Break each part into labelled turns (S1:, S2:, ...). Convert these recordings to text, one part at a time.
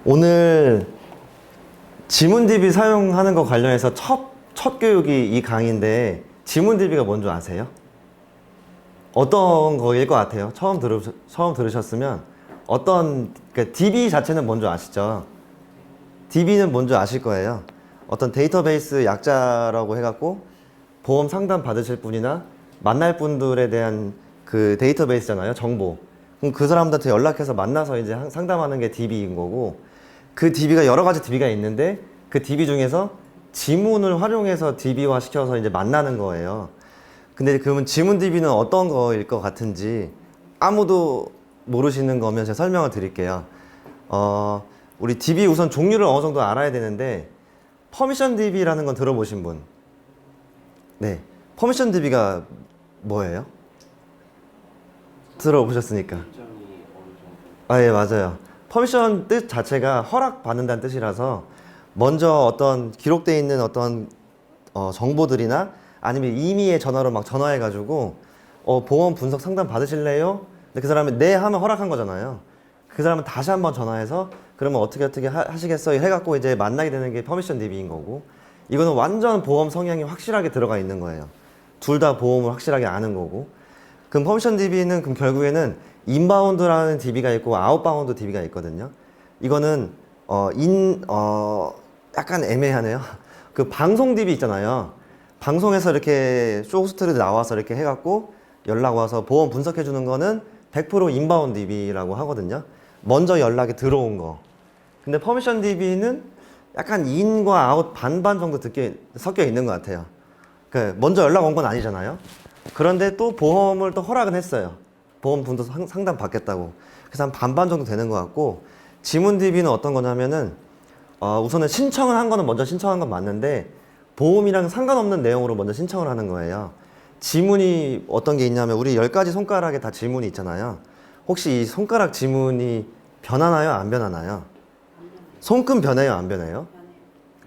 S1: 오늘 지문 DB 사용하는 거 관련해서 첫 교육이 이 강의인데 지문 DB가 뭔지 아세요? 어떤 거일 것 같아요? 처음 들으셨으면 그러니까 DB 자체는 뭔지 아시죠? DB는 뭔지 아실 거예요. 어떤 데이터베이스 약자라고 해갖고 보험 상담 받으실 분이나 만날 분들에 대한 그 데이터베이스잖아요. 정보. 그럼 그 사람들한테 연락해서 만나서 이제 상담하는 게 DB인 거고, 그 DB가 여러 가지 DB가 있는데 그 DB 중에서 지문을 활용해서 DB화 시켜서 이제 만나는 거예요. 근데 그러면 지문 DB는 어떤 거일 것 같은지 아무도 모르시는 거면 제가 설명을 드릴게요. 우리 DB 우선 종류를 어느 정도 알아야 되는데, 퍼미션 DB라는 건 들어보신 분? 네. 퍼미션 DB가 뭐예요? 들어보셨으니까. 아, 예, 맞아요. 퍼미션 뜻 자체가 허락받는다는 뜻이라서 먼저 어떤 기록되어 있는 어떤 정보들이나 아니면 임의의 전화로 막 전화해가지고 보험 분석 상담 받으실래요? 근데 그 사람이 네 하면 허락한 거잖아요. 그 사람은 다시 한번 전화해서 그러면 어떻게 하시겠어요? 해갖고 이제 만나게 되는 게 퍼미션 DB인 거고, 이거는 완전 보험 성향이 확실하게 들어가 있는 거예요. 둘 다 보험을 확실하게 아는 거고. 그럼 퍼미션 DB는 그럼 결국에는 인바운드라는 DB가 있고 아웃바운드 DB가 있거든요. 이거는 약간 애매하네요. 그 방송 DB 있잖아요. 방송에서 이렇게 쇼호스트로 나와서 이렇게 해갖고 연락 와서 보험 분석해 주는 거는 100% 인바운드 DB라고 하거든요. 먼저 연락이 들어온 거. 근데 퍼미션 DB는 약간 인과 아웃 반반 정도 섞여 있는 것 같아요. 먼저 연락 온 건 아니잖아요. 그런데 또 보험을 또 허락은 했어요. 보험 분석 상담 받겠다고. 그래서 한 반반 정도 되는 것 같고, 지문 DB는 어떤 거냐면은 우선은 신청을 한 거는 먼저 신청한 건 맞는데 보험이랑 상관없는 내용으로 먼저 신청을 하는 거예요. 지문이 어떤 게 있냐면 우리 10가지 손가락에 다 지문이 있잖아요. 혹시 이 손가락 지문이 변하나요? 안 변하나요? 손금 변해요? 안 변해요?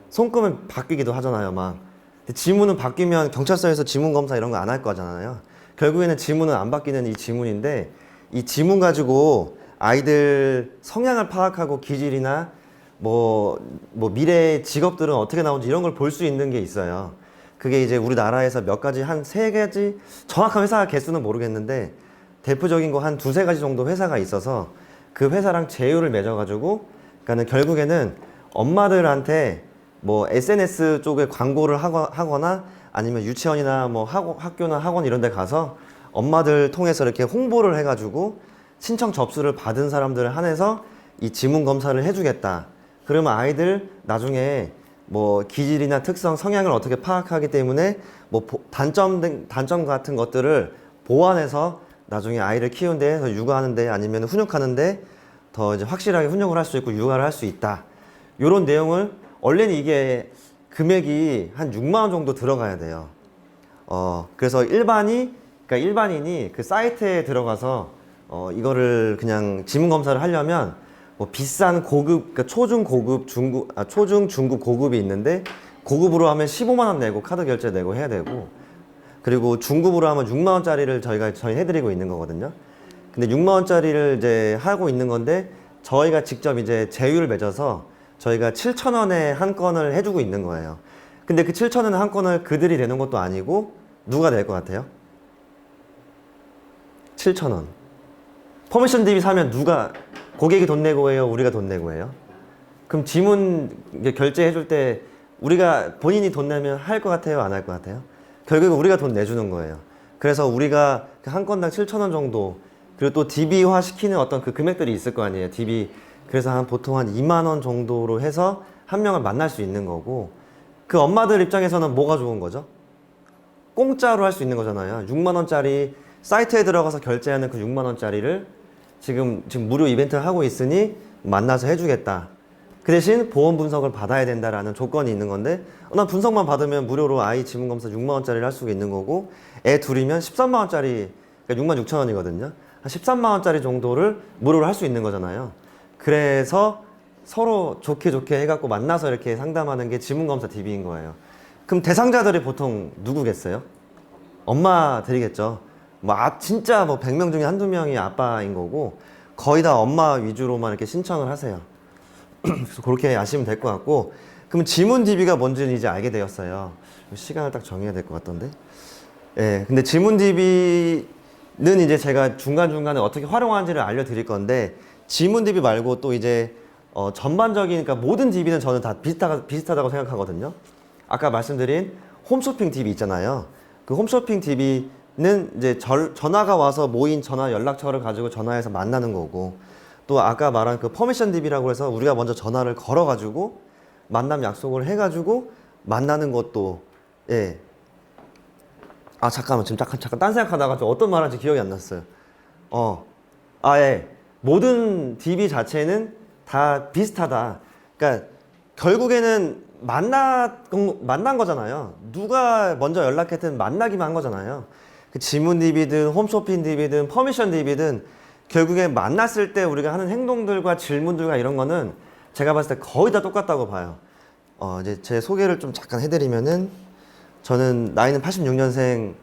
S1: 손금은 바뀌기도 하잖아요, 막. 근데 지문은 바뀌면 경찰서에서 지문 검사 이런 거 안 할 거잖아요. 결국에는 지문은 안 바뀌는 이 지문인데, 이 지문 가지고 아이들 성향을 파악하고 기질이나 미래의 직업들은 어떻게 나오는지 이런 걸 볼 수 있는 게 있어요. 그게 이제 우리나라에서 몇 가지, 한 3가지, 정확한 회사 개수는 모르겠는데 대표적인 거 한 2-3가지 정도 회사가 있어서 그 회사랑 제휴를 맺어가지고, 그러니까는 결국에는 엄마들한테 SNS 쪽에 광고를 하거나 아니면 유치원이나 학교나 학원 이런 데 가서 엄마들 통해서 이렇게 홍보를 해가지고 신청 접수를 받은 사람들을 한해서 이 지문 검사를 해주겠다. 그러면 아이들 나중에 기질이나 특성, 성향을 어떻게 파악하기 때문에 단점 같은 것들을 보완해서 나중에 아이를 키우는데, 더 육아하는데 아니면 훈육하는데 더 이제 확실하게 훈육을 할 수 있고 육아를 할 수 있다. 요런 내용을, 원래는 이게 금액이 한 6만 원 정도 들어가야 돼요. 그래서 일반인이 그 사이트에 들어가서 이거를 그냥 지문 검사를 하려면 비싼 고급, 그러니까 초중, 중급, 고급이 있는데, 고급으로 하면 15만 원 내고 카드 결제 내고 해야 되고, 그리고 중급으로 하면 6만 원짜리를 저희 해드리고 있는 거거든요. 근데 6만 원짜리를 이제 하고 있는 건데, 저희가 직접 이제 제휴를 맺어서 저희가 7천 원에 한 건을 해주고 있는 거예요. 근데 그 7천 원에 한 건을 그들이 내는 것도 아니고 누가 낼 것 같아요? 7천 원. 퍼미션 DB 사면 누가, 고객이 돈 내고 해요? 우리가 돈 내고 해요? 그럼 지문 결제해 줄 때 본인이 돈 내면 할 것 같아요? 안 할 것 같아요? 결국에 우리가 돈 내주는 거예요. 그래서 우리가 한 건당 7천 원 정도, 그리고 또 DB화 시키는 어떤 그 금액들이 있을 거 아니에요. DB. 그래서 보통 한 2만 원 정도로 해서 한 명을 만날 수 있는 거고, 그 엄마들 입장에서는 뭐가 좋은 거죠? 공짜로 할 수 있는 거잖아요. 6만 원짜리 사이트에 들어가서 결제하는 그 6만 원짜리를 지금 무료 이벤트를 하고 있으니 만나서 해주겠다. 그 대신 보험 분석을 받아야 된다라는 조건이 있는 건데, 난 분석만 받으면 무료로 아이 지문 검사 6만 원짜리를 할 수가 있는 거고, 애 둘이면 13만 원짜리, 그러니까 6만 6천 원이거든요. 한 13만 원짜리 정도를 무료로 할 수 있는 거잖아요. 그래서 서로 좋게 해갖고 만나서 이렇게 상담하는 게 지문 검사 DB인 거예요. 그럼 대상자들이 보통 누구겠어요? 엄마들이겠죠. 진짜 100명 중에 한두 명이 아빠인 거고, 거의 다 엄마 위주로만 이렇게 신청을 하세요. 그래서 그렇게 아시면 될 것 같고, 그럼 지문 DB가 뭔지는 이제 알게 되었어요. 시간을 딱 정해야 될 것 같던데. 예, 근데 지문 DB는 이제 제가 중간중간에 어떻게 활용하는지를 알려드릴 건데, 지문 DB 말고 또 이제 전반적인, 그러니까 모든 DB는 저는 다 비슷하다고 생각하거든요. 아까 말씀드린 홈쇼핑 DB 있잖아요. 그 홈쇼핑 DB는 이제 전화가 와서 모인 전화 연락처를 가지고 전화해서 만나는 거고, 또 아까 말한 그 퍼미션 DB라고 해서 우리가 먼저 전화를 걸어가지고 만남 약속을 해가지고 만나는 것도, 예. 아, 잠깐만. 지금 잠깐 딴 생각하다가 좀 어떤 말 하는지 기억이 안 났어요. 예. 모든 DB 자체는 다 비슷하다. 그러니까 결국에는 만난 거잖아요. 누가 먼저 연락했든 만나기만 한 거잖아요. 그 지문 DB든 홈쇼핑 DB든 퍼미션 DB든 결국에 만났을 때 우리가 하는 행동들과 질문들과 이런 거는 제가 봤을 때 거의 다 똑같다고 봐요. 이제 제 소개를 좀 잠깐 해드리면은, 저는 나이는 86년생,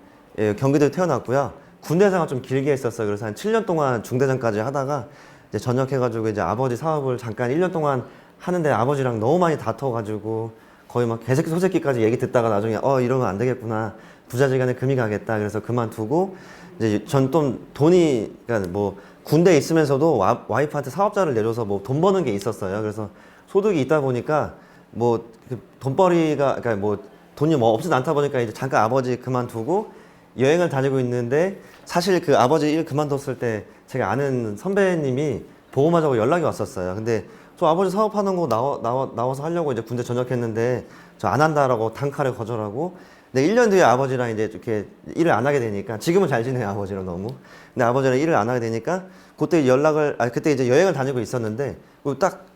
S1: 경기도에 태어났고요. 군대 생활 좀 길게 했었어요. 그래서 한 7년 동안 중대장까지 하다가 이제 전역해가지고 이제 아버지 사업을 잠깐 1년 동안 하는데 아버지랑 너무 많이 다퉈가지고 거의 막 개새끼 소새끼까지 얘기 듣다가 나중에 이러면 안 되겠구나. 부자지간에 금이 가겠다. 그래서 그만두고 이제 전 좀 돈이, 그러니까 뭐 군대에 있으면서도 와이프한테 사업자를 내줘서 뭐 돈 버는 게 있었어요. 그래서 소득이 있다 보니까 뭐 돈벌이가, 그러니까 뭐 돈이 뭐 없진 않다 보니까 이제 잠깐 아버지 그만두고 여행을 다니고 있는데, 사실 그 아버지 일 그만뒀을 때 제가 아는 선배님이 보험하자고 연락이 왔었어요. 근데 저 아버지 사업하는 거 나와서 하려고 이제 군대 전역했는데 저 안 한다라고 단칼에 거절하고, 근데 1년 뒤에 아버지랑 이제 이렇게 일을 안 하게 되니까, 지금은 잘 지내요, 아버지랑 너무. 근데 아버지랑 일을 안 하게 되니까 그때 그때 이제 여행을 다니고 있었는데, 딱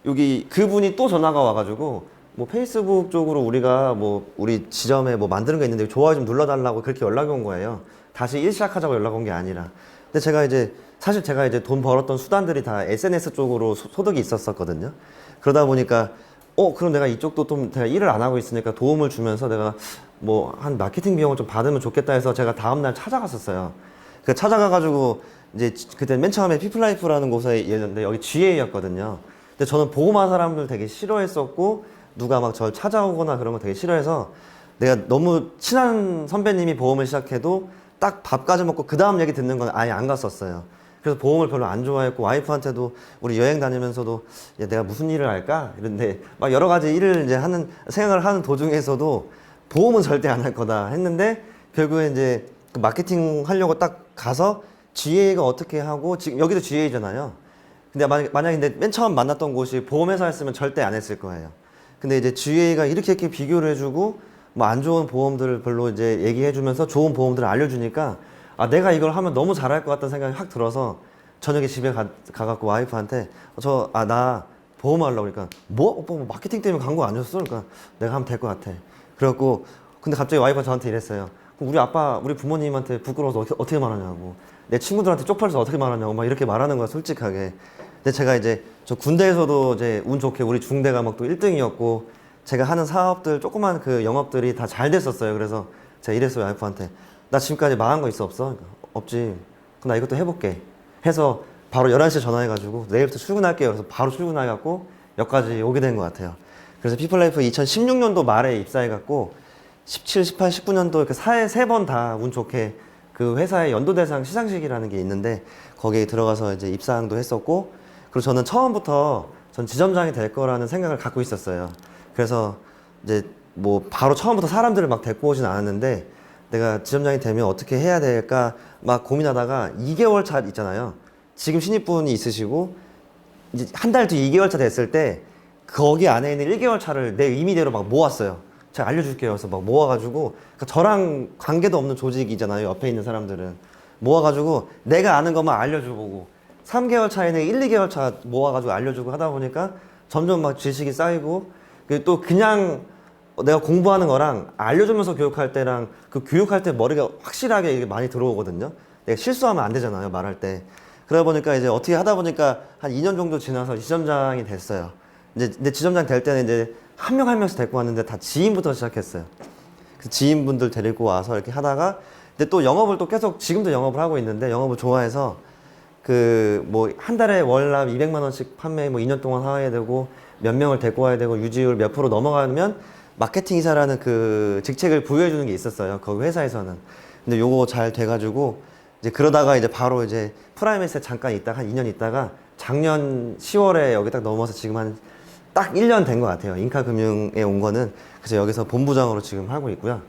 S1: 여기 그분이 또 전화가 와가지고, 뭐 페이스북 쪽으로 우리가 뭐 우리 지점에 뭐 만드는 거 있는데 좋아요 좀 눌러달라고 그렇게 연락이 온 거예요. 다시 일 시작하자고 연락 온 게 아니라. 근데 사실 제가 이제 돈 벌었던 수단들이 다 SNS 쪽으로 소득이 있었거든요. 그러다 보니까 그럼 내가 이쪽도 좀 내가 일을 안 하고 있으니까 도움을 주면서 내가 뭐 한 마케팅 비용을 좀 받으면 좋겠다 해서 제가 다음날 찾아갔었어요. 그 찾아가가지고 이제 그때 맨 처음에 피플라이프라는 곳에 있는데 여기 GA였거든요. 근데 저는 보험한 사람들 되게 싫어했었고, 누가 막 저를 찾아오거나 그런 거 되게 싫어해서, 내가 너무 친한 선배님이 보험을 시작해도 딱 밥까지 먹고 그 다음 얘기 듣는 건 아예 안 갔었어요. 그래서 보험을 별로 안 좋아했고, 와이프한테도 우리 여행 다니면서도 야, 내가 무슨 일을 할까? 이런데 막 여러 가지 일을 이제 생각을 하는 도중에서도 보험은 절대 안 할 거다 했는데, 결국에 이제 그 마케팅 하려고 딱 가서 GA가 어떻게 하고, 지금 여기도 GA잖아요. 근데 만약에 맨 처음 만났던 곳이 보험회사였으면 절대 안 했을 거예요. 근데 이제 GA가 이렇게 비교를 해주고, 뭐 안 좋은 보험들을 별로 이제 얘기해주면서 좋은 보험들을 알려주니까, 내가 이걸 하면 너무 잘할 것 같다는 생각이 확 들어서, 저녁에 집에 가갖고 와이프한테, 나 보험 하려고. 그러니까, 뭐? 오빠 뭐 마케팅 때문에 간 거 아니었어? 그러니까, 내가 하면 될 것 같아. 그래갖고, 근데 갑자기 와이프가 저한테 이랬어요. 우리 부모님한테 부끄러워서 어떻게 말하냐고. 내 친구들한테 쪽팔려서 어떻게 말하냐고. 막 이렇게 말하는 거야, 솔직하게. 근데 제가 이제 저 군대에서도 이제 운 좋게 우리 중대가 막 또 1등이었고, 제가 하는 사업들, 조그만 그 영업들이 다 잘 됐었어요. 그래서 제가 이랬어요, 와이프한테. 나 지금까지 망한 거 있어, 없어? 그러니까, 없지. 그럼 나 이것도 해볼게. 해서 바로 11시에 전화해가지고, 내일부터 출근할게요. 그래서 바로 출근해갖고, 여기까지 오게 된 것 같아요. 그래서 피플라이프 2016년도 말에 입사해갖고, 17, 18, 19년도 이렇게 세 번 다 운 좋게 그 회사의 연도대상 시상식이라는 게 있는데, 거기에 들어가서 이제 입사도 했었고, 그리고 저는 처음부터 전 지점장이 될 거라는 생각을 갖고 있었어요. 그래서 이제 뭐 바로 처음부터 사람들을 막 데리고 오진 않았는데, 내가 지점장이 되면 어떻게 해야 될까 막 고민하다가 2개월 차 있잖아요. 지금 신입분이 있으시고 이제 한 달 뒤 2개월 차 됐을 때 거기 안에 있는 1개월 차를 내 의미대로 막 모았어요. 제가 알려줄게요. 그래서 막 모아가지고, 그러니까 저랑 관계도 없는 조직이잖아요. 옆에 있는 사람들은. 모아가지고 내가 아는 것만 알려주고, 3개월 차에는 1, 2개월 차 모아가지고 알려주고 하다 보니까 점점 막 지식이 쌓이고, 또 그냥 내가 공부하는 거랑 알려주면서 교육할 때랑 그 교육할 때 머리가 확실하게 이게 많이 들어오거든요. 내가 실수하면 안 되잖아요, 말할 때. 그러다 보니까 이제 어떻게 하다 보니까 한 2년 정도 지나서 지점장이 됐어요. 근데 지점장 될 때는 이제 한 명 한 명씩 데리고 왔는데 다 지인부터 시작했어요. 그 지인분들 데리고 와서 이렇게 하다가, 근데 또 영업을 또 계속 지금도 영업을 하고 있는데, 영업을 좋아해서 그 뭐 한 달에 월납 200만 원씩 판매 뭐 2년 동안 하야 되고 몇 명을 데리고 와야 되고 유지율 몇 프로 넘어가면 마케팅 이사라는 그 직책을 부여해 주는 게 있었어요. 거기 회사에서는. 근데 요거 잘 돼가지고 이제 그러다가 이제 바로 이제 프라임에스에 잠깐 있다가 한 2년 있다가 작년 10월에 여기 딱 넘어서 지금 한 딱 1년 된 것 같아요. 인카금융에 온 거는. 그래서 여기서 본부장으로 지금 하고 있고요.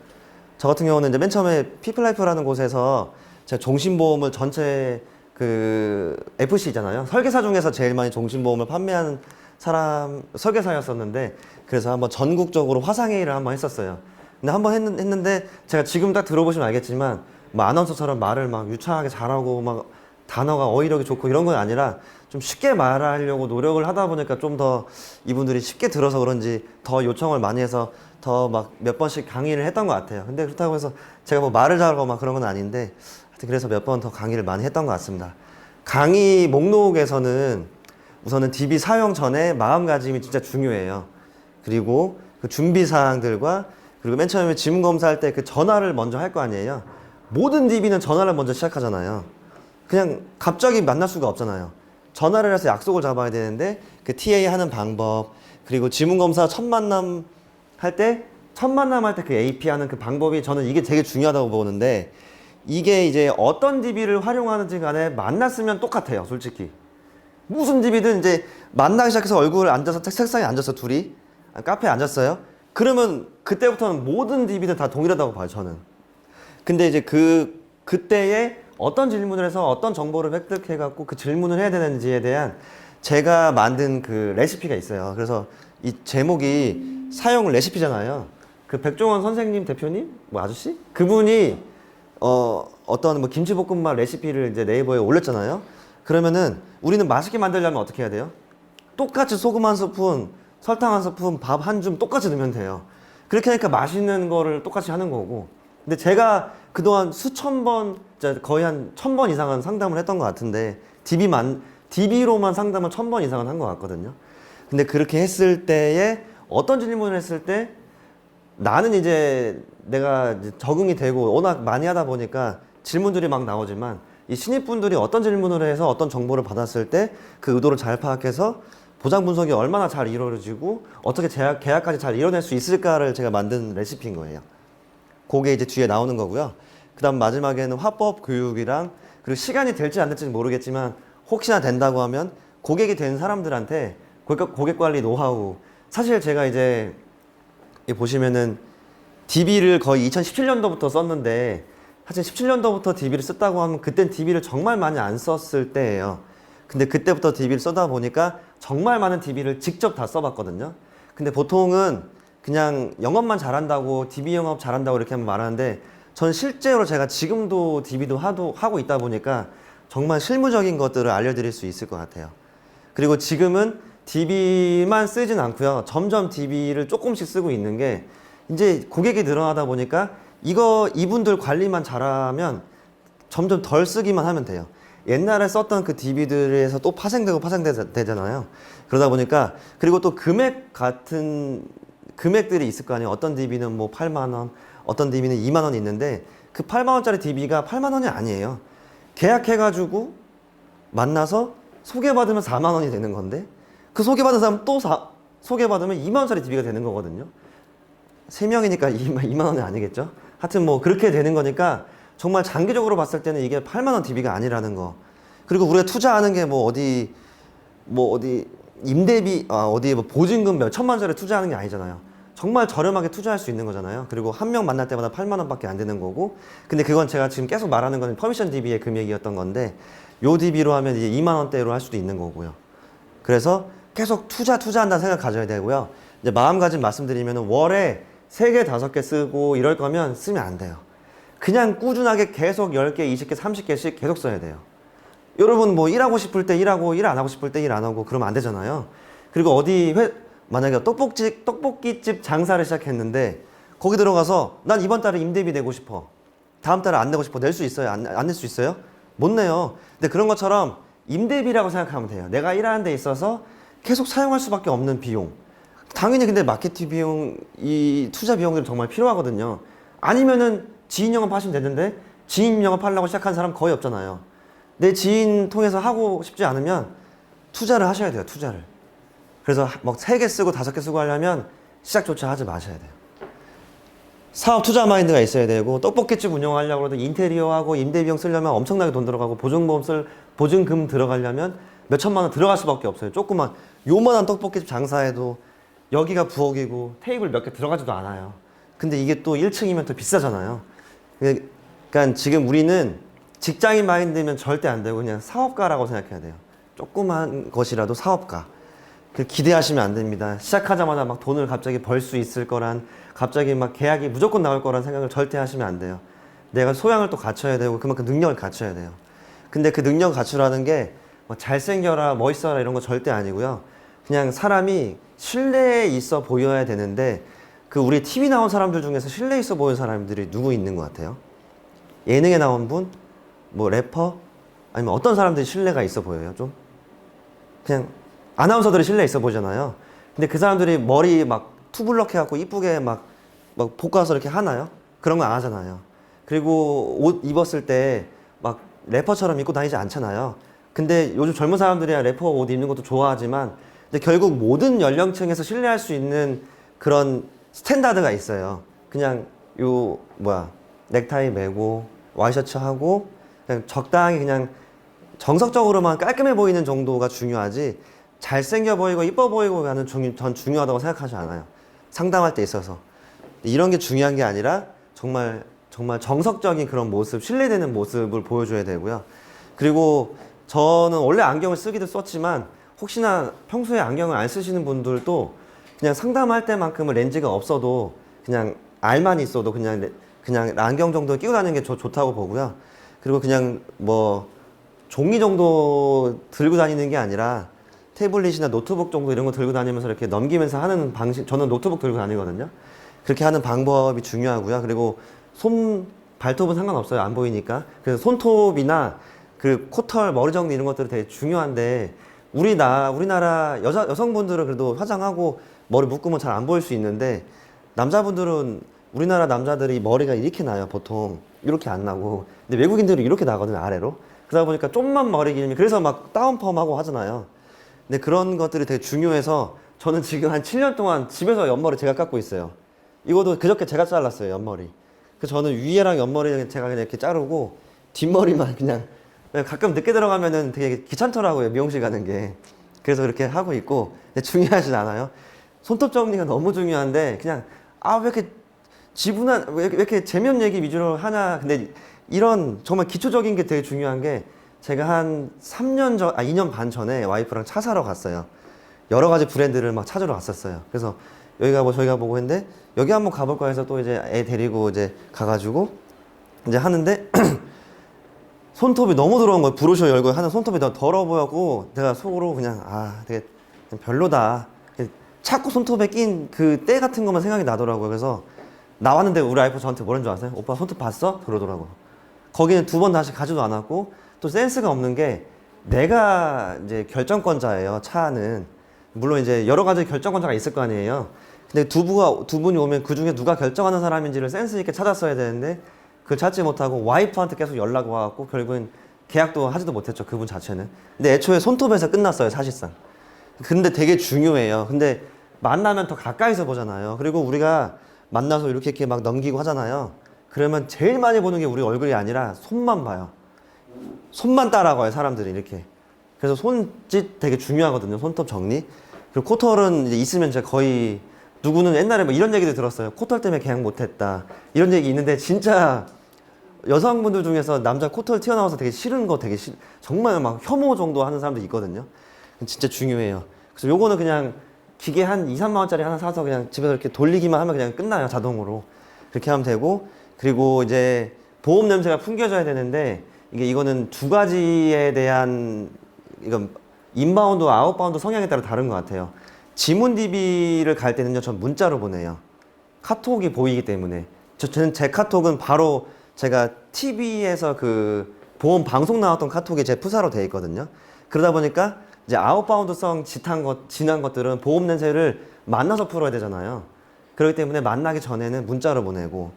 S1: 저 같은 경우는 이제 맨 처음에 피플라이프라는 곳에서 제가 종신보험을 전체 그 FC잖아요. 설계사 중에서 제일 많이 종신보험을 판매하는 사람 설계사였었는데 그래서 한번 전국적으로 화상회의를 한번 했었어요. 근데 한번 했는데 제가 지금 딱 들어보시면 알겠지만 뭐 아나운서처럼 말을 막 유창하게 잘하고 막 단어가 어휘력이 좋고 이런 건 아니라 좀 쉽게 말하려고 노력을 하다 보니까 좀 더 이분들이 쉽게 들어서 그런지 더 요청을 많이 해서 더 막 몇 번씩 강의를 했던 것 같아요. 근데 그렇다고 해서 제가 뭐 말을 잘하고 막 그런 건 아닌데 하여튼 그래서 몇 번 더 강의를 많이 했던 것 같습니다. 강의 목록에서는 우선은 DB 사용 전에 마음가짐이 진짜 중요해요. 그리고 그 준비 사항들과 그리고 맨 처음에 지문 검사할 때 그 전화를 먼저 할 거 아니에요. 모든 DB는 전화를 먼저 시작하잖아요. 그냥 갑자기 만날 수가 없잖아요. 전화를 해서 약속을 잡아야 되는데 그 TA 하는 방법 그리고 지문 검사 첫 만남 할 때 그 AP 하는 그 방법이 저는 이게 되게 중요하다고 보는데 이게 이제 어떤 DB를 활용하는지 간에 만났으면 똑같아요. 솔직히 무슨 DB든 이제 만나기 시작해서 얼굴 앉아서 책상에 앉아서 둘이 카페에 앉았어요. 그러면 그때부터는 모든 DB는 다 동일하다고 봐요. 저는. 근데 이제 그때에 어떤 질문을 해서 어떤 정보를 획득해 갖고 그 질문을 해야 되는지에 대한 제가 만든 그 레시피가 있어요. 그래서 이 제목이 사용 레시피잖아요. 그 백종원 선생님 대표님 뭐 아저씨 그분이 어떤 뭐 김치볶음밥 레시피를 이제 네이버에 올렸잖아요. 그러면은 우리는 맛있게 만들려면 어떻게 해야 돼요? 똑같이 소금 한 스푼, 설탕 한 스푼, 밥 한 줌 똑같이 넣으면 돼요. 그렇게 하니까 맛있는 거를 똑같이 하는 거고. 근데 제가 그동안 수천 번, 거의 한 1000번 이상은 상담을 했던 것 같은데 DB로만 상담을 1000번 이상은 한 것 같거든요. 근데 그렇게 했을 때에 어떤 질문을 했을 때 나는 이제 내가 이제 적응이 되고 워낙 많이 하다 보니까 질문들이 막 나오지만 이 신입분들이 어떤 질문을 해서 어떤 정보를 받았을 때 그 의도를 잘 파악해서 보장 분석이 얼마나 잘 이루어지고 어떻게 계약까지 잘 이뤄낼 수 있을까를 제가 만든 레시피인 거예요. 그게 이제 뒤에 나오는 거고요. 그 다음 마지막에는 화법 교육이랑 그리고 시간이 될지 안 될지는 모르겠지만 혹시나 된다고 하면 고객이 된 사람들한테 고객 관리 노하우 사실 제가 이제 보시면은 DB를 거의 2017년도부터 썼는데 사실 17년도부터 DB를 썼다고 하면 그땐 DB를 정말 많이 안 썼을 때예요. 근데 그때부터 DB를 써다 보니까 정말 많은 DB를 직접 다 써봤거든요. 근데 보통은 그냥 영업만 잘한다고 DB 영업 잘한다고 이렇게 하면 말하는데 전 실제로 제가 지금도 DB도 하고 있다 보니까 정말 실무적인 것들을 알려드릴 수 있을 것 같아요. 그리고 지금은 DB만 쓰진 않고요. 점점 DB를 조금씩 쓰고 있는 게 이제 고객이 늘어나다 보니까 이분들 관리만 잘하면 점점 덜 쓰기만 하면 돼요. 옛날에 썼던 그 DB들에서 또 파생되잖아요. 그러다 보니까 그리고 또 같은 금액들이 있을 거 아니에요. 어떤 DB는 뭐 8만 원, 어떤 DB는 2만 원이 있는데 그 8만 원짜리 DB가 8만 원이 아니에요. 계약해가지고 만나서 소개받으면 4만 원이 되는 건데 그 소개받은 사람 또 소개받으면 2만 원짜리 DB가 되는 거거든요. 3명이니까 2만 원은 아니겠죠? 하여튼 뭐 그렇게 되는 거니까 정말 장기적으로 봤을 때는 이게 8만 원 DB가 아니라는 거. 그리고 우리가 투자하는 게 뭐 어디 임대비 어디 뭐 보증금 몇 천만 원짜리 투자하는 게 아니잖아요. 정말 저렴하게 투자할 수 있는 거잖아요. 그리고 한 명 만날 때마다 8만 원밖에 안 되는 거고. 근데 그건 제가 지금 계속 말하는 건 퍼미션 DB의 금액이었던 건데 요 DB로 하면 이제 2만 원대로 할 수도 있는 거고요. 그래서 계속 투자한다는 생각 가져야 되고요. 이제 마음가짐 말씀드리면 월에 3개, 5개 쓰고 이럴 거면 쓰면 안 돼요. 그냥 꾸준하게 계속 10개, 20개, 30개씩 계속 써야 돼요. 여러분 뭐 일하고 싶을 때 일하고 일 안 하고 싶을 때 일 안 하고 그러면 안 되잖아요. 그리고 만약에 떡볶이집 장사를 시작했는데 거기 들어가서 난 이번 달에 임대비 내고 싶어. 다음 달에 안 내고 싶어. 낼 수 있어요? 안 낼 수 있어요? 못 내요. 근데 그런 것처럼 임대비라고 생각하면 돼요. 내가 일하는 데 있어서 계속 사용할 수밖에 없는 비용. 당연히 근데 마케팅 비용, 이 투자 비용들이 정말 필요하거든요. 아니면은 지인 영업 하시면 되는데 지인 영업 하려고 시작한 사람 거의 없잖아요. 내 지인 통해서 하고 싶지 않으면 투자를 하셔야 돼요. 투자를. 그래서 막 3개 쓰고 5개 쓰고 하려면 시작조차 하지 마셔야 돼요. 사업 투자 마인드가 있어야 되고, 떡볶이집 운영하려고 해도 인테리어하고 임대 비용 쓰려면 엄청나게 돈 들어가고, 보증금 들어가려면 몇 천만 원 들어갈 수밖에 없어요. 조그만 요만한 떡볶이집 장사해도 여기가 부엌이고 테이블 몇 개 들어가지도 않아요. 근데 이게 또 1층이면 더 비싸잖아요. 그러니까 지금 우리는 직장인 마인드면 절대 안 되고 그냥 사업가라고 생각해야 돼요. 조그만 것이라도 사업가. 기대하시면 안 됩니다. 시작하자마자 막 돈을 갑자기 벌 수 있을 거란, 갑자기 막 계약이 무조건 나올 거란 생각을 절대 하시면 안 돼요. 내가 소양을 또 갖춰야 되고 그만큼 능력을 갖춰야 돼요. 근데 그 능력 갖추라는 게 뭐 잘생겨라, 멋있어라 이런 거 절대 아니고요. 그냥 사람이 신뢰에 있어 보여야 되는데, 그 우리 TV 나온 사람들 중에서 신뢰 있어 보이는 사람들이 누구 있는 것 같아요? 예능에 나온 분? 뭐 래퍼? 아니면 어떤 사람들이 신뢰가 있어 보여요? 좀? 그냥 아나운서들이 신뢰 있어 보이잖아요. 근데 그 사람들이 머리 막 투블럭 해갖고 이쁘게 막 볶아서 이렇게 하나요? 그런 거 안 하잖아요. 그리고 옷 입었을 때 막 래퍼처럼 입고 다니지 않잖아요. 근데 요즘 젊은 사람들이야 래퍼 옷 입는 것도 좋아하지만, 근데 결국 모든 연령층에서 신뢰할 수 있는 그런 스탠다드가 있어요. 그냥 넥타이 매고 와이셔츠 하고 그냥 적당히 그냥 정석적으로만 깔끔해 보이는 정도가 중요하지, 잘생겨 보이고 이뻐 보이고 하는 전 중요하다고 생각하지 않아요. 상담할 때 있어서. 이런 게 중요한 게 아니라 정말 정석적인 그런 모습, 신뢰되는 모습을 보여줘야 되고요. 그리고 저는 원래 안경을 쓰기도 썼지만, 혹시나 평소에 안경을 안 쓰시는 분들도 그냥 상담할 때만큼은 렌즈가 없어도 그냥 알만 있어도 그냥 안경 정도 끼고 다니는 게 좋다고 보고요. 그리고 그냥 뭐 종이 정도 들고 다니는 게 아니라 태블릿이나 노트북 정도 이런 거 들고 다니면서 이렇게 넘기면서 하는 방식, 저는 노트북 들고 다니거든요. 그렇게 하는 방법이 중요하고요. 그리고 발톱은 상관없어요. 안 보이니까. 그래서 손톱이나 그 코털, 머리 정리 이런 것들이 되게 중요한데, 우리나라 여성분들은 그래도 화장하고 머리 묶으면 잘 안 보일 수 있는데, 남자분들은, 우리나라 남자들이 머리가 이렇게 나요. 보통 이렇게 안 나고. 근데 외국인들은 이렇게 나거든요. 아래로. 그러다 보니까 좀만 머리 길면, 그래서 막 다운펌하고 하잖아요. 근데 그런 것들이 되게 중요해서, 저는 지금 한 7년 동안 집에서 옆머리 제가 깎고 있어요. 이것도 그저께 제가 잘랐어요. 옆머리. 그래서 저는 위에랑 옆머리는 제가 그냥 이렇게 자르고, 뒷머리만 그냥 가끔 늦게 들어가면은 되게 귀찮더라고요. 미용실 가는 게. 그래서 그렇게 하고 있고. 근데 중요하진 않아요. 손톱 정리가 너무 중요한데, 그냥 왜 이렇게 재미없는 얘기 위주로 하냐. 근데 이런 정말 기초적인 게 되게 중요한 게, 제가 한 2년 반 전에 와이프랑 차 사러 갔어요. 여러 가지 브랜드를 막 찾으러 갔었어요. 그래서 여기 가보고 저기 가보고 했는데, 여기 한번 가볼까 해서 또 이제 애 데리고 이제 가가지고 이제 하는데, 손톱이 너무 더러운 거예요. 브로셔 열고 하는 손톱이 너무 더러워 보였고, 내가 속으로 그냥 되게 별로다. 자꾸 손톱에 낀 그 때 같은 것만 생각이 나더라고요. 그래서 나왔는데 우리 와이프 저한테 뭐라는 줄 아세요? 오빠 손톱 봤어? 그러더라고요. 거기는 2번 다시 가지도 않았고, 또 센스가 없는 게, 내가 이제 결정권자예요. 차는. 물론 이제 여러 가지 결정권자가 있을 거 아니에요. 근데 두 분이 오면 그 중에 누가 결정하는 사람인지를 센스 있게 찾았어야 되는데, 그걸 찾지 못하고 와이프한테 계속 연락 와갖고 결국엔 계약도 하지도 못했죠. 그분 자체는. 근데 애초에 손톱에서 끝났어요. 사실상. 근데 되게 중요해요. 근데 만나면 더 가까이서 보잖아요. 그리고 우리가 만나서 이렇게 막 넘기고 하잖아요. 그러면 제일 많이 보는 게 우리 얼굴이 아니라 손만 봐요. 손만 따라가요, 사람들이 이렇게. 그래서 손짓 되게 중요하거든요. 손톱 정리. 그리고 코털은 이제 있으면 이제 거의, 누구는 옛날에 뭐 이런 얘기도 들었어요. 코털 때문에 계약 못했다. 이런 얘기 있는데, 진짜 여성분들 중에서 남자 코털 튀어나와서 되게 싫은 거 정말 막 혐오 정도 하는 사람도 있거든요. 진짜 중요해요. 그래서 요거는 그냥 기계 한 2, 3만 원짜리 하나 사서 그냥 집에서 이렇게 돌리기만 하면 그냥 끝나요. 자동으로. 그렇게 하면 되고, 그리고 이제 보험 냄새가 풍겨져야 되는데, 이거는 2가지에 대한, 이건 인바운드, 아웃바운드 성향에 따라 다른 것 같아요. 지문 DB를 갈 때는요, 전 문자로 보내요. 카톡이 보이기 때문에. 저는 제 카톡은 바로 제가 TV에서 그 보험 방송 나왔던 카톡이 제 프사로 되어 있거든요. 그러다 보니까 이제 아웃바운드성 진한 것들은 보험 냄새를 만나서 풀어야 되잖아요. 그렇기 때문에 만나기 전에는 문자로 보내고,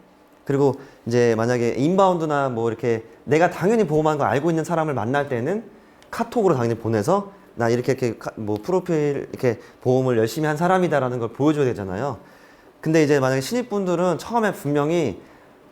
S1: 그리고 이제 만약에 인바운드나 뭐 이렇게 내가 당연히 보험한 거 알고 있는 사람을 만날 때는 카톡으로 당연히 보내서 나 이렇게 뭐 프로필 이렇게 보험을 열심히 한 사람이다라는 걸 보여줘야 되잖아요. 근데 이제 만약에 신입분들은 처음에 분명히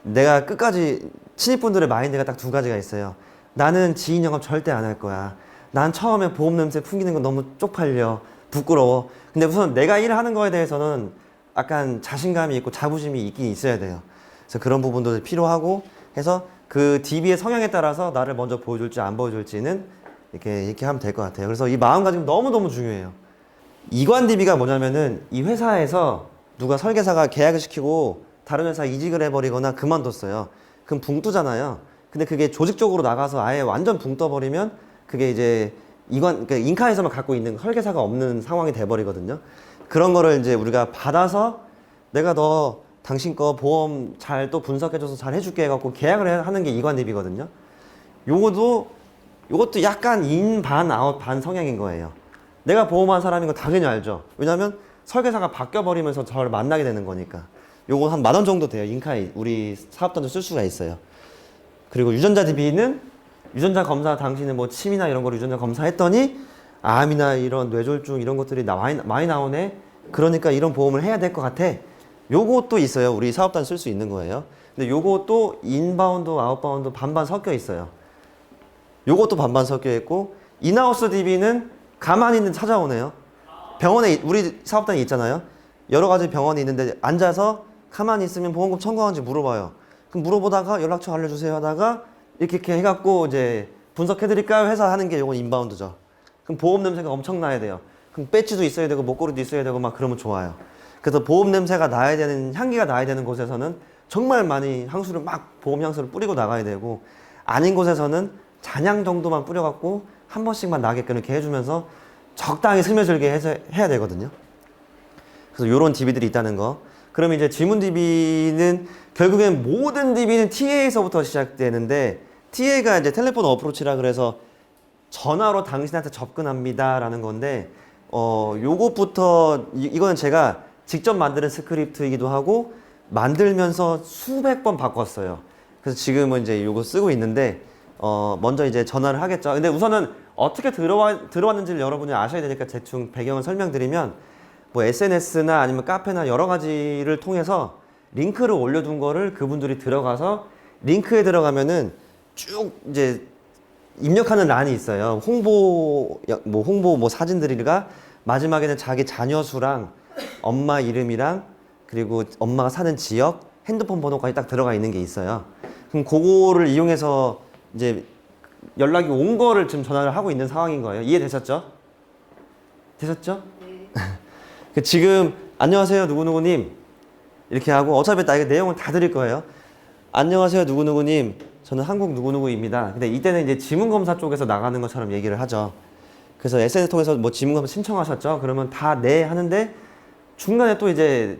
S1: 내가 끝까지 신입분들의 마인드가 딱 두 가지가 있어요. 나는 지인 영업 절대 안 할 거야. 난 처음에 보험 냄새 풍기는 거 너무 쪽팔려. 부끄러워. 근데 우선 내가 일하는 거에 대해서는 약간 자신감이 있고 자부심이 있긴 있어야 돼요. 그래서 그런 부분도 필요하고 해서 그 DB의 성향에 따라서 나를 먼저 보여줄지 안 보여줄지는 이렇게 하면 될 것 같아요. 그래서 이 마음가짐 너무너무 중요해요. 이관 DB가 뭐냐면은 이 회사에서 누가 설계사가 계약을 시키고 다른 회사 이직을 해버리거나 그만뒀어요. 그럼 붕 뜨잖아요. 근데 그게 조직적으로 나가서 아예 완전 붕 떠버리면 그게 이제 그러니까 인카에서만 갖고 있는 설계사가 없는 상황이 돼버리거든요. 그런 거를 이제 우리가 받아서 내가 당신 거 보험 잘 또 분석해줘서 잘 해줄게 해갖고 계약을 하는 게 이관 DB거든요. 요것도 약간 인 반 아웃 반 성향인 거예요. 내가 보험한 사람인 거 당연히 알죠. 왜냐면 설계사가 바뀌어버리면서 저를 만나게 되는 거니까. 요거 한 10,000원 정도 돼요. 인카에 우리 사업단도 쓸 수가 있어요. 그리고 유전자 DB는 유전자 검사 당신은 뭐 침이나 이런 거를 유전자 검사했더니 암이나 이런 뇌졸중 이런 것들이 많이 나오네. 그러니까 이런 보험을 해야 될 것 같아. 요것도 있어요. 우리 사업단 쓸 수 있는 거예요. 근데 요것도 인바운드, 아웃바운드 반반 섞여 있어요. 요것도 반반 섞여 있고 인하우스 DB는 가만히 있는 찾아오네요. 병원에 우리 사업단이 있잖아요. 여러 가지 병원이 있는데 앉아서 가만히 있으면 보험금 청구하는지 물어봐요. 그럼 물어보다가 연락처 알려주세요 하다가 이렇게 해갖고 이제 분석해드릴까요? 회사 하는 게 요건 인바운드죠. 그럼 보험 냄새가 엄청 나야 돼요. 그럼 배지도 있어야 되고 목걸이도 있어야 되고 막 그러면 좋아요. 그래서 보험 냄새가 나야 되는 향기가 나야 되는 곳에서는 정말 많이 향수를 막 보험 향수를 뿌리고 나가야 되고 아닌 곳에서는 잔향 정도만 뿌려갖고 한 번씩만 나게끔 이렇게 해주면서 적당히 스며들게 해야 되거든요. 그래서 요런 DB들이 있다는 거. 그럼 이제 지문 DB는 결국엔 모든 DB는 TA에서부터 시작되는데 TA가 이제 텔레폰 어프로치라 그래서 전화로 당신한테 접근합니다 라는 건데 요것부터 이거는 제가 직접 만드는 스크립트이기도 하고 만들면서 수백 번 바꿨어요. 그래서 지금은 이제 요거 쓰고 있는데 먼저 이제 전화를 하겠죠. 근데 우선은 어떻게 들어왔는지를 여러분이 아셔야 되니까 대충 배경을 설명드리면 뭐 SNS나 아니면 카페나 여러 가지를 통해서 링크를 올려둔 거를 그분들이 들어가서 링크에 들어가면은 쭉 이제 입력하는 란이 있어요. 홍보 사진들이가 마지막에는 자기 자녀 수랑 엄마 이름이랑 그리고 엄마가 사는 지역, 핸드폰 번호까지 딱 들어가 있는 게 있어요. 그럼 그거를 이용해서 이제 연락이 온 거를 지금 전화를 하고 있는 상황인 거예요. 이해되셨죠? 되셨죠? 네. 지금 안녕하세요 누구누구님 이렇게 하고 어차피 나 이거 내용은 다 드릴 거예요. 안녕하세요 누구누구님 저는 한국 누구누구입니다. 근데 이때는 이제 지문검사 쪽에서 나가는 것처럼 얘기를 하죠. 그래서 SNS 통해서 뭐 지문검사 신청하셨죠? 그러면 다 네 하는데 중간에 또 이제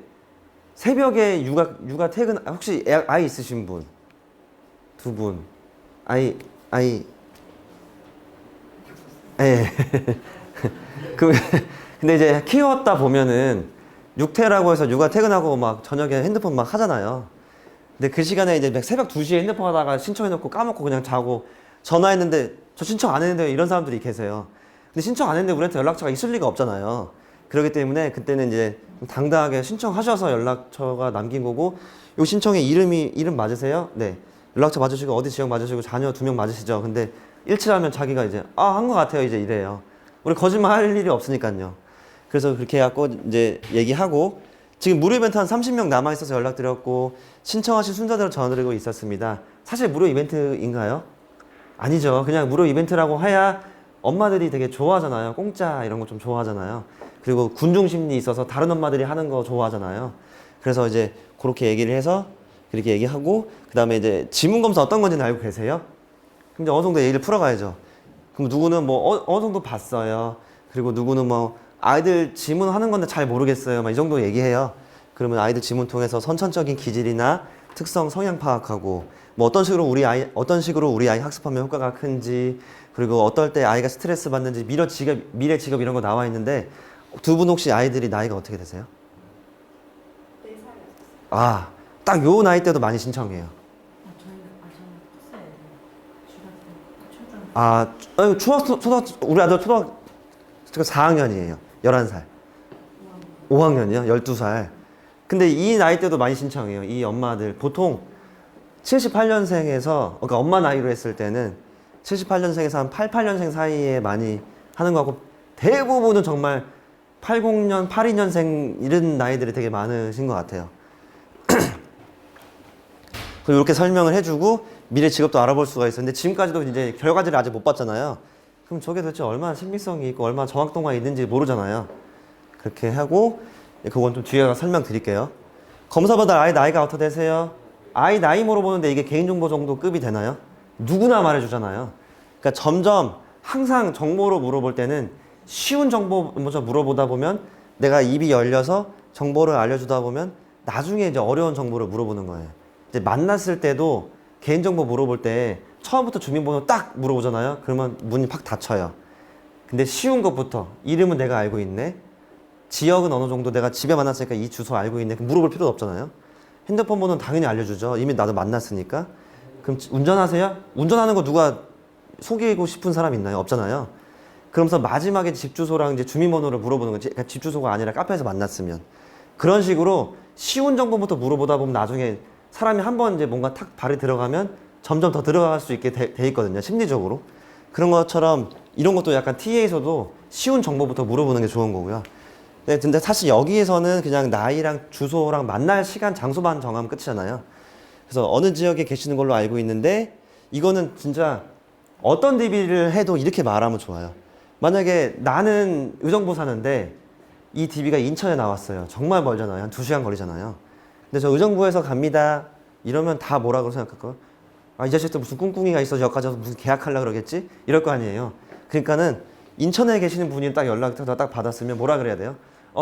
S1: 새벽에 육아 퇴근 혹시 아이 있으신 분? 두 분? 아이 예. 근데 이제 키웠다 보면은 육퇴라고 해서 육아 퇴근하고 막 저녁에 핸드폰 막 하잖아요. 근데 그 시간에 이제 새벽 2시에 핸드폰 하다가 신청해놓고 까먹고 그냥 자고 전화했는데 저 신청 안 했는데 이런 사람들이 계세요. 근데 신청 안 했는데 우리한테 연락처가 있을 리가 없잖아요. 그렇기 때문에 그때는 이제 당당하게 신청하셔서 연락처가 남긴 거고 요 신청의 이름 맞으세요? 네. 연락처 맞으시고 어디 지역 맞으시고 자녀 2명 맞으시죠? 근데 일치하면 자기가 이제 한 것 같아요 이제 이래요. 우리 거짓말 할 일이 없으니까요. 그래서 그렇게 해갖고 이제 얘기하고 지금 무료 이벤트 한 30명 남아있어서 연락드렸고 신청하신 순서대로 전화드리고 있었습니다. 사실 무료 이벤트인가요? 아니죠. 그냥 무료 이벤트라고 해야 엄마들이 되게 좋아하잖아요. 공짜 이런 거 좀 좋아하잖아요. 그리고 군중심리 있어서 다른 엄마들이 하는 거 좋아하잖아요. 그래서 이제 그렇게 얘기를 해서 그렇게 얘기하고 그 다음에 이제 지문검사 어떤 건지는 알고 계세요? 근데 어느 정도 얘기를 풀어가야죠. 그럼 누구는 뭐 어느 정도 봤어요. 그리고 누구는 뭐 아이들 지문하는 건데 잘 모르겠어요. 막 이 정도 얘기해요. 그러면 아이들 지문 통해서 선천적인 기질이나 특성 성향 파악하고 뭐 어떤 식으로 우리 아이 학습하면 효과가 큰지 그리고 어떨 때 아이가 스트레스 받는지 미래 직업 이런 거 나와 있는데 두 분 혹시 아이들이 나이가 어떻게 되세요?
S2: 4살.
S1: 아, 딱 요 나이 때도 많이 신청해요. 우리 아들 초등학교 4학년이에요. 11살. 5학년이요? 12살. 근데 이 나이 때도 많이 신청해요. 이 엄마들. 보통 78년생에서, 그러니까 엄마 나이로 했을 때는 78년생에서 한 88년생 사이에 많이 하는 거 같고, 대부분은 정말 80년, 82년생 이런 나이들이 되게 많으신 것 같아요. 그리고 이렇게 설명을 해주고 미래 직업도 알아볼 수가 있어요. 근데 지금까지도 이제 결과지를 아직 못 봤잖아요. 그럼 저게 도대체 얼마나 신빙성이 있고 얼마나 정확도가 있는지 모르잖아요. 그렇게 하고 그건 좀 뒤에 가서 설명드릴게요. 검사받을 아이 나이가 어떻게 되세요? 아이 나이 물어보는데 이게 개인정보 정도 급이 되나요? 누구나 말해주잖아요. 그러니까 점점 항상 정보로 물어볼 때는 쉬운 정보 먼저 물어보다 보면 내가 입이 열려서 정보를 알려주다 보면 나중에 이제 어려운 정보를 물어보는 거예요. 이제 만났을 때도 개인정보 물어볼 때 처음부터 주민번호 딱 물어보잖아요. 그러면 문이 팍 닫혀요. 근데 쉬운 것부터 이름은 내가 알고 있네. 지역은 어느 정도 내가 집에 만났으니까 이 주소 알고 있네. 물어볼 필요도 없잖아요. 핸드폰 번호는 당연히 알려주죠. 이미 나도 만났으니까. 그럼 운전하세요? 운전하는 거 누가 속이고 싶은 사람 있나요? 없잖아요. 그러면서 마지막에 집 주소랑 이제 주민번호를 물어보는 거지. 그러니까 집 주소가 아니라 카페에서 만났으면. 그런 식으로 쉬운 정보부터 물어보다 보면 나중에 사람이 한번 이제 뭔가 탁 발이 들어가면 점점 더 들어갈 수 있게 돼 있거든요. 심리적으로. 그런 것처럼 이런 것도 약간 TA에서도 쉬운 정보부터 물어보는 게 좋은 거고요. 네, 근데 사실 여기에서는 그냥 나이랑 주소랑 만날 시간, 장소만 정하면 끝이잖아요. 그래서 어느 지역에 계시는 걸로 알고 있는데 이거는 진짜 어떤 DB를 해도 이렇게 말하면 좋아요. 만약에 나는 의정부 사는데 이 DB가 인천에 나왔어요. 정말 멀잖아요. 한 2시간 거리잖아요. 근데 저 의정부에서 갑니다. 이러면 다 뭐라고 생각할까요? 아, 이 자식들 무슨 꿍꿍이가 있어서 여기까지 와서 무슨 계약하려고 그러겠지? 이럴 거 아니에요. 그러니까는 인천에 계시는 분이 딱 연락을 딱 받았으면 뭐라 그래야 돼요?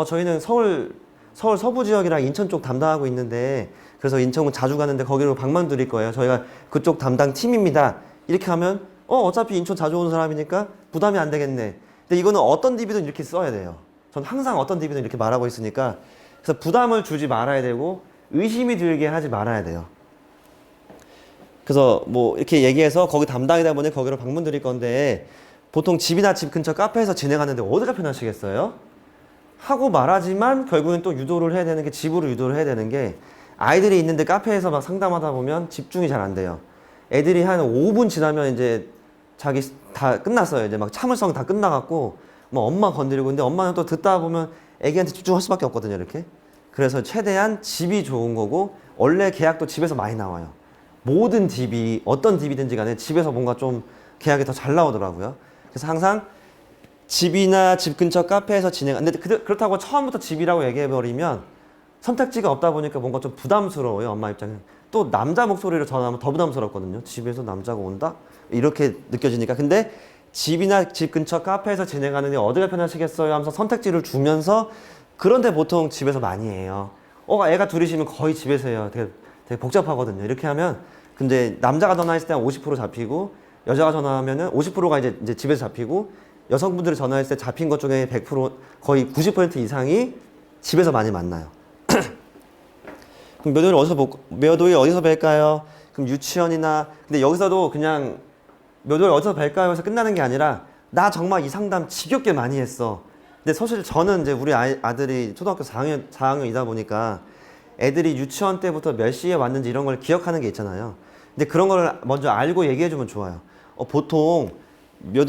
S1: 저희는 서울 서부 지역이랑 인천 쪽 담당하고 있는데 그래서 인천은 자주 가는데 거기로 방문 드릴 거예요. 저희가 그쪽 담당 팀입니다. 이렇게 하면 어차피 인천 자주 오는 사람이니까 부담이 안 되겠네. 근데 이거는 어떤 DB든 이렇게 써야 돼요. 전 항상 어떤 DB든 이렇게 말하고 있으니까 그래서 부담을 주지 말아야 되고 의심이 들게 하지 말아야 돼요. 그래서 뭐 이렇게 얘기해서 거기 담당이다 보니 거기로 방문 드릴 건데 보통 집이나 집 근처 카페에서 진행하는데 어디가 편하시겠어요? 하고 말하지만 결국엔 또 유도를 해야 되는 게 집으로 유도를 해야 되는 게 아이들이 있는데 카페에서 막 상담하다 보면 집중이 잘 안 돼요. 애들이 한 5분 지나면 이제 자기 다 끝났어요. 이제 막 참을성 다 끝나갖고 뭐 엄마 건드리고 근데 엄마는 또 듣다 보면 애기한테 집중할 수밖에 없거든요. 이렇게. 그래서 최대한 집이 좋은 거고 원래 계약도 집에서 많이 나와요. 모든 DB 어떤 DB든지 간에 집에서 뭔가 좀 계약이 더 잘 나오더라고요. 그래서 항상 집이나 집 근처 카페에서 근데 그렇다고 처음부터 집이라고 얘기해버리면 선택지가 없다 보니까 뭔가 좀 부담스러워요. 엄마 입장에. 또 남자 목소리로 전화하면 더 부담스럽거든요. 집에서 남자가 온다? 이렇게 느껴지니까. 근데 집이나 집 근처 카페에서 진행하는데 어디가 편하시겠어요? 하면서 선택지를 주면서 그런데 보통 집에서 많이 해요. 애가 둘이시면 거의 집에서 해요. 되게 복잡하거든요. 이렇게 하면 근데 남자가 전화했을 때 한 50% 잡히고 여자가 전화하면은 50%가 이제 집에서 잡히고 여성분들이 전화했을 때 잡힌 것 중에 100% 거의 90% 이상이 집에서 많이 만나요. 그럼 몇 월에 어디서 뵐까요? 그럼 유치원이나 근데 여기서도 그냥 몇 월에 어디서 뵐까요? 해서 끝나는 게 아니라 나 정말 이 상담 지겹게 많이 했어. 근데 사실 저는 이제 우리 아들이 초등학교 4학년이다 보니까 애들이 유치원 때부터 몇 시에 왔는지 이런 걸 기억하는 게 있잖아요. 근데 그런 걸 먼저 알고 얘기해주면 좋아요. 보통 몇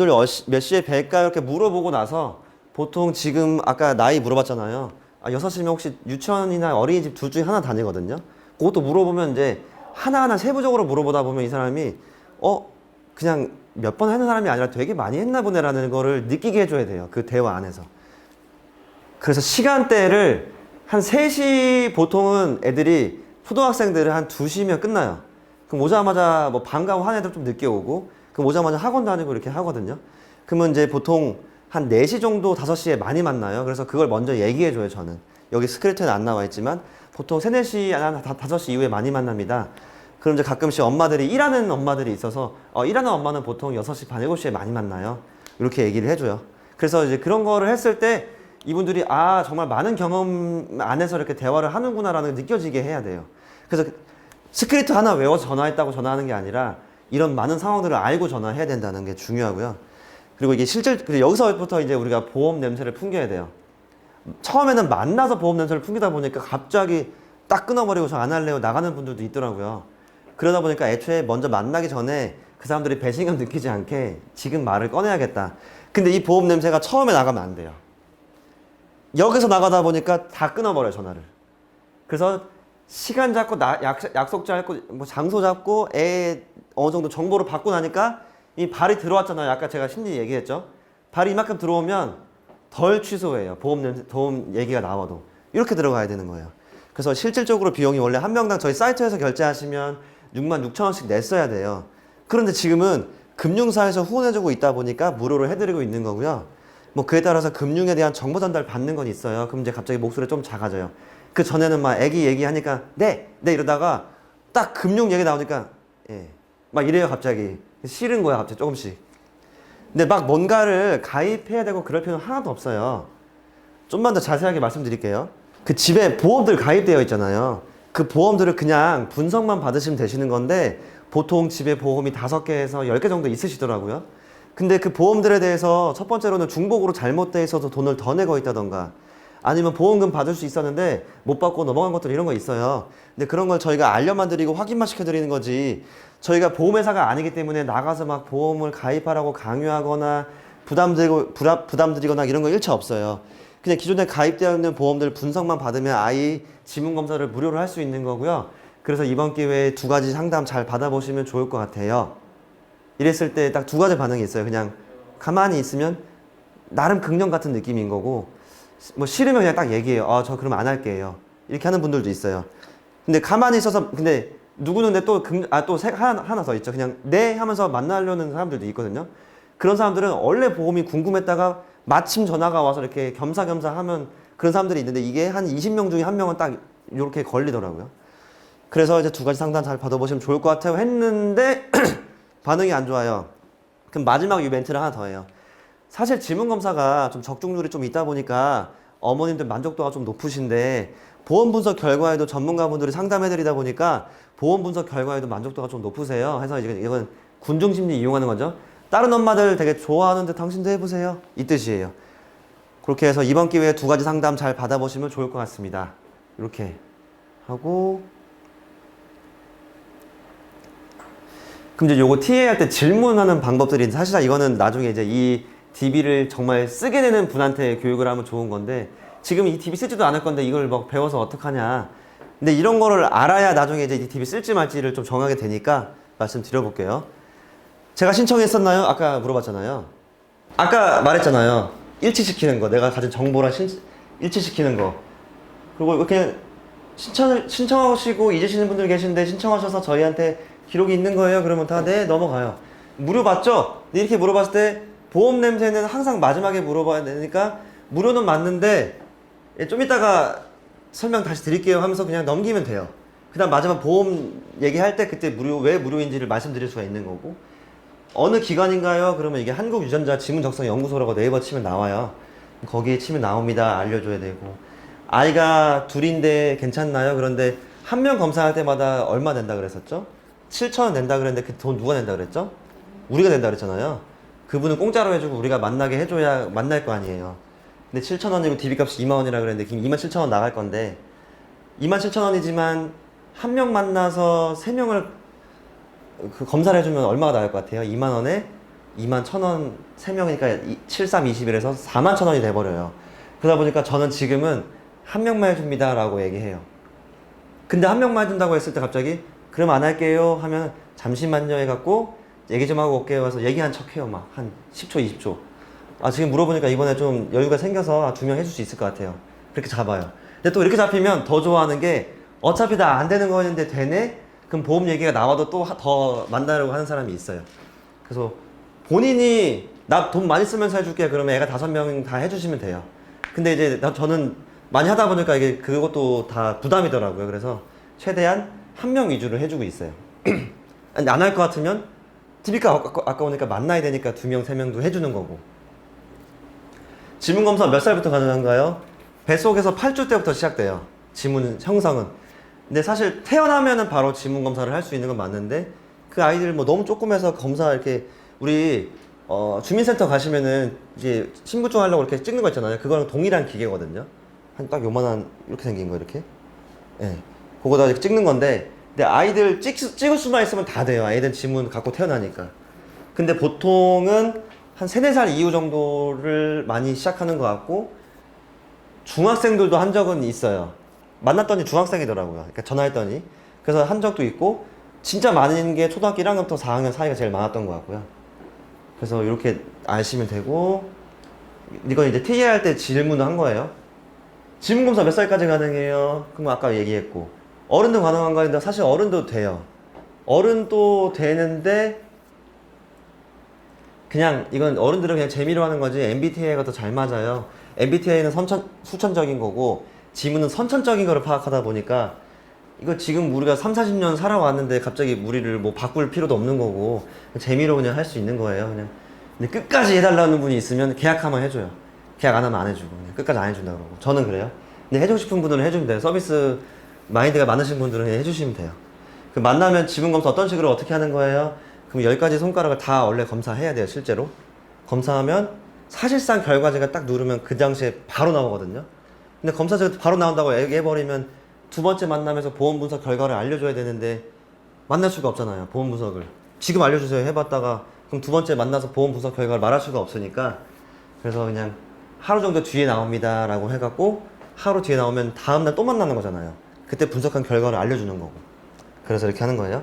S1: 시에 뵐까요? 이렇게 물어보고 나서 보통 지금 아까 나이 물어봤잖아요. 6시면 혹시 유치원이나 어린이집 둘 중에 하나 다니거든요. 그것도 물어보면 이제 하나하나 세부적으로 물어보다 보면 이 사람이 그냥 몇 번 하는 사람이 아니라 되게 많이 했나 보네라는 거를 느끼게 해줘야 돼요. 그 대화 안에서. 그래서 시간대를 한 3시 보통은 애들이 초등학생들은 한 2시면 끝나요. 그럼 오자마자 뭐 방과후 한 애들 좀 늦게 오고 그럼 오자마자 학원 다니고 이렇게 하거든요. 그러면 이제 보통 한 4시 정도 5시에 많이 만나요. 그래서 그걸 먼저 얘기해줘요. 저는 여기 스크립트는 안 나와 있지만 보통 3, 4시, 5시 이후에 많이 만납니다. 그럼 이제 가끔씩 엄마들이 일하는 엄마들이 있어서 일하는 엄마는 보통 6시 반, 7시에 많이 만나요. 이렇게 얘기를 해줘요. 그래서 이제 그런 거를 했을 때 이분들이 정말 많은 경험 안에서 이렇게 대화를 하는구나라는 게 느껴지게 해야 돼요. 그래서 스크립트 하나 외워서 전화했다고 전화하는 게 아니라 이런 많은 상황들을 알고 전화해야 된다는 게 중요하고요. 그리고 이게 그리고 여기서부터 이제 우리가 보험 냄새를 풍겨야 돼요. 처음에는 만나서 보험 냄새를 풍기다 보니까 갑자기 딱 끊어버리고 저 안 할래요 나가는 분들도 있더라고요. 그러다 보니까 애초에 먼저 만나기 전에 그 사람들이 배신감 느끼지 않게 지금 말을 꺼내야겠다. 근데 이 보험 냄새가 처음에 나가면 안 돼요. 여기서 나가다 보니까 다 끊어버려요, 전화를. 그래서 시간 잡고 약속 잡고 뭐 장소 잡고 애 어느 정도 정보를 받고 나니까 이 발이 들어왔잖아요. 아까 제가 심리 얘기했죠. 발이 이만큼 들어오면 덜 취소해요. 보험 얘기가 나와도. 이렇게 들어가야 되는 거예요. 그래서 실질적으로 비용이 원래 한 명당 저희 사이트에서 결제하시면 66,000원씩 냈어야 돼요. 그런데 지금은 금융사에서 후원해주고 있다 보니까 무료로 해드리고 있는 거고요. 뭐 그에 따라서 금융에 대한 정보 전달 받는 건 있어요. 그럼 이제 갑자기 목소리 좀 작아져요. 그 전에는 막 애기 얘기하니까 네 이러다가 딱 금융 얘기 나오니까 예. 막 이래요 갑자기. 싫은 거야 갑자기 조금씩. 근데 막 뭔가를 가입해야 되고 그럴 필요는 하나도 없어요. 좀만 더 자세하게 말씀드릴게요. 그 집에 보험들 가입되어 있잖아요. 그 보험들을 그냥 분석만 받으시면 되시는 건데 보통 집에 보험이 5개에서 10개 정도 있으시더라고요. 근데 그 보험들에 대해서 첫 번째로는 중복으로 잘못돼 있어서 돈을 더 내고 있다던가 아니면 보험금 받을 수 있었는데 못 받고 넘어간 것들 이런 거 있어요. 근데 그런 걸 저희가 알려만 드리고 확인만 시켜드리는 거지 저희가 보험회사가 아니기 때문에 나가서 막 보험을 가입하라고 강요하거나 부담드리거나 이런 거 일체 없어요. 그냥 기존에 가입되어 있는 보험들 분석만 받으면 아이 지문검사를 무료로 할 수 있는 거고요. 그래서 이번 기회에 2가지 상담 잘 받아보시면 좋을 것 같아요. 이랬을 때 딱 2가지 반응이 있어요. 그냥 가만히 있으면 나름 긍정 같은 느낌인 거고 뭐 싫으면 그냥 딱 얘기해요. 저 그럼 안 할게요. 이렇게 하는 분들도 있어요. 근데 가만히 있어서 근데 누구는 또 하나 더 있죠. 그냥 네 하면서 만나려는 사람들도 있거든요. 그런 사람들은 원래 보험이 궁금했다가 마침 전화가 와서 이렇게 겸사겸사 하면 그런 사람들이 있는데 이게 한 20명 중에 1명은 딱 이렇게 걸리더라고요. 그래서 이제 2가지 상담 잘 받아보시면 좋을 것 같아요 했는데 반응이 안 좋아요. 그럼 마지막 멘트를 하나 더 해요. 사실 지문검사가 좀 적중률이 좀 있다 보니까 어머님들 만족도가 좀 높으신데 보험 분석 결과에도 전문가분들이 상담해드리다 보니까 보험 분석 결과에도 만족도가 좀 높으세요. 해서 이건 군중심리 이용하는 거죠. 다른 엄마들 되게 좋아하는데 당신도 해보세요. 이 뜻이에요. 그렇게 해서 이번 기회에 2가지 상담 잘 받아보시면 좋을 것 같습니다. 이렇게 하고 그럼 이제 요거 TA 할 때 질문하는 방법들이 사실 이거는 나중에 이제 이 DB를 정말 쓰게 되는 분한테 교육을 하면 좋은 건데 지금 이 DB 쓰지도 않을 건데 이걸 막 배워서 어떡하냐. 근데 이런 거를 알아야 나중에 이제 이 DB 쓸지 말지를 좀 정하게 되니까 말씀드려볼게요. 제가 신청했었나요? 아까 물어봤잖아요. 아까 말했잖아요. 일치시키는 거. 내가 가진 정보랑 일치시키는 거. 그리고 이렇게 신청하시고 잊으시는 분들 계신데 신청하셔서 저희한테 기록이 있는 거예요. 그러면 다 네 넘어가요. 무료 받죠? 이렇게 물어봤을 때 보험 냄새는 항상 마지막에 물어봐야 되니까 무료는 맞는데 좀 이따가 설명 다시 드릴게요 하면서 그냥 넘기면 돼요. 그 다음 마지막 보험 얘기할 때 그때 왜 무료인지를 말씀드릴 수가 있는 거고 어느 기관인가요? 그러면 이게 한국유전자 지문적성연구소라고 네이버 치면 나와요. 거기에 치면 나옵니다. 알려줘야 되고 아이가 둘인데 괜찮나요? 그런데 한 명 검사할 때마다 얼마 낸다 그랬었죠? 7,000원 낸다 그랬는데 그 돈 누가 낸다 그랬죠? 우리가 낸다 그랬잖아요. 그분은 공짜로 해주고 우리가 만나게 해줘야 만날 거 아니에요. 근데 7,000원이고 DB값이 2만원이라 그랬는데 지금 27,000원 나갈 건데 27,000원이지만 한 명 만나서 3명을 그 검사를 해주면 얼마가 나올 것 같아요? 2만원에 21,000원 3명이니까 7, 3, 21에서 41,000원이 돼버려요. 그러다 보니까 저는 지금은 한 명만 해줍니다 라고 얘기해요. 근데 한 명만 해준다고 했을 때 갑자기 그럼 안 할게요 하면 잠시만요 해갖고 얘기 좀 하고 올게요 해서 얘기한 척 해요. 막 한 10초 20초 지금 물어보니까 이번에 좀 여유가 생겨서 2명 해줄 수 있을 것 같아요. 그렇게 잡아요. 근데 또 이렇게 잡히면 더 좋아하는 게 어차피 다 안 되는 거였는데 되네? 그럼 보험 얘기가 나와도 또 더 만나려고 하는 사람이 있어요. 그래서 본인이 나 돈 많이 쓰면서 해줄게 그러면 애가 5명 다 해주시면 돼요. 근데 이제 저는 많이 하다 보니까 이게 그것도 다 부담이더라고요. 그래서 최대한 한 명 위주로 해주고 있어요. 안 할 것 같으면 TV가 아까우니까 만나야 되니까 2명, 3명도 해주는 거고. 지문검사 몇 살부터 가능한가요? 뱃속에서 8주 때부터 시작돼요. 지문 형성은. 근데 사실 태어나면은 바로 지문 검사를 할 수 있는 건 맞는데 그 아이들 뭐 너무 조그매서 검사 이렇게 우리 주민센터 가시면은 이제 신분증 하려고 이렇게 찍는 거 있잖아요. 그거랑 동일한 기계거든요. 한 딱 요만한 이렇게 생긴 거 이렇게. 예. 그거다 이렇게 찍는 건데 근데 아이들 찍을 수만 있으면 다 돼요. 아이들 지문 갖고 태어나니까. 근데 보통은 한 3, 4살 이후 정도를 많이 시작하는 것 같고 중학생들도 한 적은 있어요. 만났더니 중학생이더라고요. 그러니까 전화했더니. 그래서 한 적도 있고 진짜 많은 게 초등학교 1학년부터 4학년 사이가 제일 많았던 것 같고요. 그래서 이렇게 아시면 되고 이건 이제 TA 할 때 질문을 한 거예요. 지문검사 몇 살까지 가능해요? 그럼 아까 얘기했고 어른도 가능한가 했는데 사실 어른도 돼요. 어른도 되는데 그냥 이건 어른들은 그냥 재미로 하는 거지 MBTI가 더 잘 맞아요. MBTI는 수천적인 거고 지문은 선천적인 거를 파악하다 보니까 이거 지금 우리가 3, 40년 살아왔는데 갑자기 우리를 뭐 바꿀 필요도 없는 거고 재미로 그냥 할 수 있는 거예요. 그냥. 근데 끝까지 해달라는 분이 있으면 계약하면 해줘요. 계약 안 하면 안 해주고 그냥 끝까지 안 해준다 그러고 저는 그래요. 근데 해주고 싶은 분들은 해주면 돼요. 서비스 마인드가 많으신 분들은 그냥 해주시면 돼요. 그 만나면 지문검사 어떤 식으로 어떻게 하는 거예요? 그럼 10가지 손가락을 다 원래 검사해야 돼요. 실제로 검사하면 사실상 결과지가 딱 누르면 그 당시에 바로 나오거든요. 근데 검사지가 바로 나온다고 얘기해버리면 두 번째 만남에서 보험 분석 결과를 알려줘야 되는데 만날 수가 없잖아요. 보험 분석을 지금 알려주세요 해봤다가 그럼 두 번째 만나서 보험 분석 결과를 말할 수가 없으니까 그래서 그냥 하루 정도 뒤에 나옵니다 라고 해갖고 하루 뒤에 나오면 다음날 또 만나는 거잖아요. 그때 분석한 결과를 알려주는 거고 그래서 이렇게 하는 거예요.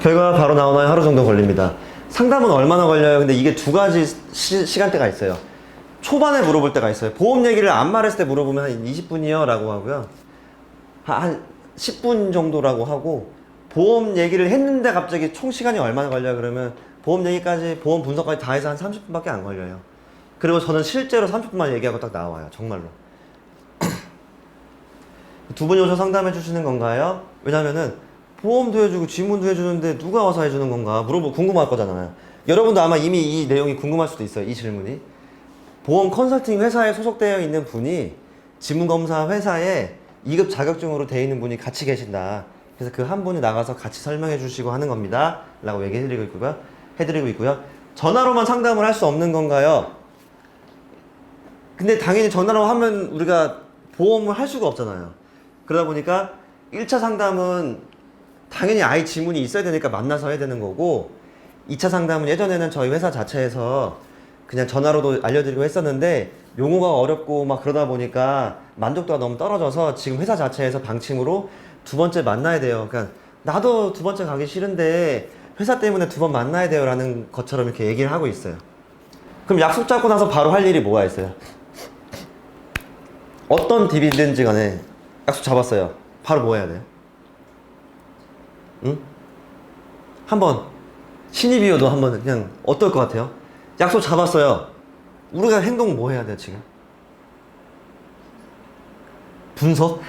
S1: 결과가 바로 나오나요? 하루 정도 걸립니다. 상담은 얼마나 걸려요? 근데 이게 두 가지 시간대가 있어요. 초반에 물어볼 때가 있어요. 보험 얘기를 안 말했을 때 물어보면 한 20분이요 라고 하고요. 한 10분 정도라고 하고 보험 얘기를 했는데 갑자기 총 시간이 얼마나 걸려요? 그러면 보험 얘기까지 보험 분석까지 다 해서 한 30분밖에 안 걸려요. 그리고 저는 실제로 30분만 얘기하고 딱 나와요. 정말로. 두 분이 오셔서 상담해 주시는 건가요? 왜냐면은 보험도 해주고 지문도 해주는데 누가 와서 해주는 건가 궁금할 거잖아요. 여러분도 아마 이미 이 내용이 궁금할 수도 있어요. 이 질문이. 보험 컨설팅 회사에 소속되어 있는 분이 지문검사 회사에 2급 자격증으로 되어 있는 분이 같이 계신다. 그래서 그 한 분이 나가서 같이 설명해 주시고 하는 겁니다. 라고 해드리고 있고요. 전화로만 상담을 할 수 없는 건가요? 근데 당연히 전화로 하면 우리가 보험을 할 수가 없잖아요. 그러다 보니까 1차 상담은 당연히 아이 지문이 있어야 되니까 만나서 해야 되는 거고 2차 상담은 예전에는 저희 회사 자체에서 그냥 전화로도 알려드리고 했었는데 용어가 어렵고 막 그러다 보니까 만족도가 너무 떨어져서 지금 회사 자체에서 방침으로 두 번째 만나야 돼요. 그러니까 나도 두 번째 가기 싫은데 회사 때문에 두 번 만나야 돼요 라는 것처럼 이렇게 얘기를 하고 있어요. 그럼 약속 잡고 나서 바로 할 일이 뭐가 있어요? 어떤 딥이든지 간에 약속 잡았어요. 바로 뭐 해야 돼요? 응? 한번 신입이어도 한번 그냥 어떨 것 같아요? 약속 잡았어요. 우리가 행동 뭐 해야 돼요 지금? 분석?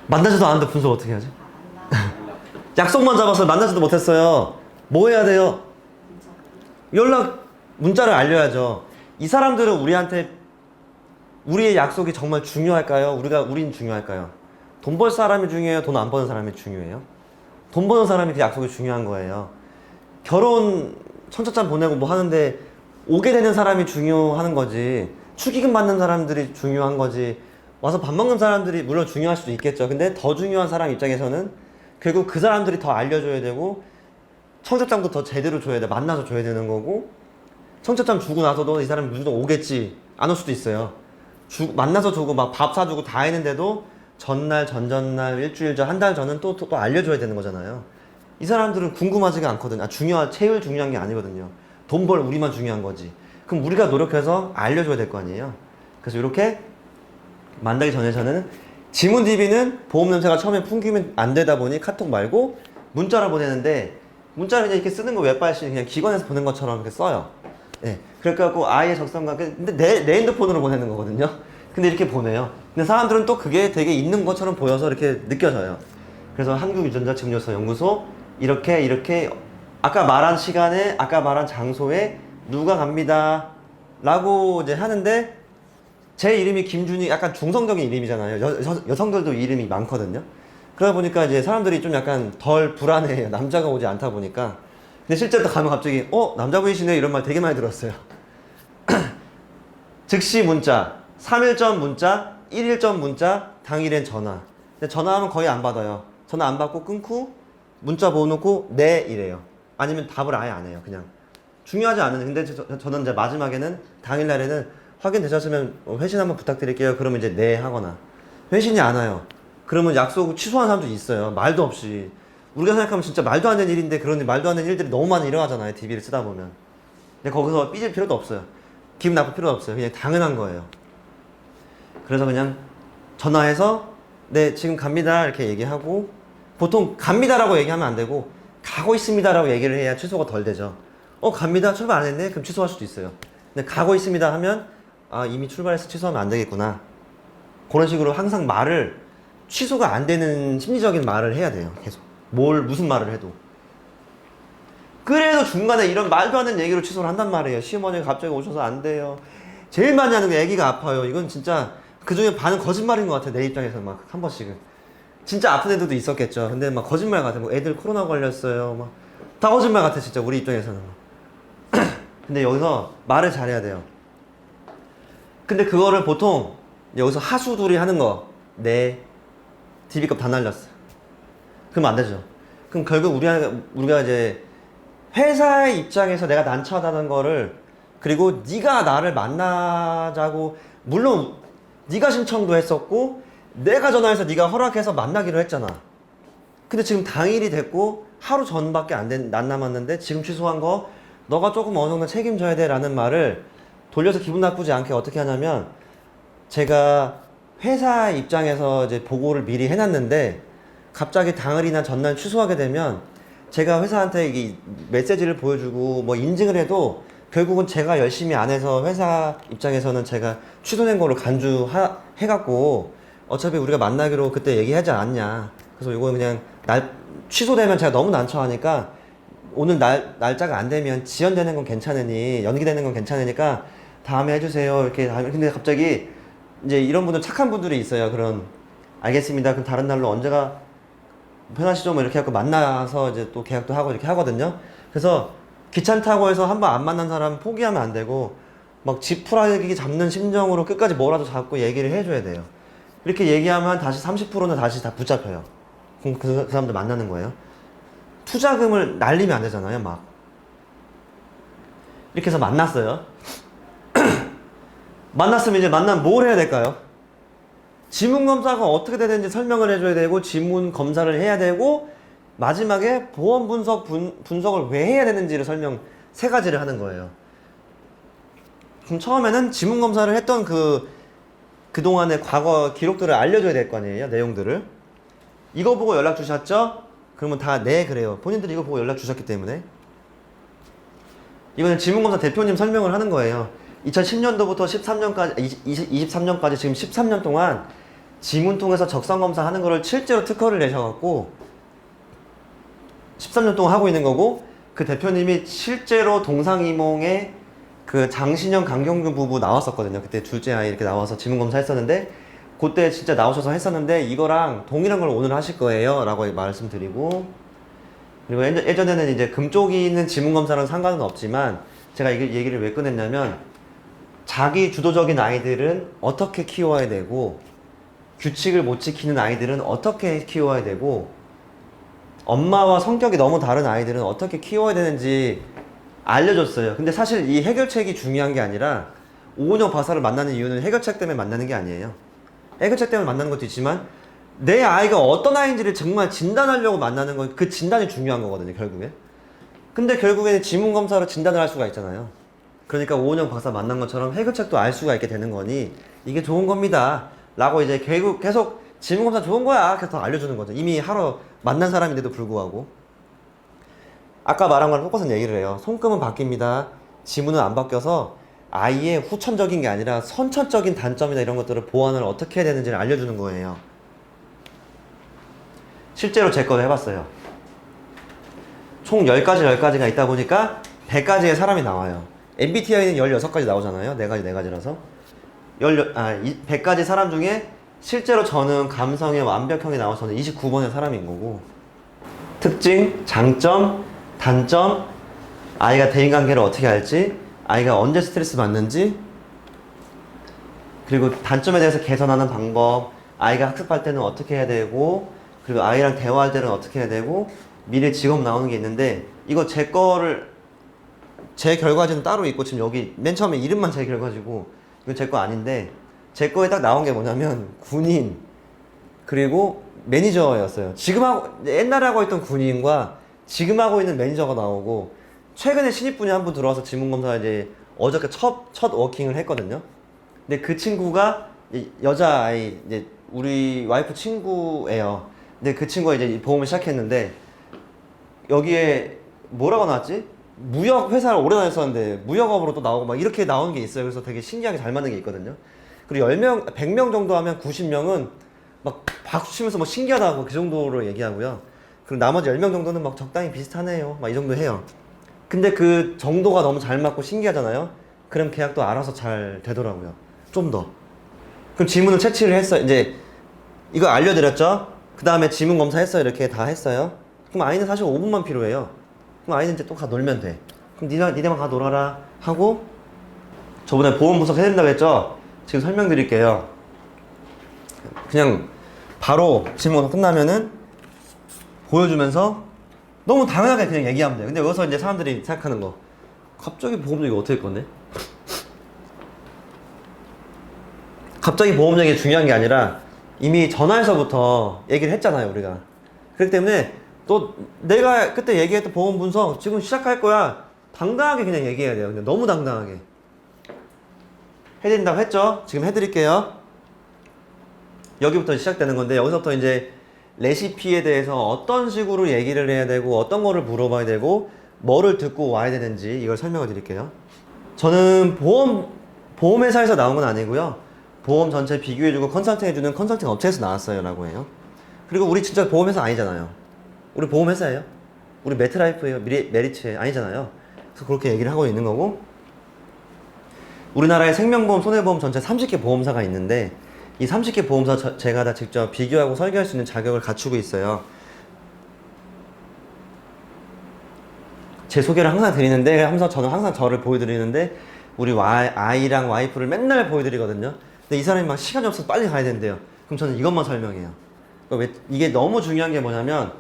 S1: 만나지도 않았는데 분석 어떻게 하지? 약속만 잡았어요. 만나지도 못했어요. 뭐 해야 돼요? 문자를 알려야죠. 이 사람들은 우리한테 우리의 약속이 정말 중요할까요? 우린 중요할까요? 돈 벌 사람이 중요해요? 돈 안 버는 사람이 중요해요? 돈 버는 사람이 그 약속이 중요한 거예요. 결혼 청첩장 보내고 뭐 하는데 오게 되는 사람이 중요한 거지 축의금 받는 사람들이 중요한 거지 와서 밥 먹는 사람들이 물론 중요할 수도 있겠죠. 근데 더 중요한 사람 입장에서는 결국 그 사람들이 더 알려줘야 되고 청첩장도 더 제대로 줘야 돼. 만나서 줘야 되는 거고 청첩장 주고 나서도 이 사람이 무조건 오겠지 안 올 수도 있어요. 만나서 주고 막 밥 사주고 다 했는데도 전날, 전전날, 일주일 전, 한 달 전은 또 알려줘야 되는 거잖아요. 이 사람들은 궁금하지가 않거든요. 제일 중요한 게 아니거든요. 돈 벌 우리만 중요한 거지. 그럼 우리가 노력해서 알려줘야 될 거 아니에요. 그래서 이렇게 만나기 전에는 지문 DB는 보험 냄새가 처음에 풍기면 안 되다 보니 카톡 말고 문자로 보내는데 문자를 그냥 이렇게 쓰는 거 웹발신 그냥 기관에서 보낸 것처럼 이렇게 써요. 예. 그래갖고 아이의 적성과 근데 내 핸드폰으로 보내는 거거든요. 근데 이렇게 보내요. 근데 사람들은 또 그게 되게 있는 것처럼 보여서 이렇게 느껴져요. 그래서 한국유전자 증명서 연구소 이렇게 아까 말한 시간에 아까 말한 장소에 누가 갑니다 라고 이제 하는데 제 이름이 김준희 약간 중성적인 이름이잖아요. 여성들도 이름이 많거든요. 그러다 보니까 이제 사람들이 좀 약간 덜 불안해요. 남자가 오지 않다 보니까. 근데 실제 또 가면 갑자기 남자분이시네 이런 말 되게 많이 들었어요. 즉시 문자, 3일 전 문자, 1일 전 문자, 당일엔 전화. 근데 전화하면 거의 안 받아요. 전화 안 받고 끊고 문자 보고 놓고 네 이래요. 아니면 답을 아예 안 해요. 그냥 중요하지 않은. 근데 저는 이제 마지막에는 당일날에는 확인되셨으면 회신 한번 부탁드릴게요. 그러면 이제 네 하거나 회신이 안 와요. 그러면 약속 취소한 사람도 있어요. 말도 없이. 우리가 생각하면 진짜 말도 안 되는 일인데 그런 말도 안 되는 일들이 너무 많이 일어나잖아요. DB를 쓰다 보면. 근데 거기서 삐질 필요도 없어요. 기분 나쁠 필요도 없어요. 그냥 당연한 거예요. 그래서 그냥 전화해서 네 지금 갑니다 이렇게 얘기하고, 보통 갑니다라고 얘기하면 안 되고 가고 있습니다라고 얘기를 해야 취소가 덜 되죠. 갑니다 출발 안 했네? 그럼 취소할 수도 있어요. 근데 가고 있습니다 하면 이미 출발해서 취소하면 안 되겠구나. 그런 식으로 항상 말을 취소가 안 되는 심리적인 말을 해야 돼요. 계속 무슨 말을 해도. 그래도 중간에 이런 말도 안 되는 얘기로 취소를 한단 말이에요. 시어머니가 갑자기 오셔서 안 돼요. 제일 많이 하는 게 애기가 아파요. 이건 진짜 그중에 반은 거짓말인 것 같아요. 내 입장에서 막 한 번씩은. 진짜 아픈 애들도 있었겠죠. 근데 막 거짓말 같아. 뭐 애들 코로나 걸렸어요. 막 다 거짓말 같아 진짜 우리 입장에서는. 근데 여기서 말을 잘해야 돼요. 근데 그거를 보통 여기서 하수둘이 하는 거. 네. DB값 다 날렸어. 그러면 안 되죠. 그럼 결국 우리가 이제 회사의 입장에서 내가 난처하다는 거를, 그리고 네가 나를 만나자고, 물론 네가 신청도 했었고 내가 전화해서 네가 허락해서 만나기로 했잖아. 근데 지금 당일이 됐고 하루 전밖에 안 남았는데 지금 취소한 거 너가 조금 어느 정도 책임져야 돼 라는 말을 돌려서 기분 나쁘지 않게 어떻게 하냐면, 제가 회사 입장에서 이제 보고를 미리 해놨는데 갑자기 당일이나 전날 취소하게 되면 제가 회사한테 이 메시지를 보여주고 뭐 인증을 해도 결국은 제가 열심히 안 해서 회사 입장에서는 제가 취소된 거를 간주해갖고 어차피 우리가 만나기로 그때 얘기하지 않았냐. 그래서 이거 그냥 취소되면 제가 너무 난처하니까 오늘 날짜가 안 되면 지연되는 건 괜찮으니, 연기되는 건 괜찮으니까 다음에 해주세요. 이렇게. 근데 갑자기 이제 이런 분들, 착한 분들이 있어요. 그런, 알겠습니다. 그럼 다른 날로 언제가 편하시죠? 뭐 이렇게 해갖고 만나서 이제 또 계약도 하고 이렇게 하거든요. 그래서 귀찮다고 해서 한 번 안 만난 사람 포기하면 안 되고, 막 지푸라기 잡는 심정으로 끝까지 뭐라도 잡고 얘기를 해줘야 돼요. 이렇게 얘기하면 다시 30%는 다시 다 붙잡혀요. 그럼 그 사람들 만나는 거예요. 투자금을 날리면 안 되잖아요, 막. 이렇게 해서 만났어요. 만났으면 이제 만나면 뭘 해야 될까요? 지문검사가 어떻게 되는지 설명을 해줘야 되고, 지문검사를 해야 되고, 마지막에 보험 분석을 왜 해야 되는지를 세 가지를 하는 거예요. 그럼 처음에는 지문검사를 했던 그동안의 과거 기록들을 알려줘야 될 거 아니에요, 내용들을. 이거 보고 연락 주셨죠? 그러면 다 네, 그래요. 본인들이 이거 보고 연락 주셨기 때문에. 이거는 지문검사 대표님 설명을 하는 거예요. 2010년도부터 23년까지 지금 13년 동안 지문 통해서 적성검사 하는 거를 실제로 특허를 내셔갖고 13년 동안 하고 있는 거고, 그 대표님이 실제로 동상이몽에 그 장신영 강경준 부부 나왔었거든요. 그때 둘째 아이 이렇게 나와서 지문검사 했었는데, 그때 진짜 나오셔서 했었는데 이거랑 동일한 걸 오늘 하실 거예요 라고 말씀드리고, 그리고 예전에는 이제 금쪽이 있는 지문검사랑 상관은 없지만, 제가 이 얘기를 왜 꺼냈냐면, 자기 주도적인 아이들은 어떻게 키워야 되고, 규칙을 못 지키는 아이들은 어떻게 키워야 되고, 엄마와 성격이 너무 다른 아이들은 어떻게 키워야 되는지 알려줬어요. 근데 사실 이 해결책이 중요한 게 아니라, 오은영 박사를 만나는 이유는 해결책 때문에 만나는 게 아니에요. 해결책 때문에 만나는 것도 있지만 내 아이가 어떤 아이인지를 정말 진단하려고 만나는 건, 그 진단이 중요한 거거든요, 결국에. 근데 결국에는 지문검사로 진단을 할 수가 있잖아요. 그러니까 오은영 박사 만난 것처럼 해결책도 알 수가 있게 되는 거니 이게 좋은 겁니다 라고 이제 결국 계속 지문검사 좋은 거야 계속 알려주는 거죠. 이미 하루 만난 사람인데도 불구하고. 아까 말한 거랑 똑같은 얘기를 해요. 손금은 바뀝니다. 지문은 안 바뀌어서 아이의 후천적인 게 아니라 선천적인 단점이나 이런 것들을 보완을 어떻게 해야 되는지를 알려주는 거예요. 실제로 제 거도 해봤어요. 총 10가지가 있다 보니까 100가지의 사람이 나와요. MBTI는 16가지 나오잖아요. 4가지라서. 100가지 사람 중에 실제로 저는 감성의 완벽형이 나와서 저는 29번의 사람인 거고, 특징, 장점, 단점, 아이가 대인관계를 어떻게 할지, 아이가 언제 스트레스 받는지, 그리고 단점에 대해서 개선하는 방법, 아이가 학습할 때는 어떻게 해야 되고, 그리고 아이랑 대화할 때는 어떻게 해야 되고, 미래 직업 나오는 게 있는데, 이거 제 거를, 제 결과지는 따로 있고, 지금 여기 맨 처음에 이름만 제 결과지고, 이건 제 거 아닌데, 제 거에 딱 나온 게 뭐냐면, 군인, 그리고 매니저였어요. 지금 하고, 옛날에 하고 있던 군인과 지금 하고 있는 매니저가 나오고, 최근에 신입분이 한 분 들어와서 지문검사 이제 어저께 첫 워킹을 했거든요. 근데 그 친구가 여자아이, 이제 우리 와이프 친구예요. 근데 그 친구가 이제 보험을 시작했는데, 여기에 뭐라고 나왔지? 무역 회사를 오래 다녔었는데, 무역업으로 또 나오고 막 이렇게 나오는 게 있어요. 그래서 되게 신기하게 잘 맞는 게 있거든요. 그리고 10명, 100명 정도 하면 90명은 막 박수 치면서 뭐 신기하다고 그 정도로 얘기하고요. 그리고 나머지 10명 정도는 막 적당히 비슷하네요. 막 이 정도 해요. 근데 그 정도가 너무 잘 맞고 신기하잖아요. 그럼 계약도 알아서 잘 되더라고요. 좀 더. 그럼 지문을 채취를 했어요. 이제 이거 알려드렸죠? 그 다음에 지문 검사했어요. 이렇게 다 했어요. 그럼 아이는 사실 5분만 필요해요. 그럼 아이는 이제 또 가 놀면 돼. 그럼 니네만 가 놀아라 하고, 저번에 보험 분석 해야 된다고 했죠? 지금 설명드릴게요. 그냥 바로 지문 끝나면은 보여주면서 너무 당연하게 그냥 얘기하면 돼요. 근데 여기서 이제 사람들이 생각하는 거, 갑자기 보험료 이거 어떻게 건네? 갑자기 보험 얘기 중요한 게 아니라 이미 전화에서부터 얘기를 했잖아요, 우리가. 그렇기 때문에 또 내가 그때 얘기했던 보험 분석 지금 시작할 거야. 당당하게 그냥 얘기해야 돼요. 그냥 너무 당당하게. 해드린다고 했죠? 지금 해드릴게요. 여기부터 시작되는 건데, 여기서부터 이제 레시피에 대해서 어떤 식으로 얘기를 해야 되고, 어떤 거를 물어봐야 되고, 뭐를 듣고 와야 되는지 이걸 설명을 드릴게요. 저는 보험회사에서 나온 건 아니고요. 보험 전체 비교해주고 컨설팅 해주는 컨설팅 업체에서 나왔어요 라고 해요. 그리고 우리 진짜 보험회사 아니잖아요. 우리 보험회사예요. 우리 메트라이프예요. 메리츠예요. 아니잖아요. 그래서 그렇게 얘기를 하고 있는 거고, 우리나라에 생명보험, 손해보험 전체 30개 보험사가 있는데, 이 30개 보험사 제가 다 직접 비교하고 설계할 수 있는 자격을 갖추고 있어요. 제 소개를 항상 드리는데, 저는 항상 저를 보여드리는데, 우리 아이랑 와이프를 맨날 보여드리거든요. 근데 이 사람이 막 시간이 없어서 빨리 가야 된대요. 그럼 저는 이것만 설명해요. 이게 너무 중요한 게 뭐냐면,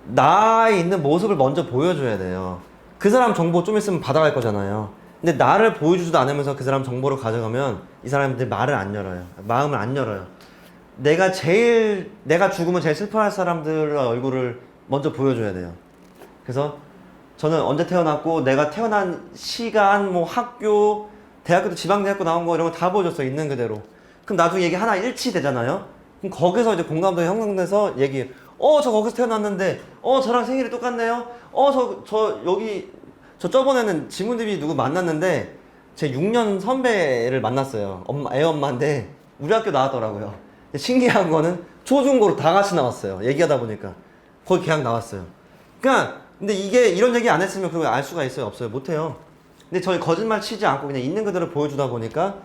S1: 나에 있는 모습을 먼저 보여줘야 돼요. 그 사람 정보 좀 있으면 받아갈 거잖아요. 근데 나를 보여주지도 않으면서 그 사람 정보를 가져가면 이 사람들 말을 안 열어요. 마음을 안 열어요. 내가 죽으면 제일 슬퍼할 사람들의 얼굴을 먼저 보여줘야 돼요. 그래서 저는 언제 태어났고, 내가 태어난 시간, 뭐 학교, 대학교도 지방대학교 나온 거 이런 거 다 보여줬어요. 있는 그대로. 그럼 나중에 얘기 하나 일치되잖아요. 그럼 거기서 이제 공감도 형성돼서 얘기, 저 거기서 태어났는데, 저랑 생일이 똑같네요. 저 저번에는 지문DB 누구 만났는데, 제 6년 선배를 만났어요. 애 엄마인데, 우리 학교 나왔더라고요. 신기한 거는 초중고로 다 같이 나왔어요. 얘기하다 보니까. 거기 계약 나왔어요. 근데 이게 이런 얘기 안 했으면 그걸 알 수가 있어요? 없어요? 못해요. 근데 저희 거짓말 치지 않고 그냥 있는 그대로 보여주다 보니까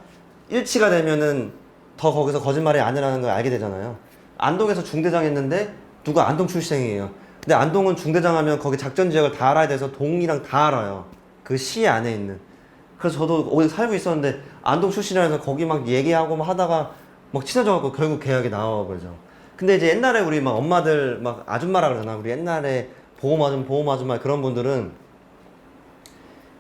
S1: 일치가 되면은 더 거기서 거짓말이 아니라는 걸 알게 되잖아요. 안동에서 중대장 했는데 누가 안동 출생이에요. 근데 안동은 중대장 하면 거기 작전 지역을 다 알아야 돼서 동이랑 다 알아요. 그 시 안에 있는. 그래서 저도 어디 살고 있었는데 안동 출신이라서 거기 막 얘기하고 막 하다가 막 친해져갖고 결국 계약이 나와 버리죠. 근데 이제 옛날에 우리 막 엄마들 막 아줌마라 그러잖아. 우리 옛날에 보험 아줌마 그런 분들은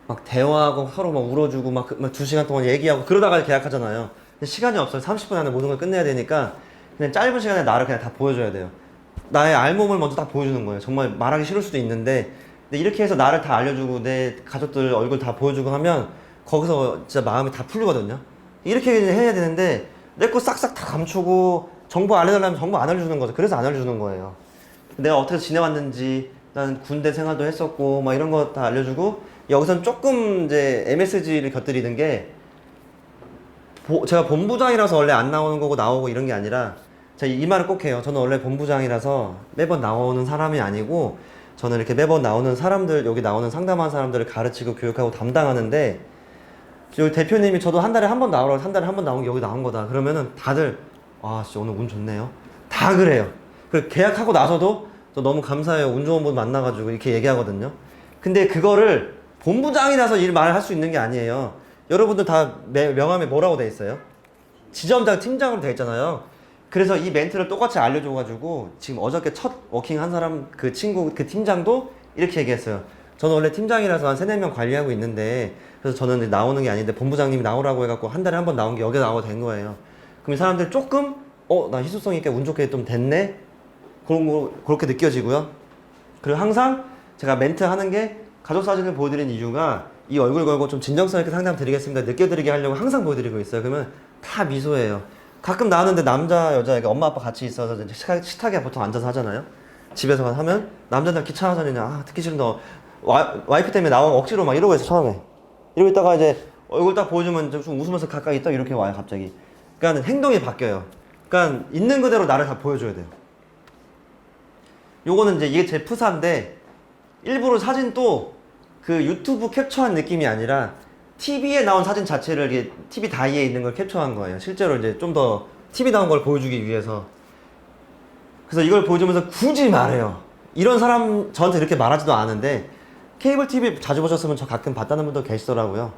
S1: 막 대화하고 서로 막 울어주고 막 2시간 동안 얘기하고 그러다가 계약하잖아요. 근데 시간이 없어요. 30분 안에 모든 걸 끝내야 되니까 그냥 짧은 시간에 나를 그냥 다 보여줘야 돼요. 나의 알몸을 먼저 딱 보여주는 거예요. 정말 말하기 싫을 수도 있는데, 근데 이렇게 해서 나를 다 알려주고 내 가족들 얼굴 다 보여주고 하면 거기서 진짜 마음이 다 풀리거든요. 이렇게 해야 되는데 내 거 싹싹 다 감추고 정보 알려달라면 정보 안 알려주는 거죠. 그래서 안 알려주는 거예요. 내가 어떻게 지내왔는지, 난 군대 생활도 했었고 막 이런 거 다 알려주고, 여기선 조금 이제 MSG를 곁들이는 게, 제가 본부장이라서 원래 안 나오는 거고 나오고 이런 게 아니라, 제가 이 말을 꼭 해요. 저는 원래 본부장이라서 매번 나오는 사람이 아니고, 저는 이렇게 매번 나오는 사람들, 여기 나오는 상담하는 사람들을 가르치고 교육하고 담당하는데, 여기 대표님이 저도 한 달에 한 번 나오라고, 한 달에 한 번 나온 게 여기 나온 거다. 그러면은 다들 아, 진짜 오늘 운 좋네요. 다 그래요. 그 계약하고 나서도 저 너무 감사해요. 운 좋은 분 만나가지고 이렇게 얘기하거든요. 근데 그거를 본부장이라서 일 말을 할 수 있는 게 아니에요. 여러분들 다 명함에 뭐라고 돼 있어요? 지점장, 팀장으로 돼 있잖아요. 그래서 이 멘트를 똑같이 알려줘가지고 지금 어저께 첫 워킹 한 사람 그 친구 그 팀장도 이렇게 얘기했어요. 저는 원래 팀장이라서 한 3-4명 관리하고 있는데 그래서 저는 나오는 게 아닌데 본부장님이 나오라고 해갖고 한 달에 한 번 나온 게 여기 나오게 된 거예요. 그럼 이 사람들 조금 나 희소성 있게 운 좋게 좀 됐네? 그렇게 느껴지고요. 그리고 항상 제가 멘트 하는 게 가족 사진을 보여드리는 이유가 이 얼굴 걸고 좀 진정성 있게 상담 드리겠습니다. 느껴드리게 하려고 항상 보여드리고 있어요. 그러면 다 미소예요. 가끔 나왔는데 남자, 여자, 그러니까 엄마, 아빠 같이 있어서 이제 식탁에 보통 앉아서 하잖아요. 집에서 하면 남자들 귀찮아서냐, 듣기 싫은데 와이프 때문에 나오면 억지로 막 이러고 있어, 처음에. 이러고 있다가 이제 얼굴 딱 보여주면 좀 웃으면서 가까이 있다 이렇게 와요, 갑자기. 그러니까 행동이 바뀌어요. 그러니까 있는 그대로 나를 다 보여줘야 돼요. 요거는 이제 이게 제 프사인데 일부러 사진도 그 유튜브 캡처한 느낌이 아니라 TV에 나온 사진 자체를 이게 TV 다이에 있는 걸 캡처한 거예요. 실제로 이제 좀 더 TV 나온 걸 보여주기 위해서. 그래서 이걸 보여주면서 굳이 말해요. 이런 사람 저한테 이렇게 말하지도 않은데 케이블 TV 자주 보셨으면 저 가끔 봤다는 분도 계시더라고요.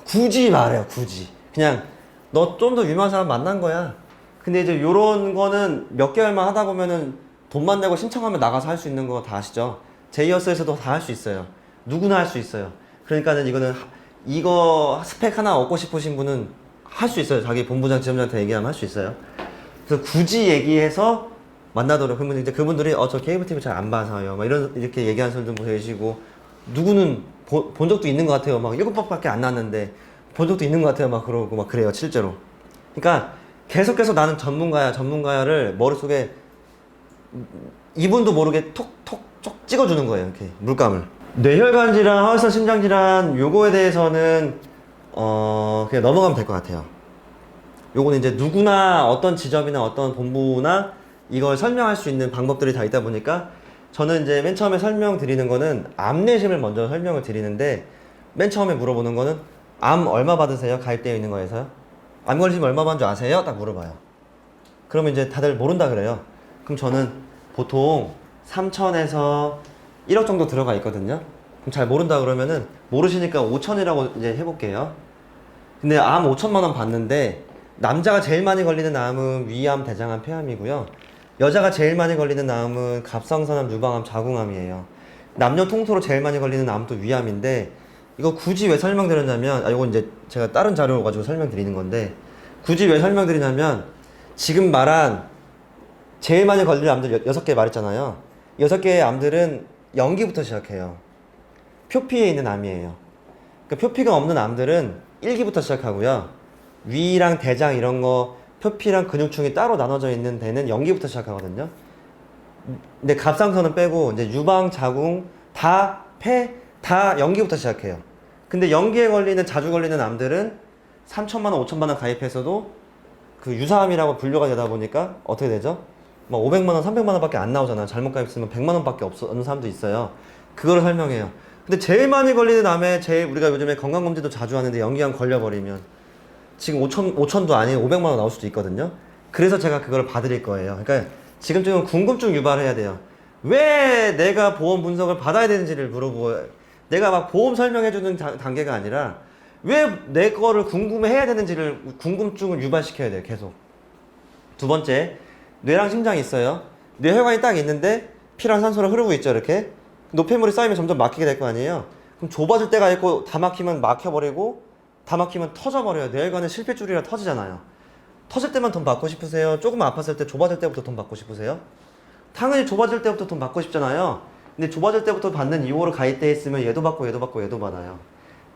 S1: 굳이 말해요, 굳이. 그냥 너 좀 더 유명한 사람 만난 거야. 근데 이제 요런 거는 몇 개월만 하다 보면은 돈만 내고 신청하면 나가서 할 수 있는 거 다 아시죠? 제이어스에서도 다 할 수 있어요. 누구나 할 수 있어요. 그러니까는 이거는 이거 스펙 하나 얻고 싶으신 분은 할 수 있어요. 자기 본부장, 지점장한테 얘기하면 할 수 있어요. 그래서 굳이 얘기해서 만나도록. 그러면 이제 그분들이 저 케이블 TV 잘 안 봐서요. 막 이렇게 얘기하는 사람도 계시고, 누구는 본 적도 있는 것 같아요. 막 7번밖에 안 났는데 본 적도 있는 것 같아요. 막 그러고 막 그래요, 실제로. 그러니까 계속 나는 전문가야를 머릿속에 이분도 모르게 톡톡톡 찍어주는 거예요. 이렇게 물감을. 뇌혈관 질환, 하울성 심장 질환 요거에 대해서는 그냥 넘어가면 될 것 같아요. 요거는 이제 누구나 어떤 지점이나 어떤 본부나 이걸 설명할 수 있는 방법들이 다 있다 보니까 저는 이제 맨 처음에 설명드리는 거는 암 내심을 먼저 설명을 드리는데 맨 처음에 물어보는 거는 암 얼마 받으세요? 가입되어 있는 거에서요? 암 걸리시면 얼마 받는 줄 아세요? 딱 물어봐요. 그러면 이제 다들 모른다 그래요. 그럼 저는 보통 3천에서 1억 정도 들어가 있거든요. 그럼 잘 모른다 그러면은 모르시니까 5천이라고 이제 해볼게요. 근데 암 5천만 원 받는데 남자가 제일 많이 걸리는 암은 위암, 대장암, 폐암이고요. 여자가 제일 많이 걸리는 암은 갑상선암, 유방암, 자궁암이에요. 남녀 통틀어 제일 많이 걸리는 암도 위암인데 이거 굳이 왜 설명드렸냐면 이건 이제 제가 다른 자료 가지고 설명드리는 건데 굳이 왜 설명드리냐면 지금 말한 제일 많이 걸리는 암들 6개 말했잖아요. 6개의 암들은 연기부터 시작해요. 표피에 있는 암이에요. 그러니까 표피가 없는 암들은 1기부터 시작하고요. 위랑 대장 이런 거 표피랑 근육층이 따로 나눠져 있는 데는 연기부터 시작하거든요. 근데 갑상선은 빼고 이제 유방, 자궁, 폐 다 연기부터 시작해요. 근데 연기에 걸리는 자주 걸리는 암들은 3천만 원, 5천만 원 가입해서도 그 유사암이라고 분류가 되다 보니까 어떻게 되죠? 막 500만 원, 300만 원밖에 안 나오잖아요. 잘못 가입했으면 100만 원밖에 없는 사람도 있어요. 그거를 설명해요. 근데 제일 많이 걸리는 암에 우리가 요즘에 건강검진도 자주 하는데 연기암 걸려버리면 지금 5천도 아닌 500만 원 나올 수도 있거든요. 그래서 제가 그걸 봐드릴 거예요. 그러니까 지금쯤은 궁금증 유발해야 돼요. 왜 내가 보험 분석을 받아야 되는지를 물어보고 내가 막 보험 설명해주는 단계가 아니라 왜 내 거를 궁금해해야 되는지를 궁금증을 유발시켜야 돼요. 계속. 두 번째, 뇌랑 심장이 있어요. 뇌혈관이 딱 있는데 피랑 산소랑 흐르고 있죠. 이렇게 노폐물이 쌓이면 점점 막히게 될 거 아니에요. 그럼 좁아질 때가 있고 다 막히면 막혀버리고 다 막히면 터져버려요. 뇌혈관은 실핏줄이라 터지잖아요. 터질 때만 돈 받고 싶으세요? 조금 아팠을 때 좁아질 때부터 돈 받고 싶으세요? 당연히 좁아질 때부터 돈 받고 싶잖아요. 근데 좁아질 때부터 받는 이유로 가입돼 있으면 얘도 받고 얘도 받고 얘도 받아요.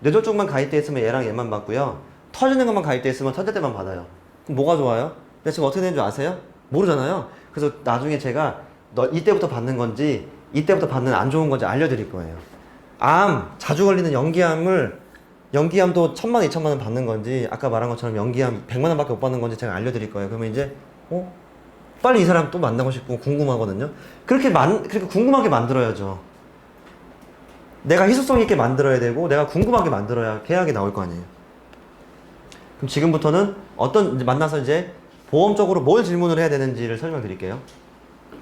S1: 뇌졸중만 가입돼 있으면 얘랑 얘만 받고요. 터지는 것만 가입돼 있으면 터질 때만 받아요. 그럼 뭐가 좋아요? 근데 지금 어떻게 되는 줄 아세요? 모르잖아요. 그래서 나중에 제가 너 이때부터 받는 건지 이때부터 받는 안 좋은 건지 알려드릴 거예요. 암, 자주 걸리는 연기암도 1,000만 원, 2,000만 원 받는 건지 아까 말한 것처럼 연기암 100만 원밖에 못 받는 건지 제가 알려드릴 거예요. 그러면 이제 빨리 이 사람 또 만나고 싶고 궁금하거든요. 그렇게 궁금하게 만들어야죠. 내가 희소성 있게 만들어야 되고 내가 궁금하게 만들어야 계약이 나올 거 아니에요. 그럼 지금부터는 만나서 이제 보험적으로 뭘 질문을 해야 되는지를 설명드릴게요.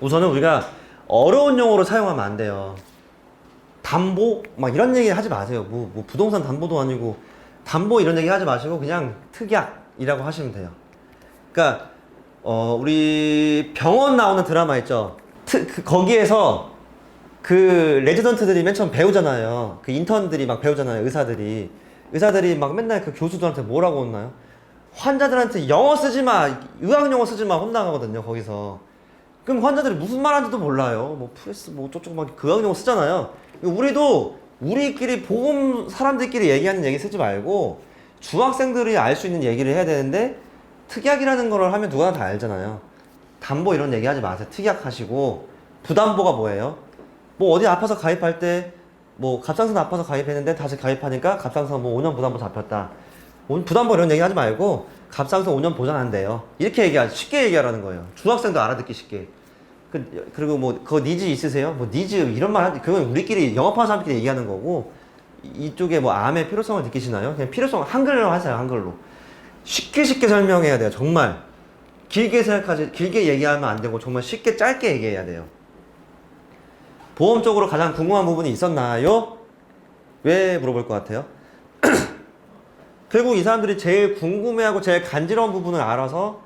S1: 우선은 우리가 어려운 용어로 사용하면 안 돼요. 담보? 막 이런 얘기 하지 마세요. 뭐 부동산 담보도 아니고 담보 이런 얘기 하지 마시고 그냥 특약이라고 하시면 돼요. 그러니까 우리 병원 나오는 드라마 있죠. 거기에서 그 레지던트들이 맨 처음 배우잖아요. 그 인턴들이 막 배우잖아요. 의사들이 막 맨날 그 교수들한테 뭐라고 혼나요? 환자들한테 영어 쓰지 마, 의학 용어 쓰지 마 혼나거든요. 거기서. 그럼 환자들이 무슨 말하는지도 몰라요. 뭐 프레스 뭐 어쩌고 막 그 의학 용어 쓰잖아요. 우리도 우리끼리 보험 사람들끼리 얘기하는 얘기 쓰지 말고 중학생들이 알 수 있는 얘기를 해야 되는데 특약이라는 거를 하면 누구나 다 알잖아요. 담보 이런 얘기 하지 마세요. 특약 하시고 부담보가 뭐예요? 뭐 어디 아파서 가입할 때 뭐 갑상선 아파서 가입했는데 다시 가입하니까 갑상선 뭐 5년 부담보 잡혔다. 부담보 이런 얘기 하지 말고 갑상선 5년 보장한대요. 이렇게 쉽게 얘기하라는 거예요. 중학생도 알아듣기 쉽게. 그리고 뭐 그거 니즈 있으세요? 뭐 니즈 이런 말 그건 우리끼리 영업하는 사람끼리 얘기하는 거고 이쪽에 뭐 암의 필요성을 느끼시나요? 그냥 필요성 한글로 하세요. 한글로. 쉽게 설명해야 돼요. 정말 길게 얘기하면 안 되고 정말 쉽게 짧게 얘기해야 돼요. 보험적으로 가장 궁금한 부분이 있었나요? 왜 물어볼 것 같아요? 결국 이 사람들이 제일 궁금해하고 제일 간지러운 부분을 알아서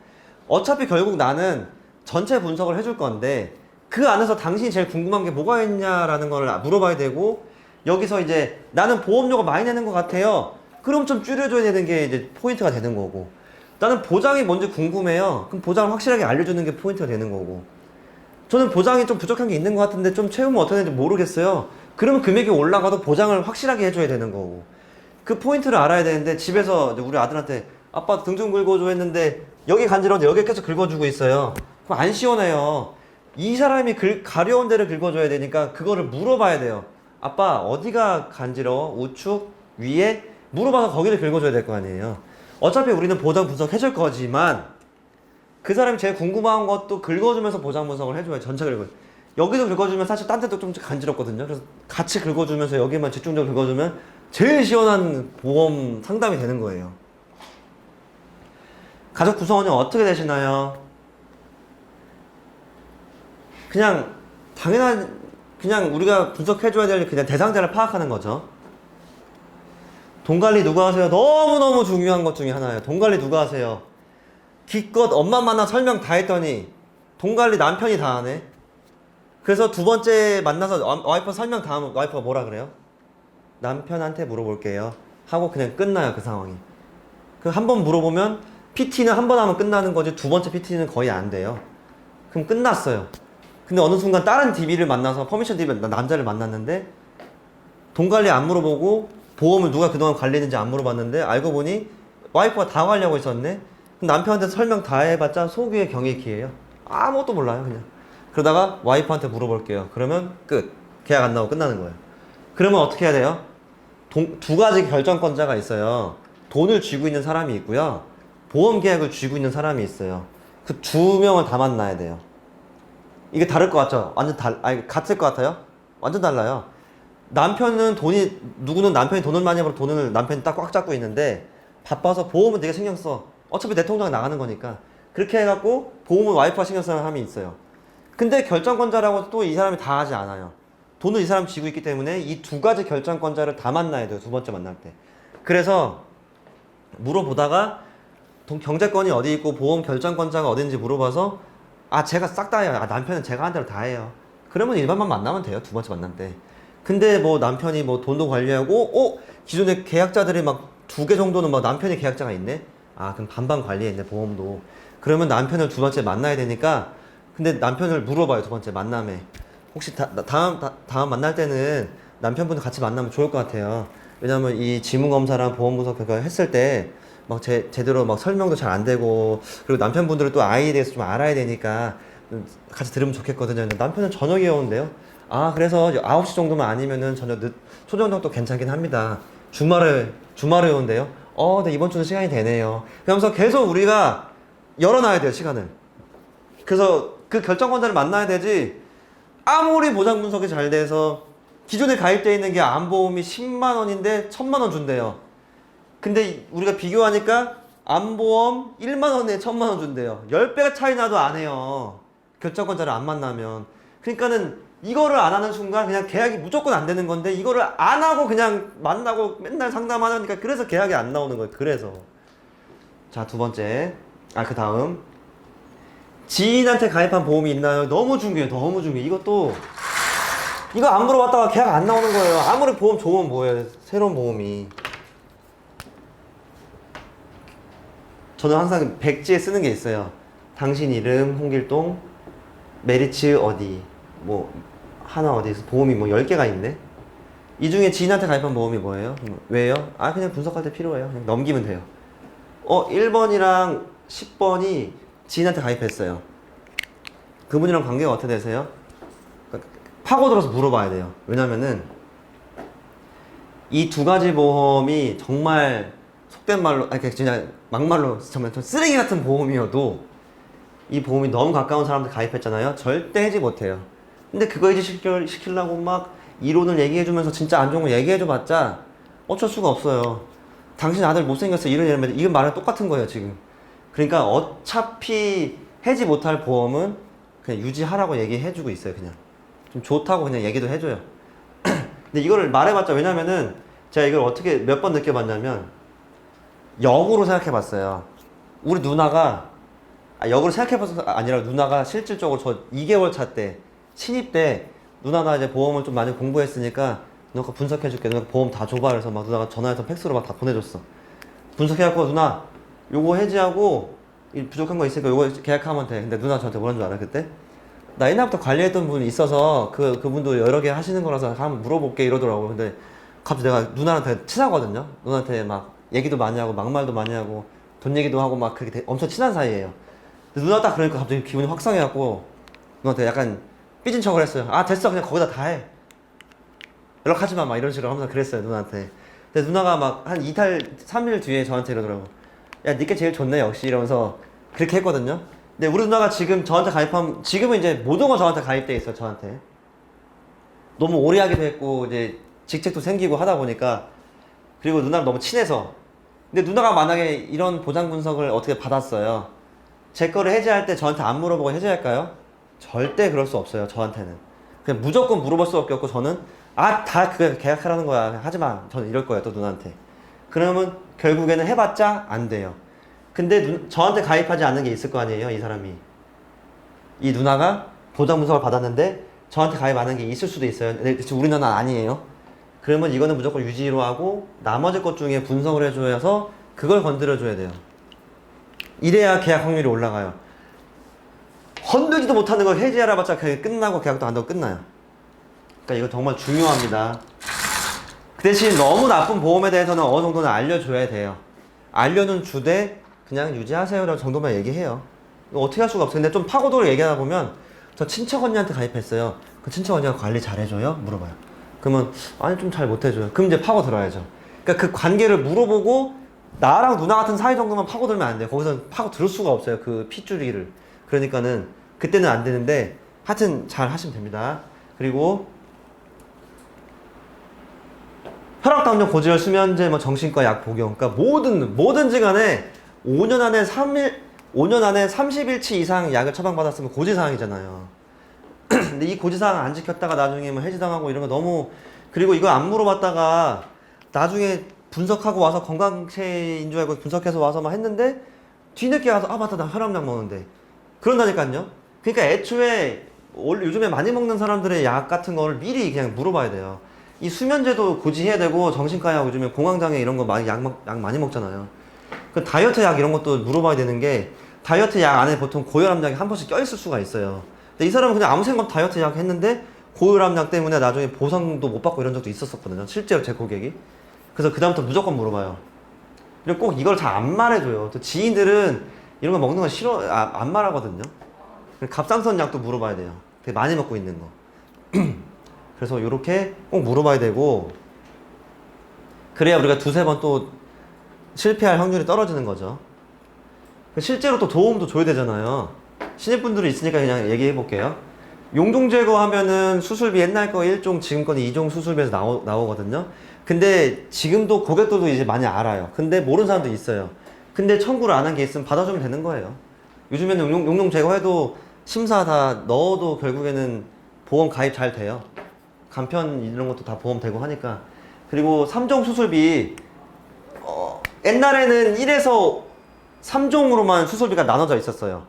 S1: 어차피 결국 나는 전체 분석을 해줄 건데 그 안에서 당신이 제일 궁금한 게 뭐가 있냐라는 걸 물어봐야 되고 여기서 이제 나는 보험료가 많이 내는 것 같아요. 그럼 좀 줄여줘야 되는 게 이제 포인트가 되는 거고 나는 보장이 뭔지 궁금해요. 그럼 보장을 확실하게 알려주는 게 포인트가 되는 거고 저는 보장이 좀 부족한 게 있는 것 같은데 좀 채우면 어떻게 되는지 모르겠어요. 그러면 금액이 올라가도 보장을 확실하게 해줘야 되는 거고 그 포인트를 알아야 되는데 집에서 우리 아들한테 아빠 등 좀 긁어줘 했는데 여기 간지러운데 여기 계속 긁어주고 있어요. 그럼 안 시원해요. 이 사람이 가려운 데를 긁어줘야 되니까 그거를 물어봐야 돼요. 아빠 어디가 간지러워? 우측? 위에? 물어봐서 거기를 긁어줘야 될 거 아니에요. 어차피 우리는 보장 분석해줄 거지만 그 사람이 제일 궁금한 것도 긁어주면서 보장 분석을 해줘야 전체 여기도 긁어주면 사실 딴 데도 좀 간지럽거든요. 그래서 같이 긁어주면서 여기만 집중적으로 긁어주면 제일 시원한 보험 상담이 되는 거예요. 가족 구성원이 어떻게 되시나요? 그냥 그냥 우리가 분석해줘야 될 그냥 대상자를 파악하는 거죠. 돈 관리 누가 하세요? 너무너무 중요한 것 중에 하나예요. 돈 관리 누가 하세요? 기껏 엄마 만나 설명 다 했더니 돈 관리 남편이 다 하네. 그래서 두 번째 만나서 와이프 설명 다 하면 와이프가 뭐라 그래요? 남편한테 물어볼게요 하고 그냥 끝나요. 그 상황이. 그 한 번 물어보면 PT는 한 번 하면 끝나는 거지 두 번째 PT는 거의 안 돼요. 그럼 끝났어요. 근데 어느 순간 다른 DB를 만나서 퍼미션 DB 남자를 만났는데 돈 관리 안 물어보고 보험을 누가 그동안 관리했는지 안 물어봤는데 알고 보니 와이프가 다 관리하고 있었네. 남편한테 설명 다 해봤자 속이의 경익이에요. 아무것도 몰라요 그냥. 그러다가 와이프한테 물어볼게요. 그러면 끝. 계약 안 나오고 끝나는 거예요. 그러면 어떻게 해야 돼요? 두 가지 결정권자가 있어요. 돈을 쥐고 있는 사람이 있고요. 보험 계약을 쥐고 있는 사람이 있어요. 그 두 명을 다 만나야 돼요. 이게 다를 것 같죠? 아니, 같을 것 같아요? 완전 달라요. 누구는 남편이 돈을 많이 벌어 돈을 남편이 딱 꽉 잡고 있는데 바빠서 보험은 되게 신경 써. 어차피 내 통장에 나가는 거니까. 그렇게 해갖고 보험은 와이프가 신경 쓰는 사람이 있어요. 근데 결정권자라고 또 이 사람이 다 하지 않아요. 돈을 이 사람 쥐고 있기 때문에 이 두 가지 결정권자를 다 만나야 돼요. 두 번째 만날 때. 그래서 물어보다가 경제권이 어디 있고 보험 결정권자가 어딘지 물어봐서 제가 싹 다 해요. 남편은 제가 한 대로 다 해요. 그러면 일반만 만나면 돼요. 두 번째 만날 때. 근데 뭐 남편이 뭐 돈도 관리하고 기존에 계약자들이 막 2개 정도는 막 남편이 계약자가 있네? 그럼 반반 관리했네 보험도. 그러면 남편을 두 번째 만나야 되니까 근데 남편을 물어봐요. 두 번째 만남에 혹시 다음 만날 때는 남편분도 같이 만나면 좋을 것 같아요. 왜냐면 이 지문검사랑 보험분석 그거 했을 때 막 제대로 막 설명도 잘 안 되고 그리고 남편분들은 또 아이에 대해서 좀 알아야 되니까 같이 들으면 좋겠거든요. 근데 남편은 저녁에 오는데요. 그래서 9시 정도만 아니면은 초저녁도 괜찮긴 합니다. 주말에 오는데요. 네, 이번 주는 시간이 되네요. 그러면서 계속 우리가 열어놔야 돼요, 시간을. 그래서 그 결정권자를 만나야 되지, 아무리 보장 분석이 잘 돼서 기존에 가입되어 있는 게 암보험이 10만 원인데 1000만 원 준대요. 근데 우리가 비교하니까 암보험 1만 원에 1,000만 원 준대요. 10배가 차이 나도 안 해요. 결정권자를 안 만나면. 그러니까는 이거를 안 하는 순간 그냥 계약이 무조건 안 되는 건데 이거를 안 하고 그냥 만나고 맨날 상담하니까 그래서 계약이 안 나오는 거예요. 그래서. 자, 두 번째. 그 다음. 지인한테 가입한 보험이 있나요? 너무 중요해요. 너무 중요해요. 이것도 이거 안 물어봤다가 계약 안 나오는 거예요. 아무리 보험 좋으면 뭐예요? 새로운 보험이. 저는 항상 백지에 쓰는 게 있어요. 당신 이름 홍길동, 메리츠 어디, 뭐 하나 어디서 보험이 뭐 10개가 있네. 이 중에 지인한테 가입한 보험이 뭐예요? 왜요? 그냥 분석할 때 필요해요. 그냥 넘기면 돼요. 1번이랑 10번이 지인한테 가입했어요. 그분이랑 관계가 어떻게 되세요? 파고들어서 물어봐야 돼요. 왜냐면은 이 두 가지 보험이 정말 속된 말로, 진짜 막말로 정말 좀 쓰레기 같은 보험이어도 이 보험이 너무 가까운 사람들 가입했잖아요. 절대 해지 못해요. 근데 그거 해지 시키려고 막 이론을 얘기해주면서 진짜 안 좋은 거 얘기해줘봤자 어쩔 수가 없어요. 당신 아들 못생겼어 이런 말은 똑같은 거예요 지금. 그러니까 어차피 해지 못할 보험은 그냥 유지하라고 얘기해주고 있어요. 그냥 좀 좋다고 그냥 얘기도 해줘요. 근데 이거를 말해봤자, 왜냐면은 제가 이걸 어떻게 몇 번 느껴봤냐면 역으로 생각해봤어요. 우리 누나가 역으로 생각해봐서 아니라 누나가 실질적으로 저 2개월 차 때 신입 때 누나가 이제 보험을 좀 많이 공부했으니까 누나가 분석해줄게, 누나가 보험 다 줘봐. 그래서 막 누나가 전화해서 팩스로 막 다 보내줬어. 분석해갖고 누나 요거 해지하고 부족한 거 있으니까 요거 계약하면 돼. 근데 누나 저한테 뭐라는 줄 알아 그때? 나 옛날부터 관리했던 분이 있어서 그분도 여러 개 하시는 거라서 한번 물어볼게 이러더라고. 근데 갑자기 내가 누나한테 친하거든요. 누나한테 막 얘기도 많이 하고 막말도 많이 하고 돈 얘기도 하고 막 그렇게 엄청 친한 사이예요. 근데 누나가 딱 그러니까 갑자기 기분이 확 상해갖고 누나한테 약간 삐진 척을 했어요. 됐어 그냥 거기다 다 해. 연락하지 마 막 이런 식으로 하면서 그랬어요 누나한테. 근데 누나가 막 한 2달 3일 뒤에 저한테 이러더라고. 야 니께 제일 좋네 역시 이러면서 그렇게 했거든요. 근데 우리 누나가 지금 저한테 가입한, 지금은 이제 모든 거 저한테 가입돼 있어요. 저한테 너무 오래 하기도 했고 이제 직책도 생기고 하다 보니까, 그리고 누나랑 너무 친해서. 근데 누나가 만약에 이런 보장 분석을 어떻게 받았어요, 제 거를 해지할 때 저한테 안 물어보고 해지할까요? 절대 그럴 수 없어요. 저한테는 그냥 무조건 물어볼 수밖에 없고, 저는 다 그게 계약하라는 거야 하지마 저는 이럴 거예요 또 누나한테. 그러면 결국에는 해봤자 안 돼요. 근데 저한테 가입하지 않는 게 있을 거 아니에요. 이 사람이, 이 누나가 보장 분석을 받았는데 저한테 가입 안 한 게 있을 수도 있어요. 근데 지금 우리 누나는 아니에요. 그러면 이거는 무조건 유지로 하고 나머지 것 중에 분석을 해줘서 그걸 건드려줘야 돼요. 이래야 계약 확률이 올라가요. 건들지도 못하는 걸 해지하라 봤자 그게 끝나고 계약도 안 되고 끝나요. 그러니까 이거 정말 중요합니다. 그 대신 너무 나쁜 보험에 대해서는 어느 정도는 알려줘야 돼요. 알려는 주되 그냥 유지하세요 정도만 얘기해요. 이거 어떻게 할 수가 없어요. 근데 좀 파고도를 얘기하다 보면, 저 친척 언니한테 가입했어요. 그 친척 언니가 관리 잘해줘요? 물어봐요. 그러면 아니 좀 잘 못해줘요. 그럼 이제 파고들어야죠. 그러니까 그 관계를 물어보고, 나랑 누나 같은 사이 정도만 파고들면 안 돼요. 거기서 파고들 수가 없어요. 그 핏줄기를. 그러니까는 그때는 안 되는데, 하여튼 잘 하시면 됩니다. 그리고 혈압감정, 고지혈, 수면제, 뭐 정신과 약 복용, 그러니까 뭐든지 간에 5년 안에 30일치 이상 약을 처방받았으면 고지사항이잖아요. 근데 이 고지사항 안 지켰다가 나중에 뭐 해지당하고 이런 거 너무. 그리고 이거 안 물어봤다가 나중에 분석하고 와서 건강체인 줄 알고 분석해서 와서 막 했는데 뒤늦게 와서 맞다 나 혈압약 먹는데 그런다니까요. 그러니까 애초에 요즘에 많이 먹는 사람들의 약 같은 거를 미리 그냥 물어봐야 돼요. 이 수면제도 고지해야 되고, 정신과 약 요즘에 공황장애 이런 거 약 많이 먹잖아요. 그 다이어트 약 이런 것도 물어봐야 되는 게, 다이어트 약 안에 보통 고혈압약이 한 번씩 껴있을 수가 있어요. 근데 이 사람은 그냥 아무 생각 없이 다이어트 약 했는데 고혈압약 때문에 나중에 보상도 못 받고 이런 적도 있었거든요. 실제로 제 고객이. 그래서 그다음부터 무조건 물어봐요. 그리고 꼭 이걸 잘 안 말해줘요. 또 지인들은 이런 거 먹는 거 싫어, 안 말하거든요. 갑상선 약도 물어봐야 돼요. 되게 많이 먹고 있는 거. 그래서 요렇게 꼭 물어봐야 되고, 그래야 우리가 두세 번 또 실패할 확률이 떨어지는 거죠. 실제로 또 도움도 줘야 되잖아요. 신입분들이 있으니까 그냥 얘기해 볼게요. 용종 제거하면은 수술비 옛날 거 1종, 지금 거는 2종 수술비에서 나오거든요. 근데 지금도 고객들도 이제 많이 알아요. 근데 모르는 사람도 있어요. 근데 청구를 안 한 게 있으면 받아주면 되는 거예요. 요즘에는 용용 제거해도 심사 다 넣어도 결국에는 보험 가입 잘 돼요. 간편 이런 것도 다 보험 되고 하니까. 그리고 3종 수술비, 옛날에는 1에서 3종으로만 수술비가 나눠져 있었어요.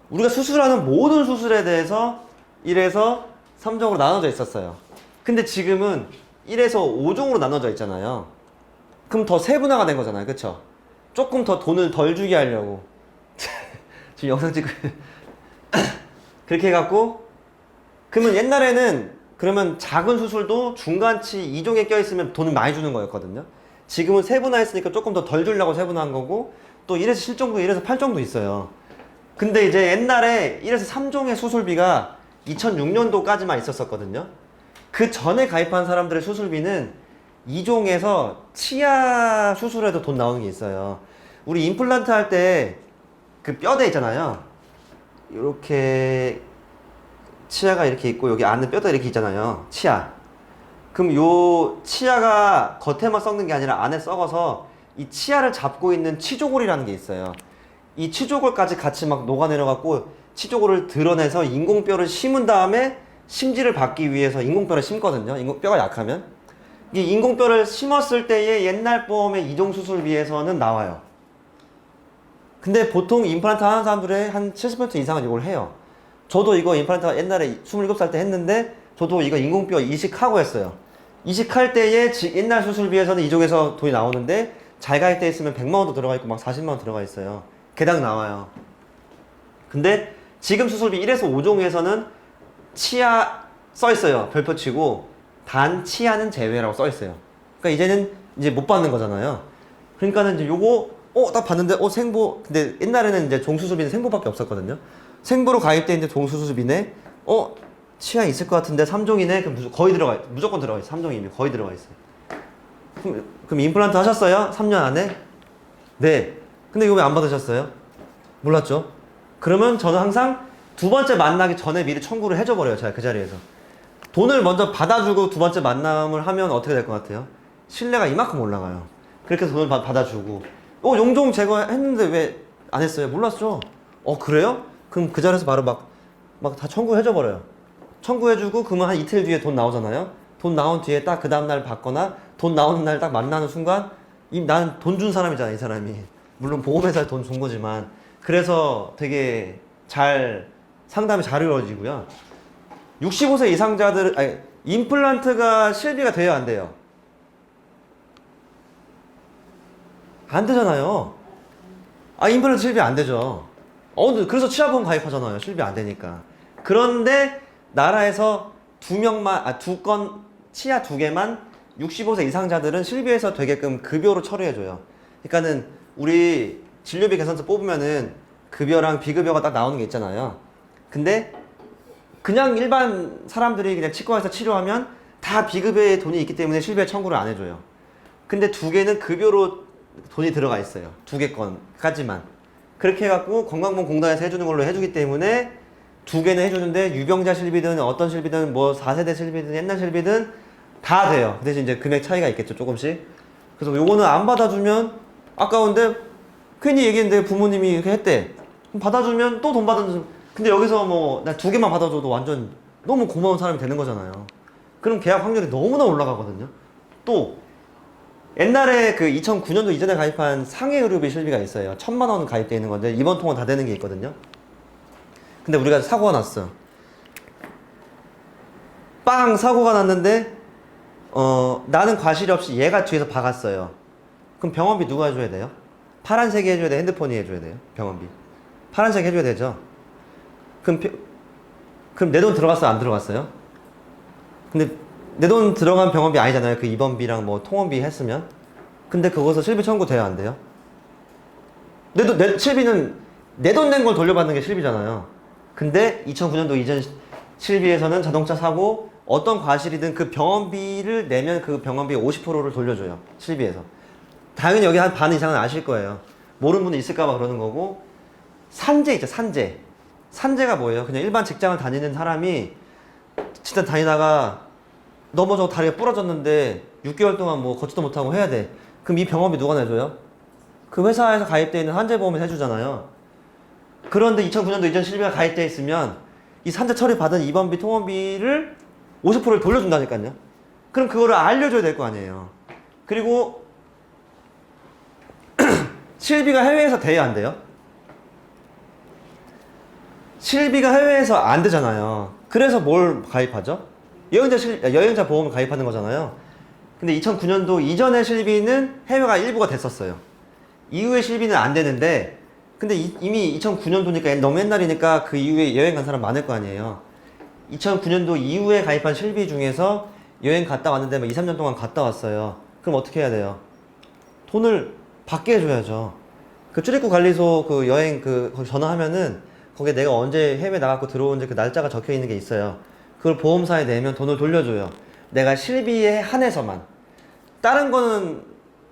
S1: 우리가 수술하는 모든 수술에 대해서 1에서 3종으로 나눠져 있었어요. 근데 지금은 1에서 5종으로 나눠져 있잖아요. 그럼 더 세분화가 된 거잖아요. 그쵸? 조금 더 돈을 덜 주게 하려고. 지금 영상 찍고. 그렇게 해갖고, 그러면 옛날에는 그러면 작은 수술도 중간치 2종에 껴있으면 돈을 많이 주는 거였거든요. 지금은 세분화했으니까 조금 더 덜 주려고 세분화한 거고, 또 1에서 7종도 1에서 8종도 있어요. 근데 이제 옛날에 1에서 3종의 수술비가 2006년도까지만 있었었거든요. 그 전에 가입한 사람들의 수술비는 2종에서 치아 수술에도 돈 나오는 게 있어요. 우리 임플란트 할 때 그 뼈대 있잖아요. 이렇게 치아가 이렇게 있고 여기 안에 뼈대 이렇게 있잖아요. 치아. 그럼 요 치아가 겉에만 썩는 게 아니라 안에 썩어서 이 치아를 잡고 있는 치조골이라는 게 있어요. 이 치조골까지 같이 막 녹아내려갖고 치조골을 드러내서 인공뼈를 심은 다음에 심지를 받기 위해서 인공뼈를 심거든요. 뼈가 약하면. 이 인공뼈를 심었을 때의 옛날 보험의 2종 수술비에서는 나와요. 근데 보통 임플란트 하는 사람들의 한 70% 이상은 이걸 해요. 저도 이거 임플란트 옛날에 27살 때 했는데 저도 이거 인공뼈 이식하고 했어요. 이식할 때의 옛날 수술비에서는 2종에서 돈이 나오는데 잘 가입돼 있으면 100만 원도 들어가 있고 막 40만 원 들어가 있어요. 개당 나와요. 근데 지금 수술비 1에서 5종에서는 치아 써 있어요. 별표 치고 단 치아는 제외라고 써 있어요. 그러니까 이제는 이제 못 받는 거잖아요. 그러니까는 이제 요거 딱 봤는데 생보. 근데 옛날에는 이제 종수술비는 생보밖에 없었거든요. 생보로 가입돼 있는데 종수술비네. 치아 있을 것 같은데 3종이네. 그럼 거의 무조건 들어가 있어. 3종이면 거의 들어가 있어요. 그럼 임플란트 하셨어요? 3년 안에? 네. 근데 이거 왜 안 받으셨어요? 몰랐죠? 그러면 저는 항상 두 번째 만나기 전에 미리 청구를 해줘버려요. 제가 그 자리에서. 돈을 먼저 받아주고 두 번째 만남을 하면 어떻게 될 것 같아요? 신뢰가 이만큼 올라가요. 그렇게 해서 돈을 받아주고 용종 제거했는데 왜 안 했어요? 몰랐죠? 그래요? 그럼 그 자리에서 바로 막 다 청구해줘버려요. 청구해주고 그러면 한 이틀 뒤에 돈 나오잖아요. 돈 나온 뒤에 딱 그 다음날 받거나 돈 나오는 날 딱 만나는 순간 난 돈 준 사람이잖아, 이 사람이. 물론 보험회사에 돈 준 거지만. 그래서 되게 상담이 잘 이루어지고요. 65세 이상자들, 임플란트가 실비가 돼요, 안 돼요? 안 되잖아요. 임플란트 실비 안 되죠. 그래서 치아보험 가입하잖아요. 실비 안 되니까. 그런데 나라에서 치아 2개만 65세 이상자들은 실비에서 되게끔 급여로 처리해줘요. 그러니까는 우리 진료비 개선서 뽑으면은 급여랑 비급여가 딱 나오는 게 있잖아요. 근데 그냥 일반 사람들이 그냥 치과에서 치료하면 다 비급여의 돈이 있기 때문에 실비에 청구를 안 해줘요. 근데 2개는 급여로 돈이 들어가 있어요. 2개 건까지만. 그렇게 해갖고 건강보험공단에서 해주는 걸로 해주기 때문에 2개는 해주는데 유병자 실비든 어떤 실비든 뭐 4세대 실비든 옛날 실비든 다 돼요. 그 대신 이제 금액 차이가 있겠죠, 조금씩. 그래서 요거는 안 받아주면 아까운데 괜히 얘기했는데 부모님이 이렇게 했대. 그럼 받아주면 또 돈 받는. 근데 여기서 나 2개만 받아줘도 완전 너무 고마운 사람이 되는 거잖아요. 그럼 계약 확률이 너무나 올라가거든요. 또 옛날에 그 2009년도 이전에 가입한 상해 의료비 실비가 있어요. 1,000만 원 가입돼 있는 건데 이번 통은 다 되는 게 있거든요. 근데 우리가 사고가 났어. 사고가 났는데 나는 과실이 없이 얘가 뒤에서 박았어요. 그럼 병원비 누가 해줘야 돼요? 파란색이 해줘야 돼? 핸드폰이 해줘야 돼요? 병원비. 파란색 해줘야 되죠? 그럼 내 돈 들어갔어요? 안 들어갔어요? 근데 내 돈 들어간 병원비 아니잖아요. 그 입원비랑 통원비 했으면. 근데 그거서 실비 청구 돼야 안 돼요? 실비는 내 돈 낸 걸 돌려받는 게 실비잖아요. 근데 2009년도 이전 실비에서는 자동차 사고 어떤 과실이든 그 병원비를 내면 그 병원비 50%를 돌려줘요. 실비에서. 당연히 여기 한 반 이상은 아실 거예요. 모르는 분이 있을까봐 그러는 거고. 산재 있죠, 산재. 산재가 뭐예요? 그냥 일반 직장을 다니는 사람이 진짜 다니다가 넘어져 다리가 부러졌는데 6개월 동안 걷지도 못하고 해야 돼. 그럼 이 병원비 누가 내줘요? 그 회사에서 가입되어 있는 환자보험을 해주잖아요. 그런데 2009년도 이전 실비가 가입되어 있으면 이 산재 처리 받은 입원비, 통원비를 50%를 돌려준다니까요. 그럼 그거를 알려줘야 될 거 아니에요. 그리고 실비가 해외에서 돼야 안 돼요? 실비가 해외에서 안 되잖아요. 그래서 뭘 가입하죠? 여행자 보험을 가입하는 거잖아요. 근데 2009년도 이전의 실비는 해외가 일부가 됐었어요. 이후의 실비는 안 되는데, 근데 이미 2009년도니까 너무 옛날이니까 그 이후에 여행 간 사람 많을 거 아니에요. 2009년도 이후에 가입한 실비 중에서 여행 갔다 왔는데 뭐 2, 3년 동안 갔다 왔어요. 그럼 어떻게 해야 돼요? 돈을 받게 해줘야죠. 그 출입국 관리소 그 여행 거기 전화하면은 거기에 내가 언제 해외 나갔고 들어온지 그 날짜가 적혀 있는 게 있어요. 그걸 보험사에 내면 돈을 돌려줘요. 내가 실비에 한해서만. 다른 거는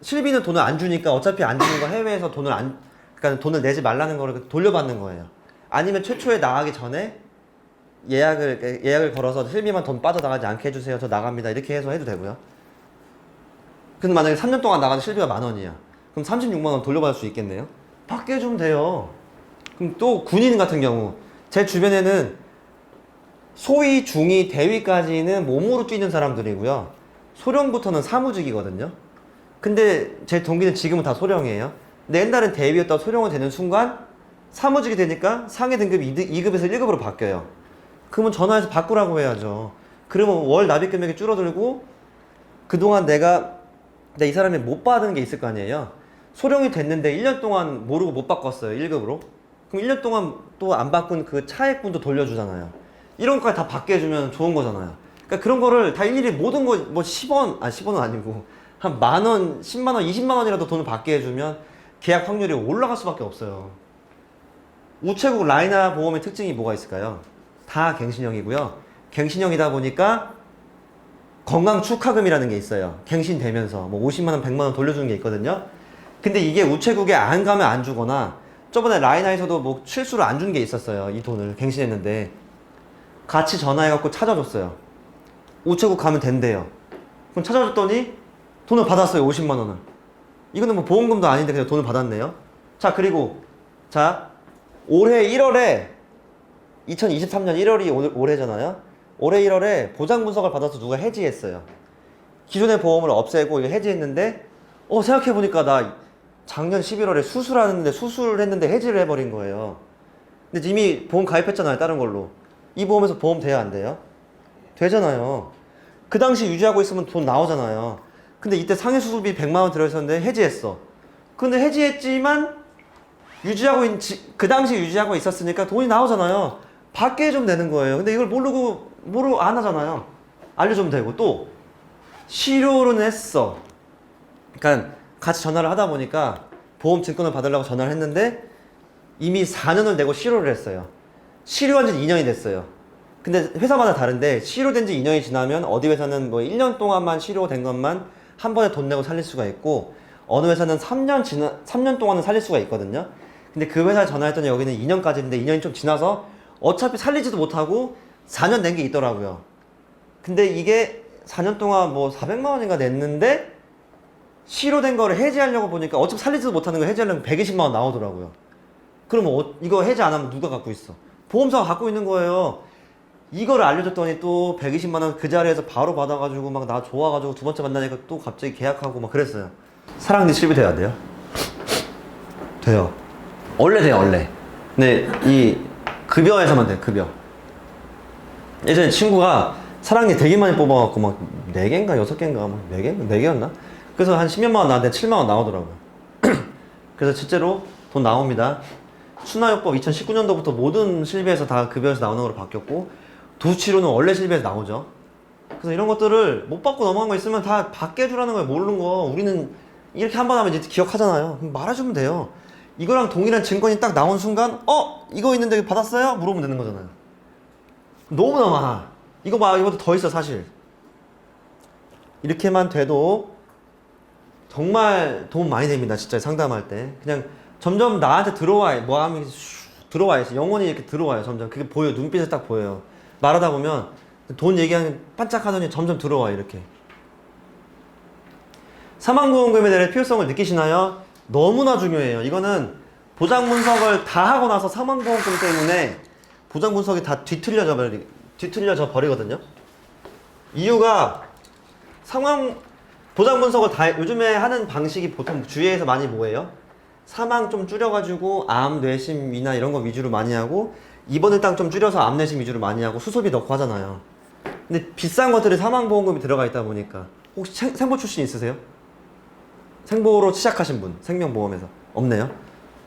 S1: 실비는 돈을 안 주니까 어차피 안 주는 거 해외에서 그러니까 돈을 내지 말라는 거를 돌려받는 거예요. 아니면 최초에 나가기 전에 예약을 걸어서 실비만 돈 빠져나가지 않게 해주세요. 저 나갑니다. 이렇게 해서 해도 되고요. 근데 만약에 3년 동안 나가도 실비가 10,000원이야. 그럼 36만 원 돌려받을 수 있겠네요? 받게 해주면 돼요. 그럼 또 군인 같은 경우 제 주변에는 소위, 중위, 대위까지는 몸으로 뛰는 사람들이고요. 소령부터는 사무직이거든요. 근데 제 동기는 지금은 다 소령이에요. 근데 옛날엔 대위였다가 소령이 되는 순간 사무직이 되니까 상해 등급 2급에서 1급으로 바뀌어요. 그러면 전화해서 바꾸라고 해야죠. 그러면 월 납입 금액이 줄어들고 그동안 내가 이 사람이 못 받은 게 있을 거 아니에요. 소령이 됐는데 1년 동안 모르고 못 바꿨어요. 1급으로. 그럼 1년 동안 또 안 바꾼 그 차액분도 돌려주잖아요. 이런 것까지 다 받게 해주면 좋은 거잖아요. 그러니까 그런 거를 다 일일이 모든 거 뭐 10원은 아니고 한 10,000원, 100,000원, 200,000원이라도 돈을 받게 해주면 계약 확률이 올라갈 수밖에 없어요. 우체국 라이나 보험의 특징이 뭐가 있을까요? 다 갱신형이고요. 갱신형이다 보니까 건강축하금이라는 게 있어요. 갱신되면서 뭐 50만원, 100만원 돌려주는 게 있거든요. 근데 이게 우체국에 안 가면 안 주거나 저번에 라이나에서도 뭐 실수로 안 준 게 있었어요. 이 돈을 갱신했는데 같이 전화해갖고 찾아줬어요. 우체국 가면 된대요. 그럼 찾아줬더니 돈을 받았어요. 50만원을. 이거는 뭐 보험금도 아닌데 그냥 돈을 받았네요. 자, 그리고 자, 올해 1월에 2023년 1월이 올해잖아요. 올해 1월에 보장 분석을 받아서 누가 해지했어요. 기존의 보험을 없애고 이거 해지했는데 생각해보니까 나 작년 11월에 수술을 했는데 해지를 해버린 거예요. 근데 이미 보험 가입했잖아요. 다른 걸로. 이 보험에서 보험 돼야 안 돼요? 되잖아요. 그 당시 유지하고 있으면 돈 나오잖아요. 근데 이때 상해 수술비 100만원 들어있었는데 해지했어. 근데 해지했지만 그 당시 유지하고 있었으니까 돈이 나오잖아요. 받게 해주면 되는 거예요. 근데 이걸 모르고 안 하잖아요. 알려주면 되고. 또 실효는 했어. 그러니까 같이 전화를 하다 보니까 보험 증권을 받으려고 전화를 했는데 이미 4년을 내고 실효를 했어요. 실효한 지 2년이 됐어요. 근데 회사마다 다른데 실효된 지 2년이 지나면 어디 회사는 뭐 1년 동안만 실효된 것만 한 번에 돈 내고 살릴 수가 있고 어느 회사는 3년 동안은 살릴 수가 있거든요. 근데 그 회사에 전화했더니 여기는 2년까지인데 2년이 좀 지나서 어차피 살리지도 못하고 4년 낸 게 있더라고요. 근데 이게 4년 동안 뭐 400만 원인가 냈는데 실효된 거를 해지하려고 보니까 어차피 살리지도 못하는 거 해지하려면 120만 원 나오더라고요. 그러면 이거 해지 안 하면 누가 갖고 있어? 보험사가 갖고 있는 거예요. 이거를 알려줬더니 또 120만 원 그 자리에서 바로 받아가지고 막 나 좋아가지고 두 번째 만나니까 또 갑자기 계약하고 막 그랬어요. 사랑니 실비 돼야 돼요? 돼요. 원래 돼요, 원래. 근데 이 급여에서만 돼요, 급여. 예전에 친구가 사랑니 되게 많이 뽑아갖고 막 4개인가 6개인가 막 4개였나? 그래서 한 10몇만 원 나왔는데 7만 원 나오더라고요. 그래서 실제로 돈 나옵니다. 순화요법 2019년도부터 모든 실비에서 다 급여에서 나오는 걸로 바뀌었고 도수치료는 원래 실비에서 나오죠. 그래서 이런 것들을 못 받고 넘어간 거 있으면 다 받게 해주라는 거예요. 모르는 거. 우리는 이렇게 한 번 하면 이제 기억하잖아요. 그럼 말해주면 돼요. 이거랑 동일한 증권이 딱 나온 순간 이거 있는데 받았어요? 물어보면 되는 거잖아요. 너무나 많아. 이거 봐, 이것도 더 있어 사실. 이렇게만 돼도 정말 도움 많이 됩니다. 진짜 상담할 때. 그냥 점점 나한테 들어와요. 뭐 하면 들어와요. 영혼이 이렇게 들어와요. 점점. 그게 보여요. 눈빛에 딱 보여요. 말하다 보면 돈 얘기하면 반짝하더니 점점 들어와요. 이렇게. 사망보험금에 대해 필요성을 느끼시나요? 너무나 중요해요. 이거는 보장 분석을 다 하고 나서 사망보험금 때문에 보장 분석이 다 뒤틀려져 버리거든요. 이유가 보장 분석을 다 요즘에 하는 방식이 보통 주위에서 많이 뭐예요? 사망 좀 줄여가지고 암, 뇌심, 위나 이런 거 위주로 많이 하고 입원 일당 좀 줄여서 암, 뇌심 위주로 많이 하고 수술비 넣고 하잖아요. 근데 비싼 것들이 사망보험금이 들어가 있다 보니까 혹시 생보 출신 있으세요? 생보로 시작하신 분, 생명보험에서 없네요.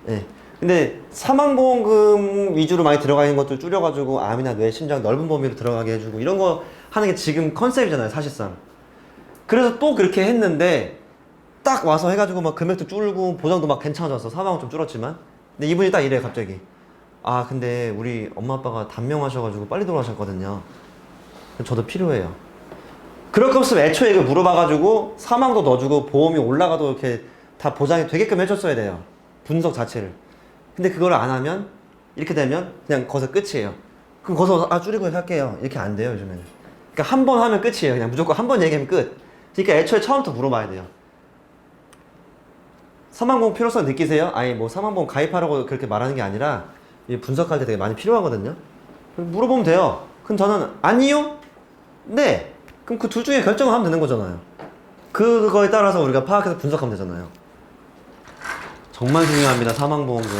S1: 예. 근데 사망보험금 위주로 많이 들어가 있는 것들 줄여가지고 암이나 뇌, 심장 넓은 범위로 들어가게 해주고 이런 거 하는 게 지금 컨셉이잖아요, 사실상. 그래서 또 그렇게 했는데 딱 와서 해가지고 막 금액도 줄고 보장도 막 괜찮아졌어. 사망은 좀 줄었지만. 근데 이분이 딱 이래요, 갑자기. 아, 근데 우리 엄마 아빠가 단명하셔가지고 빨리 돌아가셨거든요. 저도 필요해요. 그럴 거 없으면 애초에 이거 물어봐가지고 사망도 넣어주고 보험이 올라가도 이렇게 다 보장이 되게끔 해줬어야 돼요. 분석 자체를. 근데 그걸 안 하면 이렇게 되면 그냥 거기서 끝이에요. 그럼 거기서 줄이고 할게요. 이렇게 안 돼요, 요즘에는. 그러니까 한 번 하면 끝이에요. 그냥 무조건 한 번 얘기하면 끝. 그러니까 애초에 처음부터 물어봐야 돼요. 사망보험 필요성 느끼세요? 아니 뭐 사망보험 가입하라고 그렇게 말하는 게 아니라 분석할 때 되게 많이 필요하거든요. 물어보면 돼요. 그럼 저는 아니요? 네. 그럼 그 둘 중에 결정을 하면 되는 거잖아요. 그거에 따라서 우리가 파악해서 분석하면 되잖아요. 정말 중요합니다. 사망보험금.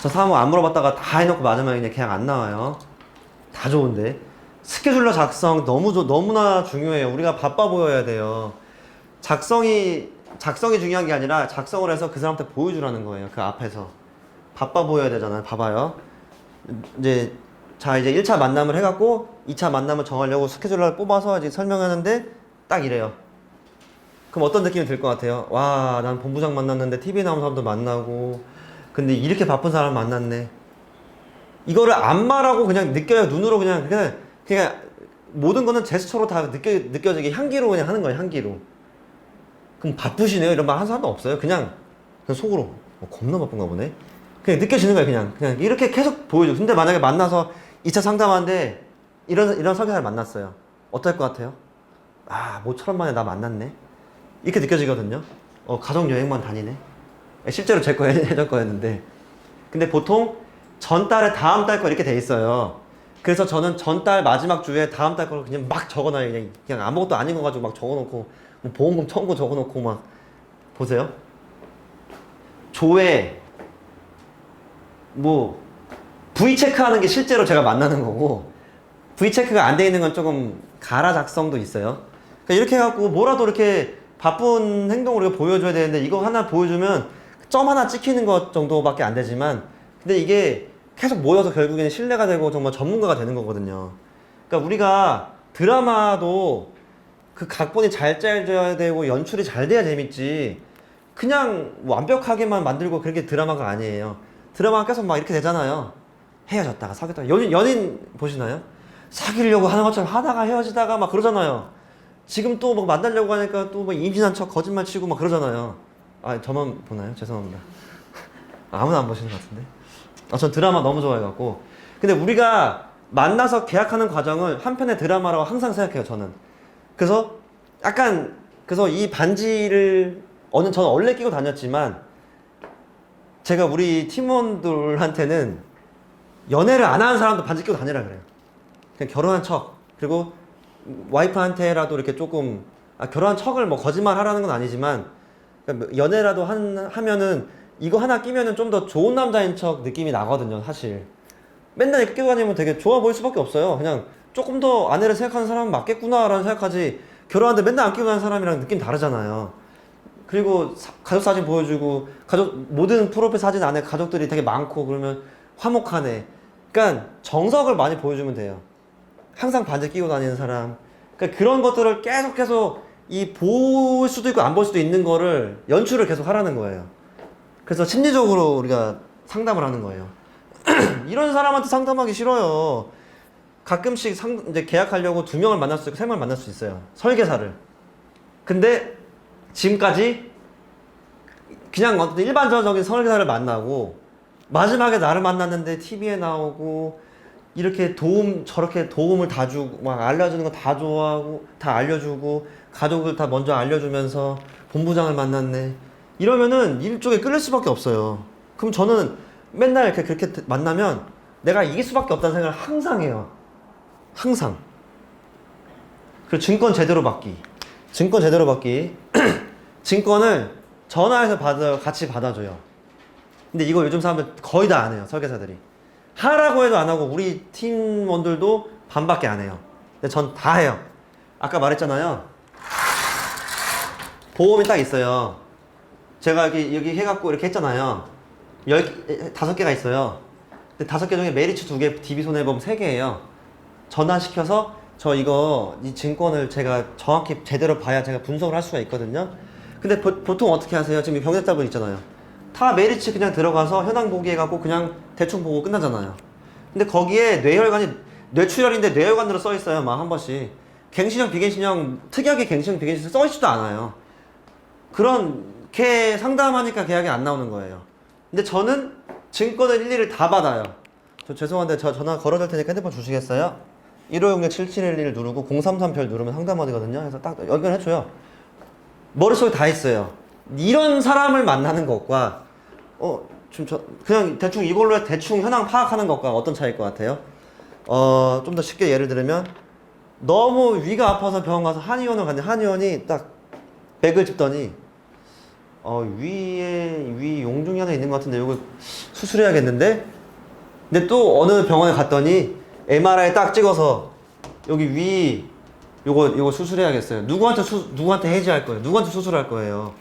S1: 저 사망보험 안 물어봤다가 다 해놓고 맞으면 그냥 계약 안 나와요. 다 좋은데. 스케줄러 작성 너무나 중요해요. 우리가 바빠 보여야 돼요. 작성이 중요한 게 아니라 작성을 해서 그 사람한테 보여주라는 거예요. 그 앞에서. 바빠 보여야 되잖아요. 봐봐요. 이제 1차 만남을 해갖고 2차 만남을 정하려고 스케줄러를 뽑아서 이제 설명하는데 딱 이래요. 그럼 어떤 느낌이 들 것 같아요? 와, 난 본부장 만났는데 TV에 나온 사람도 만나고 근데 이렇게 바쁜 사람 만났네. 이거를 안 말하고 그냥 느껴요. 눈으로 그냥 모든 거는 제스처로 다 느껴지게 향기로 그냥 하는 거예요. 향기로. 그럼 바쁘시네요? 이런 말 하는 사람도 없어요. 그냥 속으로 겁나 바쁜가 보네. 그냥 느껴지는 거예요. 그냥 이렇게 계속 보여줘. 근데 만약에 만나서 2차 상담하는데 이런 설계사를 만났어요. 어떨 것 같아요? 아, 모처럼 만에 나 만났네. 이렇게 느껴지거든요. 가족여행만 다니네. 실제로 제 거 예전 거였는데. 근데 보통 전달에 다음 달 거 이렇게 돼 있어요. 그래서 저는 전달 마지막 주에 다음 달 걸 그냥 막 적어놔요. 그냥 아무것도 아닌 거 가지고 막 적어놓고 뭐 보험금 청구 적어놓고 막 보세요. 조회 뭐 V체크하는 게 실제로 제가 만나는 거고 V체크가 안 돼 있는 건 조금 가라 작성도 있어요. 그러니까 이렇게 해갖고 뭐라도 이렇게 바쁜 행동을 보여줘야 되는데 이거 하나 보여주면 점 하나 찍히는 것 정도밖에 안 되지만 근데 이게 계속 모여서 결국에는 신뢰가 되고 정말 전문가가 되는 거거든요. 그러니까 우리가 드라마도 그 각본이 잘 짜져야 되고 연출이 잘 돼야 재밌지 그냥 완벽하게만 만들고 그렇게 드라마가 아니에요. 드라마가 계속 막 이렇게 되잖아요. 헤어졌다가 사귀었다가 연인 보시나요? 사귀려고 하는 것처럼 하다가 헤어지다가 막 그러잖아요. 지금 또 막 만나려고 하니까 또 막 임신한 척 거짓말 치고 막 그러잖아요. 아, 저만 보나요? 죄송합니다. 아무나 안 보시는 것 같은데. 전 드라마 너무 좋아해갖고. 근데 우리가 만나서 계약하는 과정을 한편의 드라마라고 항상 생각해요, 저는. 그래서 이 반지를 저는 원래 끼고 다녔지만 제가 우리 팀원들한테는 연애를 안 하는 사람도 반지 끼고 다니라 그래요. 그냥 결혼한 척. 그리고 와이프한테라도 이렇게 조금 결혼한 척을 뭐 거짓말 하라는 건 아니지만 그러니까 연애라도 하면은 이거 하나 끼면은 좀 더 좋은 남자인 척 느낌이 나거든요, 사실. 맨날 이렇게 끼고 다니면 되게 좋아 보일 수밖에 없어요. 그냥 조금 더 아내를 생각하는 사람은 맞겠구나라는 생각하지 결혼하는데 맨날 안 끼고 다니는 사람이랑 느낌 다르잖아요. 그리고 가족 사진 보여주고 모든 프로필 사진 안에 가족들이 되게 많고 그러면 화목하네. 그러니까 정석을 많이 보여주면 돼요. 항상 반지 끼고 다니는 사람. 그러니까 그런 것들을 계속 볼 수도 있고 안 볼 수도 있는 거를 연출을 계속 하라는 거예요. 그래서 심리적으로 우리가 상담을 하는 거예요. 이런 사람한테 상담하기 싫어요. 가끔씩 이제 계약하려고 2명을 만날 수 있고 3명을 만날 수 있어요. 설계사를. 근데 지금까지 그냥 어떤 일반적인 설계사를 만나고 마지막에 나를 만났는데 TV에 나오고 이렇게 저렇게 도움을 다 주고 막 알려주는 거 다 좋아하고 다 알려주고 가족을 다 먼저 알려주면서 본부장을 만났네. 이러면은 일쪽에 끌릴 수밖에 없어요. 그럼 저는 맨날 이렇게 그렇게 만나면 내가 이길 수밖에 없다는 생각을 항상 해요. 항상. 그리고 증권 제대로 받기. 증권 제대로 받기. 증권을 전화해서 같이 받아줘요. 근데 이거 요즘 사람들 거의 다 안 해요. 설계사들이. 하라고 해도 안 하고 우리 팀원들도 반밖에 안 해요. 근데 전 다 해요. 아까 말했잖아요. 보험이 딱 있어요. 제가 여기 해갖고 이렇게 했잖아요. 5개가 있어요. 근데 5개 중에 메리츠 2개, DB손해보험 3개예요. 전환시켜서 저 이 증권을 제가 정확히 제대로 봐야 제가 분석을 할 수가 있거든요. 근데 보통 어떻게 하세요? 지금 병역자분 있잖아요. 다 메리츠 그냥 들어가서 현황 보기 해갖고 그냥 대충 보고 끝나잖아요. 근데 거기에 뇌출혈인데 뇌혈관으로 써있어요. 막 한 번씩. 갱신형, 비갱신형, 특이하게 갱신형, 비갱신형 써있지도 않아요. 그렇게 상담하니까 계약이 안 나오는 거예요. 근데 저는 증권을 일일이 다 받아요. 저 죄송한데 저 전화 걸어줄 테니까 핸드폰 주시겠어요? 1506-7711 누르고 033별 누르면 상담하거든요. 그래서 딱 연결해줘요. 머릿속에 다 있어요. 이런 사람을 만나는 것과 그냥 대충 이걸로 대충 현황 파악하는 것과 어떤 차이일 것 같아요? 좀 더 쉽게 예를 들면 너무 위가 아파서 병원 가서 한의원을 갔는데 한의원이 딱 백을 짚더니 위 용종이 하나 있는 것 같은데 이거 수술해야겠는데? 근데 또 어느 병원에 갔더니 MRI 딱 찍어서 여기 위 요거 수술해야겠어요. 누구한테 해지할 거예요? 누구한테 수술할 거예요?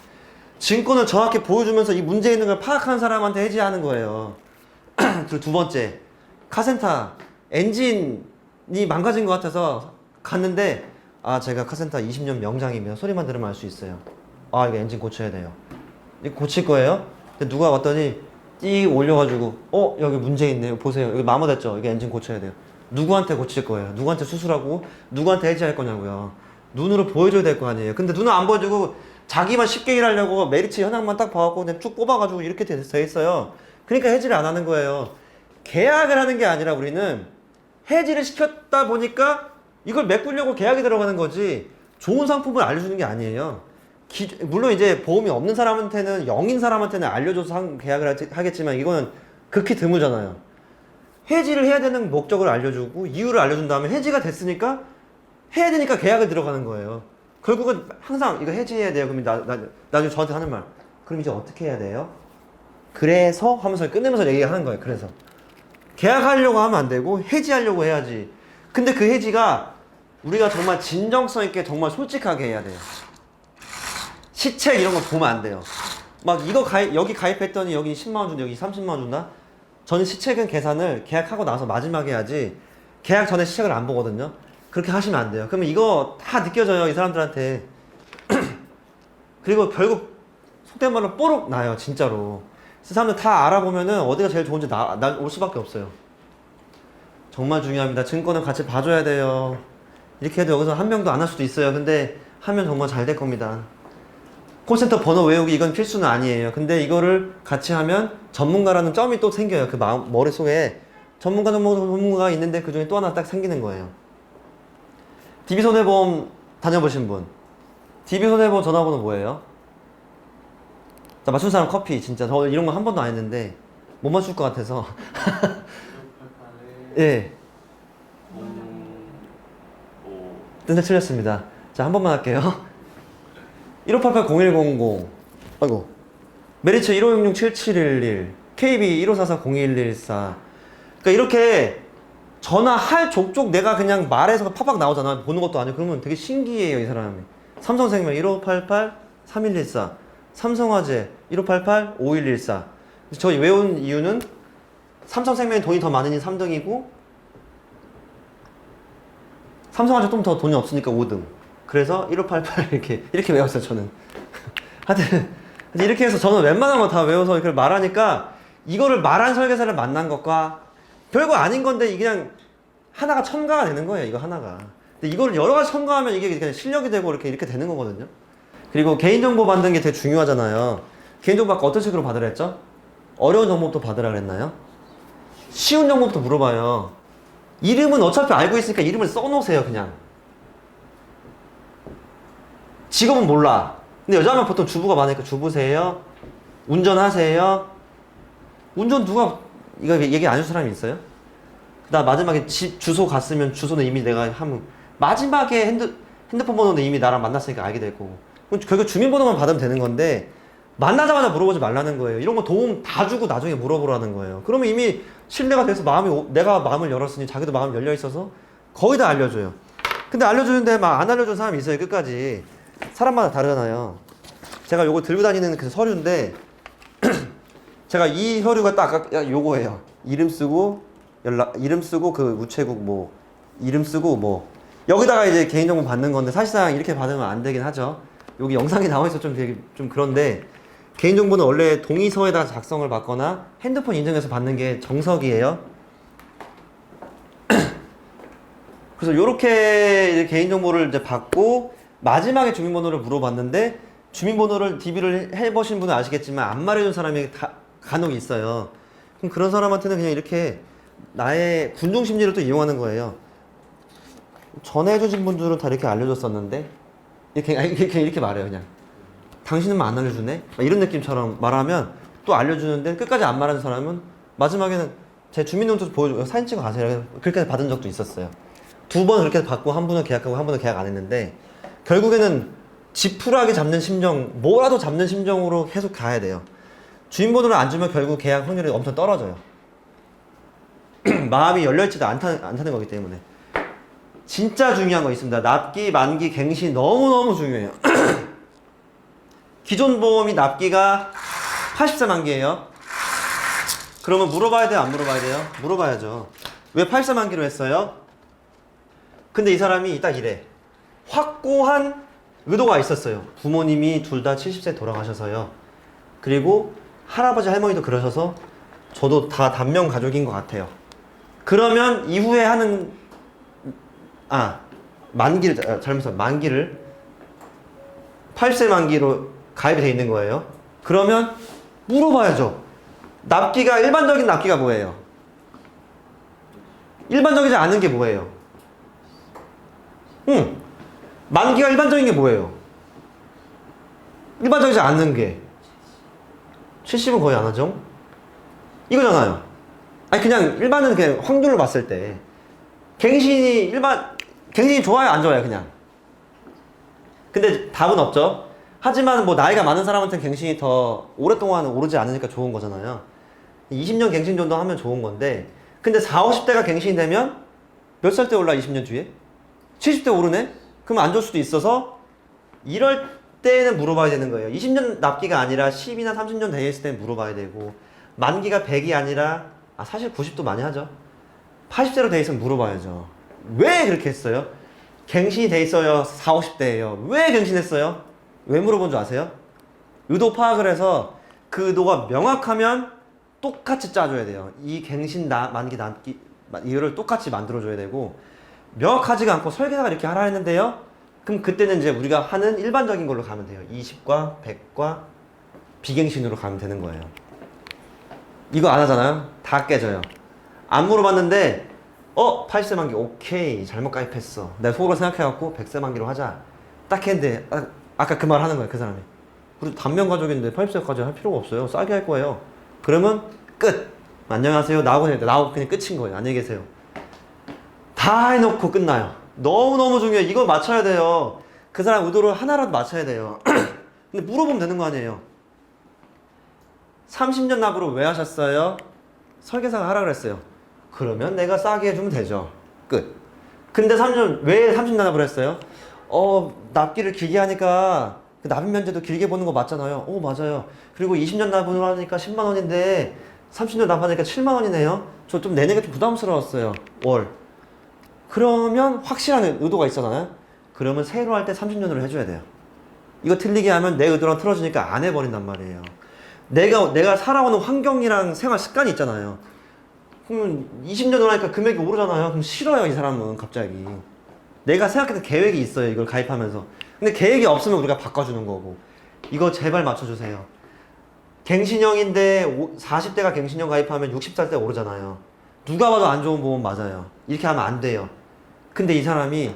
S1: 증권을 정확히 보여주면서 이 문제 있는 걸 파악한 사람한테 해지하는 거예요. 그리고 두 번째, 카센터 엔진이 망가진 것 같아서 갔는데 제가 카센터 20년 명장입니다. 소리만 들으면 알 수 있어요. 이거 엔진 고쳐야 돼요. 이거 고칠 거예요? 근데 누가 왔더니 띠 올려가지고 여기 문제 있네요. 보세요. 여기 마모됐죠? 이게 엔진 고쳐야 돼요. 누구한테 고칠 거예요? 누구한테 수술하고 누구한테 해지할 거냐고요. 눈으로 보여줘야 될 거 아니에요. 근데 눈을 안 보여주고 자기만 쉽게 일하려고 메리츠 현황만 딱 봐갖고 그냥 쭉 뽑아가지고 이렇게 돼 있어요. 그러니까 해지를 안 하는 거예요. 계약을 하는 게 아니라 우리는 해지를 시켰다 보니까 이걸 메꾸려고 계약이 들어가는 거지 좋은 상품을 알려주는 게 아니에요. 물론 이제 보험이 없는 사람한테는 영인 사람한테는 알려줘서 계약을 하겠지만 이거는 극히 드물잖아요. 해지를 해야 되는 목적을 알려주고 이유를 알려준 다음에 해지가 됐으니까 해야 되니까 계약을 들어가는 거예요. 결국은 항상 이거 해지해야 돼요. 그럼 나중에 저한테 하는 말, 그럼 이제 어떻게 해야 돼요? 그래서 하면서 끊으면서 얘기하는 거예요. 그래서 계약하려고 하면 안 되고 해지하려고 해야지. 근데 그 해지가 우리가 정말 진정성 있게 정말 솔직하게 해야 돼요. 시책 이런 거 보면 안 돼요. 막 여기 가입했더니 여기 10만원 준다, 여기 30만원 준다? 저는 시책은 계산을 계약하고 나서 마지막에 해야지 계약 전에 시책을 안 보거든요. 그렇게 하시면 안 돼요. 그러면 이거 다 느껴져요, 이 사람들한테. 그리고 결국 속된 말로 뽀록 나요, 진짜로. 그 사람들 다 알아보면은 어디가 제일 좋은지 올 수밖에 없어요. 정말 중요합니다. 증권은 같이 봐줘야 돼요. 이렇게 해도 여기서 한 명도 안 할 수도 있어요. 근데 하면 정말 잘 될 겁니다. 콜센터 번호 외우기 이건 필수는 아니에요. 근데 이거를 같이 하면 전문가라는 점이 또 생겨요. 그 머릿속에 전문가가 있는데 그 중에 또 하나 딱 생기는 거예요. DB손해보험 다녀보신 분. DB손해보험 전화번호 뭐예요? 자, 맞춘 사람 커피. 진짜 저 이런 거 한 번도 안 했는데 못 맞출 것 같아서. 예. 근데 틀렸습니다. 자, 한 번만 할게요. 1588-0100 아이고 메리츠 1566-7711 KB 1544-0114 그러니까 이렇게 전화할 족족 내가 그냥 말해서 팍팍 나오잖아. 보는 것도 아니고. 그러면 되게 신기해요, 이 사람이. 삼성생명 1588-3114 삼성화재 1588-5114 저 외운 이유는 삼성생명이 돈이 더 많으니 3등이고 삼성화재 좀 더 돈이 없으니까 5등. 그래서 1588 이렇게 외웠어요, 저는. 하여튼 이렇게 해서 저는 웬만한 거 다 외워서 이걸 말하니까 이거를 말한 설계사를 만난 것과 별거 아닌 건데 이게 그냥 하나가 첨가가 되는 거예요, 이거 하나가. 근데 이거를 여러 가지 첨가하면 이게 그냥 실력이 되고 이렇게 되는 거거든요. 그리고 개인정보 받는 게 되게 중요하잖아요. 개인정보 아까 어떤 식으로 받으라 했죠? 어려운 정보부터 받으라 그랬나요? 쉬운 정보부터 물어봐요. 이름은 어차피 알고 있으니까 이름을 써놓으세요, 그냥. 직업은 몰라. 근데 여자면 보통 주부가 많으니까 주부세요? 운전하세요. 운전 누가 이거 얘기 안 해줄 사람이 있어요? 나 마지막에 집 주소 갔으면 주소는 이미 내가 하면 마지막에 핸드폰 번호는 이미 나랑 만났으니까 알게 되고 결국 주민번호만 받으면 되는 건데 만나자마자 물어보지 말라는 거예요. 이런 거 도움 다 주고 나중에 물어보라는 거예요. 그러면 이미 신뢰가 돼서 내가 마음을 열었으니 자기도 마음이 열려 있어서 거의 다 알려줘요. 근데 알려주는데 막 안 알려준 사람이 있어요. 끝까지. 사람마다 다르잖아요. 제가 요거 들고 다니는 그 서류인데 제가 이 서류가 딱 아까 요거예요. 이름 쓰고 이름 쓰고 그 우체국 뭐 이름 쓰고 뭐 여기다가 이제 개인정보 받는 건데 사실상 이렇게 받으면 안 되긴 하죠. 여기 영상이 나와 있어 좀 그런데 개인정보는 원래 동의서에다 작성을 받거나 핸드폰 인증해서 받는 게 정석이에요. 그래서 요렇게 개인정보를 이제 받고 마지막에 주민번호를 물어봤는데 주민번호를 DB를 해보신 분은 아시겠지만 안 말해준 사람이 간혹 있어요. 그럼 그런 사람한테는 그냥 이렇게 나의 군중 심리를 또 이용하는 거예요. 전해주신 분들은 다 이렇게 알려줬었는데 이렇게 말해요. 그냥 당신은 안 알려주네? 이런 느낌처럼 말하면 또 알려주는데 끝까지 안 말하는 사람은 마지막에는 제 주민등록도 보여주고 사진 찍어 가세요. 그렇게 받은 적도 있었어요. 2번 그렇게 받고 한 분은 계약하고 한 분은 계약 안 했는데 결국에는 지푸라기 잡는 심정, 뭐라도 잡는 심정으로 계속 가야 돼요. 주민번호를 안 주면 결국 계약 확률이 엄청 떨어져요. 마음이 열려있지도 않다는 거기 때문에. 진짜 중요한 거 있습니다. 납기, 만기, 갱신 너무너무 중요해요. 기존 보험이 납기가 80세 만기예요. 그러면 물어봐야 돼요? 안 물어봐야 돼요? 물어봐야죠. 왜 80세 만기로 했어요? 근데 이 사람이 딱 이래. 확고한 의도가 있었어요. 부모님이 둘 다 70세 돌아가셔서요. 그리고 할아버지 할머니도 그러셔서 저도 다 단명 가족인 것 같아요. 그러면 이후에 하는 만기를 80세 만기로 가입이 돼 있는 거예요. 그러면 물어봐야죠. 납기가 일반적인 납기가 뭐예요? 일반적이지 않은 게 뭐예요? 만기가 일반적인 게 뭐예요? 일반적이지 않는 게 70은 거의 안 하죠? 이거잖아요. 아니 그냥 일반은 그냥 확률로 봤을 때 갱신이 좋아요 안 좋아요 그냥? 근데 답은 없죠. 하지만 뭐 나이가 많은 사람한테는 갱신이 더 오랫동안 오르지 않으니까 좋은 거잖아요. 20년 갱신 정도 하면 좋은 건데 근데 40, 50대가 갱신이 되면 몇 살 때 올라 20년 뒤에? 70대 오르네? 그럼 안 좋을 수도 있어서 이럴 때는 물어봐야 되는 거예요. 20년 납기가 아니라 10이나 30년 돼 있을 때는 물어봐야 되고 만기가 100이 아니라 사실 90도 많이 하죠. 80세로 돼 있으면 물어봐야죠. 왜 그렇게 했어요? 갱신이 돼 있어요. 40, 50대예요. 왜 갱신했어요? 왜 물어본 줄 아세요? 의도 파악을 해서 그 의도가 명확하면 똑같이 짜줘야 돼요. 이 갱신 만기 납기 이거를 똑같이 만들어줘야 되고 명확하지가 않고 설계사가 이렇게 하라 했는데요. 그럼 그때는 이제 우리가 하는 일반적인 걸로 가면 돼요. 20과 100과 비갱신으로 가면 되는 거예요. 이거 안 하잖아요. 다 깨져요. 안 물어봤는데 80세 만기 오케이 잘못 가입했어. 내가 속으로 생각해갖고 100세 만기로 하자. 딱 했는데 아까 그 말 하는 거예요. 그 사람이. 우리 단명 가족인데 80세까지 할 필요가 없어요. 싸게 할 거예요. 그러면 끝. 안녕하세요. 나오고 그냥 끝인 거예요. 안녕히 계세요. 다 해놓고 끝나요. 너무너무 중요해요. 이거 맞춰야 돼요. 그 사람 의도를 하나라도 맞춰야 돼요. 근데 물어보면 되는 거 아니에요. 30년 납으로 왜 하셨어요? 설계사가 하라 그랬어요. 그러면 내가 싸게 해주면 되죠. 끝. 근데 왜 30년 납으로 했어요? 납기를 길게 하니까 그 납입 면제도 길게 보는 거 맞잖아요. 맞아요. 그리고 20년 납으로 하니까 10만 원인데 30년 납하니까 7만 원이네요. 저 좀 내내가 좀 부담스러웠어요. 월. 그러면 확실한 의도가 있었잖아요. 그러면 새로 할 때 30년으로 해줘야 돼요. 이거 틀리게 하면 내 의도랑 틀어지니까 안 해버린단 말이에요. 내가 살아오는 환경이랑 생활 습관이 있잖아요. 그러면 20년을 하니까 금액이 오르잖아요. 그럼 싫어요, 이 사람은 갑자기. 내가 생각했던 계획이 있어요, 이걸 가입하면서. 근데 계획이 없으면 우리가 바꿔주는 거고. 이거 제발 맞춰주세요. 갱신형인데 40대가 갱신형 가입하면 60살 때 오르잖아요. 누가 봐도 안 좋은 보험 맞아요. 이렇게 하면 안 돼요. 근데 이 사람이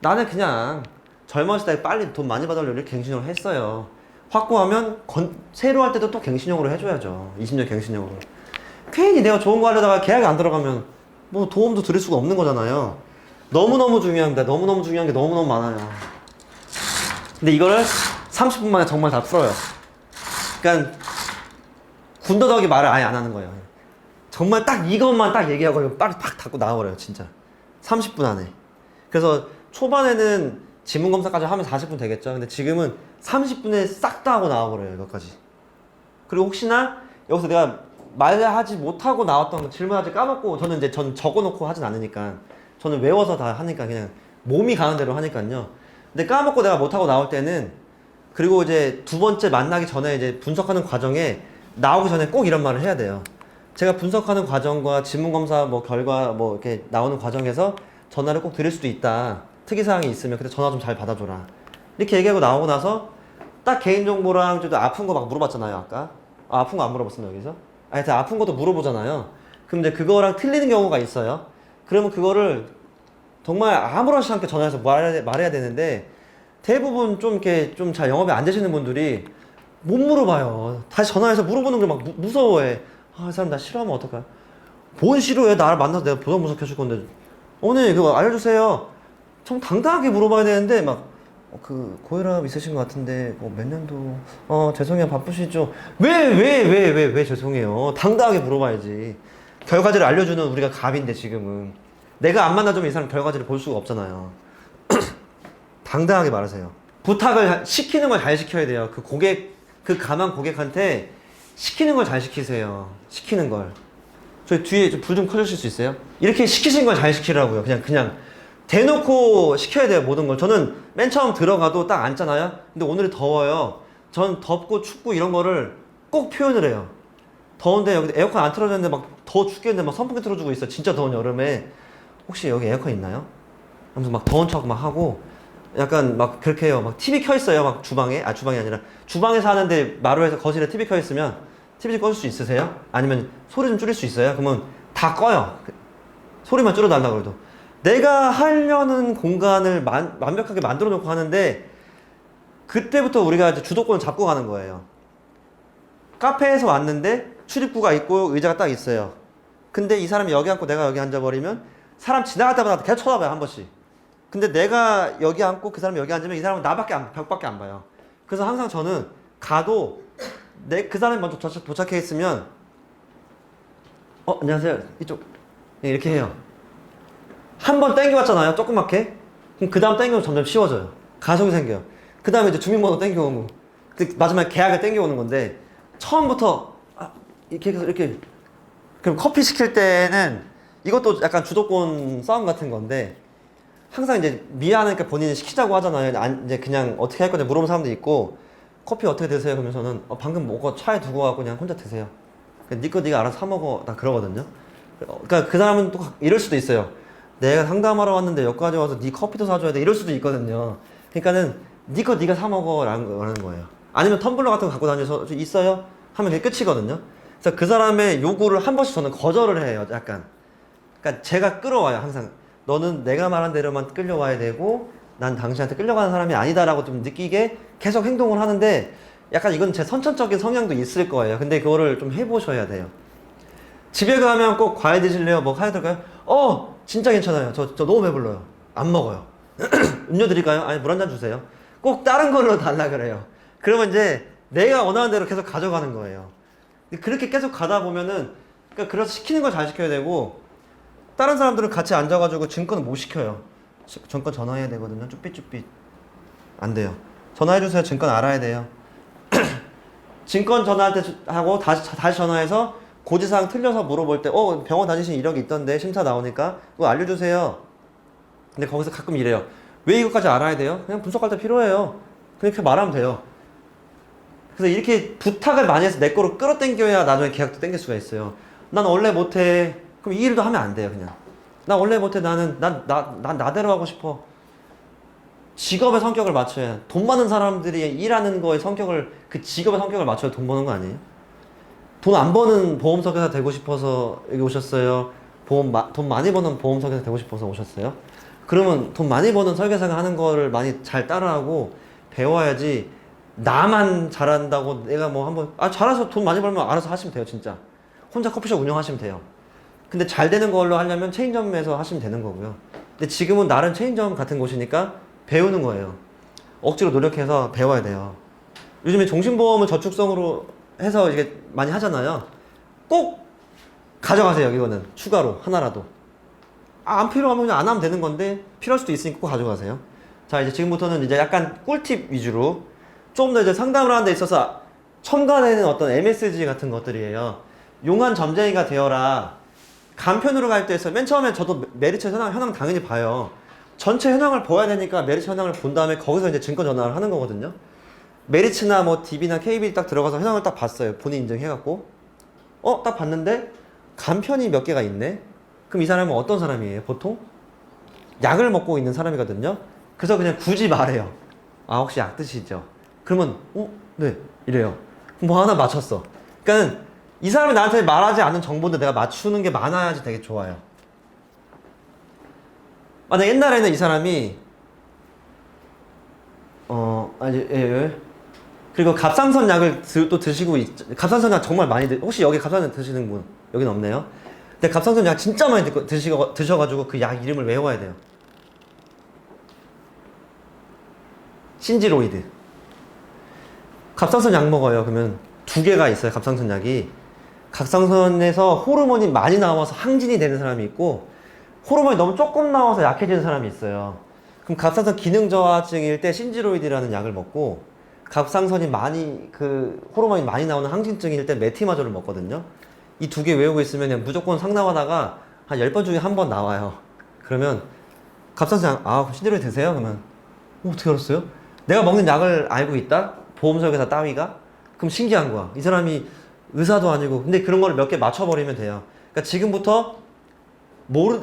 S1: 나는 그냥 젊었을 때 빨리 돈 많이 받으려고 이렇게 갱신형을 했어요. 확보하면 새로 할 때도 또 갱신형으로 해줘야죠. 20년 갱신형으로. 괜히 내가 좋은 거 하려다가 계약이 안 들어가면 뭐 도움도 드릴 수가 없는 거잖아요. 너무너무 중요합니다. 너무너무 중요한 게 너무너무 많아요. 근데 이거를 30분 만에 정말 다 풀어요. 그러니까 군더더기 말을 아예 안 하는 거예요. 정말 딱 이것만 딱 얘기하고 빨리 팍 닫고 나와버려요. 진짜 30분 안에. 그래서 초반에는 지문검사까지 하면 40분 되겠죠. 근데 지금은 30분에 싹 다 하고 나와버려요. 이것까지. 그리고 혹시나 여기서 내가 말하지 못하고 나왔던 질문하지 까먹고, 저는 적어놓고 하진 않으니까, 저는 외워서 다 하니까 그냥 몸이 가는 대로 하니까요. 근데 까먹고 내가 못하고 나올 때는, 그리고 이제 두 번째 만나기 전에 이제 분석하는 과정에 나오기 전에 꼭 이런 말을 해야 돼요. 제가 분석하는 과정과 지문검사 뭐 결과 뭐 이렇게 나오는 과정에서 전화를 꼭 드릴 수도 있다. 특이사항이 있으면 그때 전화 좀 잘 받아줘라. 이렇게 얘기하고 나오고 나서 딱 개인정보랑 좀 아픈 거 막 물어봤잖아요, 아까. 아, 아픈 거 안 물어봤었나, 여기서? 하여튼 아픈 것도 물어보잖아요. 그럼 이제 그거랑 틀리는 경우가 있어요. 그러면 그거를 정말 아무렇지 않게 전화해서 말해야 되는데, 대부분 좀 이렇게 좀 잘 영업이 안 되시는 분들이 못 물어봐요. 다시 전화해서 물어보는 걸 막 무서워해. 아, 이 사람 나 싫어하면 어떡해? 뭔 싫어해? 나를 만나서 내가 보상 분석해줄 건데. 어머니, 그거 알려주세요. 좀 당당하게 물어봐야 되는데, 막, 고혈압 있으신 것 같은데, 몇 년도, 죄송해요. 바쁘시죠? 왜 죄송해요? 당당하게 물어봐야지. 결과지를 알려주는 우리가 갑인데, 지금은. 내가 안 만나주면 이 사람 결과지를 볼 수가 없잖아요. 당당하게 말하세요. 부탁을 시키는 걸 잘 시켜야 돼요. 그 가만 고객한테 시키는 걸 잘 시키세요. 시키는 걸. 저희 뒤에 불 좀 켜주실 수 있어요? 이렇게 시키신 걸 잘 시키라고요. 그냥 대놓고 시켜야 돼요. 모든 걸. 저는 맨 처음 들어가도 딱 앉잖아요. 근데 오늘이 더워요. 전 덥고 춥고 이런 거를 꼭 표현을 해요. 더운데 여기 에어컨 안 틀어졌는데 막 더 죽겠는데 막 선풍기 틀어주고 있어. 진짜 더운 여름에. 혹시 여기 에어컨 있나요? 하면서 막 더운 척 막 하고, 약간 막 그렇게 해요. 막 TV 켜 있어요. 막 주방에. 주방이 아니라 주방에서 하는데 마루에서 거실에 TV 켜 있으면 TV 좀 꺼줄 수 있으세요? 아니면 소리 좀 줄일 수 있어요? 그러면 다 꺼요. 소리만 줄여달라고 그래도. 내가 하려는 공간을 완벽하게 만들어 놓고 하는데, 그때부터 우리가 이제 주도권을 잡고 가는 거예요. 카페에서 왔는데 출입구가 있고 의자가 딱 있어요. 근데 이 사람이 여기 앉고 내가 여기 앉아버리면 사람 지나갈 때마다 계속 쳐다봐요. 한 번씩. 근데 내가 여기 앉고 그 사람이 여기 앉으면 이 사람은 벽밖에 안 봐요. 그래서 항상 저는 가도 그 사람이 먼저 도착해 있으면 안녕하세요. 이쪽. 이렇게 해요. 한 번 땡겨왔잖아요. 조그맣게. 그럼 그 다음 땡기면 점점 쉬워져요. 가속이 생겨요. 그 다음에 이제 주민번호 땡겨오고, 마지막에 계약을 땡겨오는 건데, 처음부터 이렇게 해서 이렇게. 그럼 커피 시킬 때는 이것도 약간 주도권 싸움 같은 건데, 항상 이제 미안하니까 본인이 시키자고 하잖아요. 이제 그냥 어떻게 할 건지 물어보는 사람도 있고, 커피 어떻게 드세요? 그러면 저는 방금 먹어 차에 두고 가고 그냥 혼자 드세요. 니 거 네가 알아서 사 먹어. 나 그러거든요. 그러니까 그 사람은 또 이럴 수도 있어요. 내가 상담하러 왔는데 여기까지 와서 네 커피도 사줘야 돼. 이럴 수도 있거든요. 그러니까는 네 거 네가 사 먹어라는 거예요. 아니면 텀블러 같은 거 갖고 다녀서 있어요? 하면 그게 끝이거든요. 그래서 그 사람의 요구를 한 번씩 저는 거절을 해요. 약간. 그러니까 제가 끌어와요. 항상. 너는 내가 말한 대로만 끌려와야 되고 난 당신한테 끌려가는 사람이 아니다라고 좀 느끼게 계속 행동을 하는데, 약간 이건 제 선천적인 성향도 있을 거예요. 근데 그거를 좀 해보셔야 돼요. 집에 가면 꼭 과일 드실래요? 뭐 하야 될까요? 진짜 괜찮아요. 저 너무 배불러요. 안 먹어요. 음료 드릴까요? 아니, 물 한 잔 주세요. 꼭 다른 걸로 달라 그래요. 그러면 이제 내가 원하는 대로 계속 가져가는 거예요. 그렇게 계속 가다 보면은, 그러니까 그래서 시키는 걸 잘 시켜야 되고, 다른 사람들은 같이 앉아가지고 증권을 못 시켜요. 증권 전화해야 되거든요. 쭈삣쭈삣. 안 돼요. 전화해주세요. 증권 알아야 돼요. 증권 전화할 때 하고 다시 전화해서 고지사항 틀려서 물어볼 때, 병원 다니신 이력이 있던데 심사 나오니까 그거 알려주세요. 근데 거기서 가끔 이래요. 왜 이것까지 알아야 돼요? 그냥 분석할 때 필요해요. 그렇게 말하면 돼요. 그래서 이렇게 부탁을 많이 해서 내 거로 끌어당겨야 나중에 계약도 땡길 수가 있어요. 난 원래 못해. 그럼 이 일도 하면 안 돼요, 그냥. 나 원래 못해. 난 나대로 하고 싶어. 직업의 성격을 맞춰야. 돈 많은 사람들이 일하는 거의 성격을, 그 직업의 성격을 맞춰야 돈 버는 거 아니에요? 돈 안 버는 보험 설계사 되고 싶어서 여기 오셨어요? 돈 많이 버는 보험 설계사 되고 싶어서 오셨어요? 그러면 돈 많이 버는 설계사가 하는 거를 많이 잘 따라하고 배워야지. 나만 잘한다고 내가 뭐 한번 잘해서 돈 많이 벌면 알아서 하시면 돼요. 진짜 혼자 커피숍 운영하시면 돼요. 근데 잘 되는 걸로 하려면 체인점에서 하시면 되는 거고요. 근데 지금은 나름 체인점 같은 곳이니까 배우는 거예요. 억지로 노력해서 배워야 돼요. 요즘에 종신보험을 저축성으로 해서 이게 많이 하잖아요. 꼭 가져가세요. 이거는 추가로 하나라도. 안 필요하면 그냥 안 하면 되는 건데 필요할 수도 있으니까 꼭 가져가세요. 자, 이제 지금부터는 이제 약간 꿀팁 위주로 좀 더 이제 상담을 하는 데 있어서 첨가되는 어떤 MSG 같은 것들이에요. 용한 점쟁이가 되어라. 간편으로 갈 때에서 맨 처음에 저도 메리츠 현황 당연히 봐요. 전체 현황을 봐야 되니까 메리츠 현황을 본 다음에 거기서 이제 증권 전환을 하는 거거든요. 메리츠나 뭐 DB나 KB 딱 들어가서 현황을 딱 봤어요. 본인 인증해갖고. 딱 봤는데 간편이 몇 개가 있네. 그럼 이 사람은 어떤 사람이에요? 보통 약을 먹고 있는 사람이거든요. 그래서 그냥 굳이 말해요. 혹시 약 드시죠? 그러면 네 이래요. 뭐 하나 맞췄어. 그러니까 이 사람이 나한테 말하지 않은 정보인데 내가 맞추는 게 많아야지 되게 좋아요. 만약 옛날에는 이 사람이 그리고 갑상선 약을 또 드시고 갑상선 약 정말 많이 혹시 여기 갑상선 드시는 분 여기는 없네요. 근데 갑상선 약 진짜 많이 드셔가지고 그 약 이름을 외워야 돼요. 신지로이드. 갑상선 약 먹어요. 그러면 2개가 있어요. 갑상선 약이. 갑상선에서 호르몬이 많이 나와서 항진이 되는 사람이 있고 호르몬이 너무 조금 나와서 약해지는 사람이 있어요. 그럼 갑상선 기능 저하증일 때 신지로이드라는 약을 먹고 갑상선이 많이 호르몬이 많이 나오는 항진증일 때 메티마졸을 먹거든요. 이 2개 외우고 있으면 그냥 무조건 상담하다가 한 10번 중에 한 번 나와요. 그러면 갑상선 약, 신지로이드 드세요? 그러면 어떻게 알았어요? 내가 먹는 약을 알고 있다? 보험설계사 따위가? 그럼 신기한 거야. 이 사람이 의사도 아니고 근데 그런 거를 몇 개 맞춰버리면 돼요. 그러니까 지금부터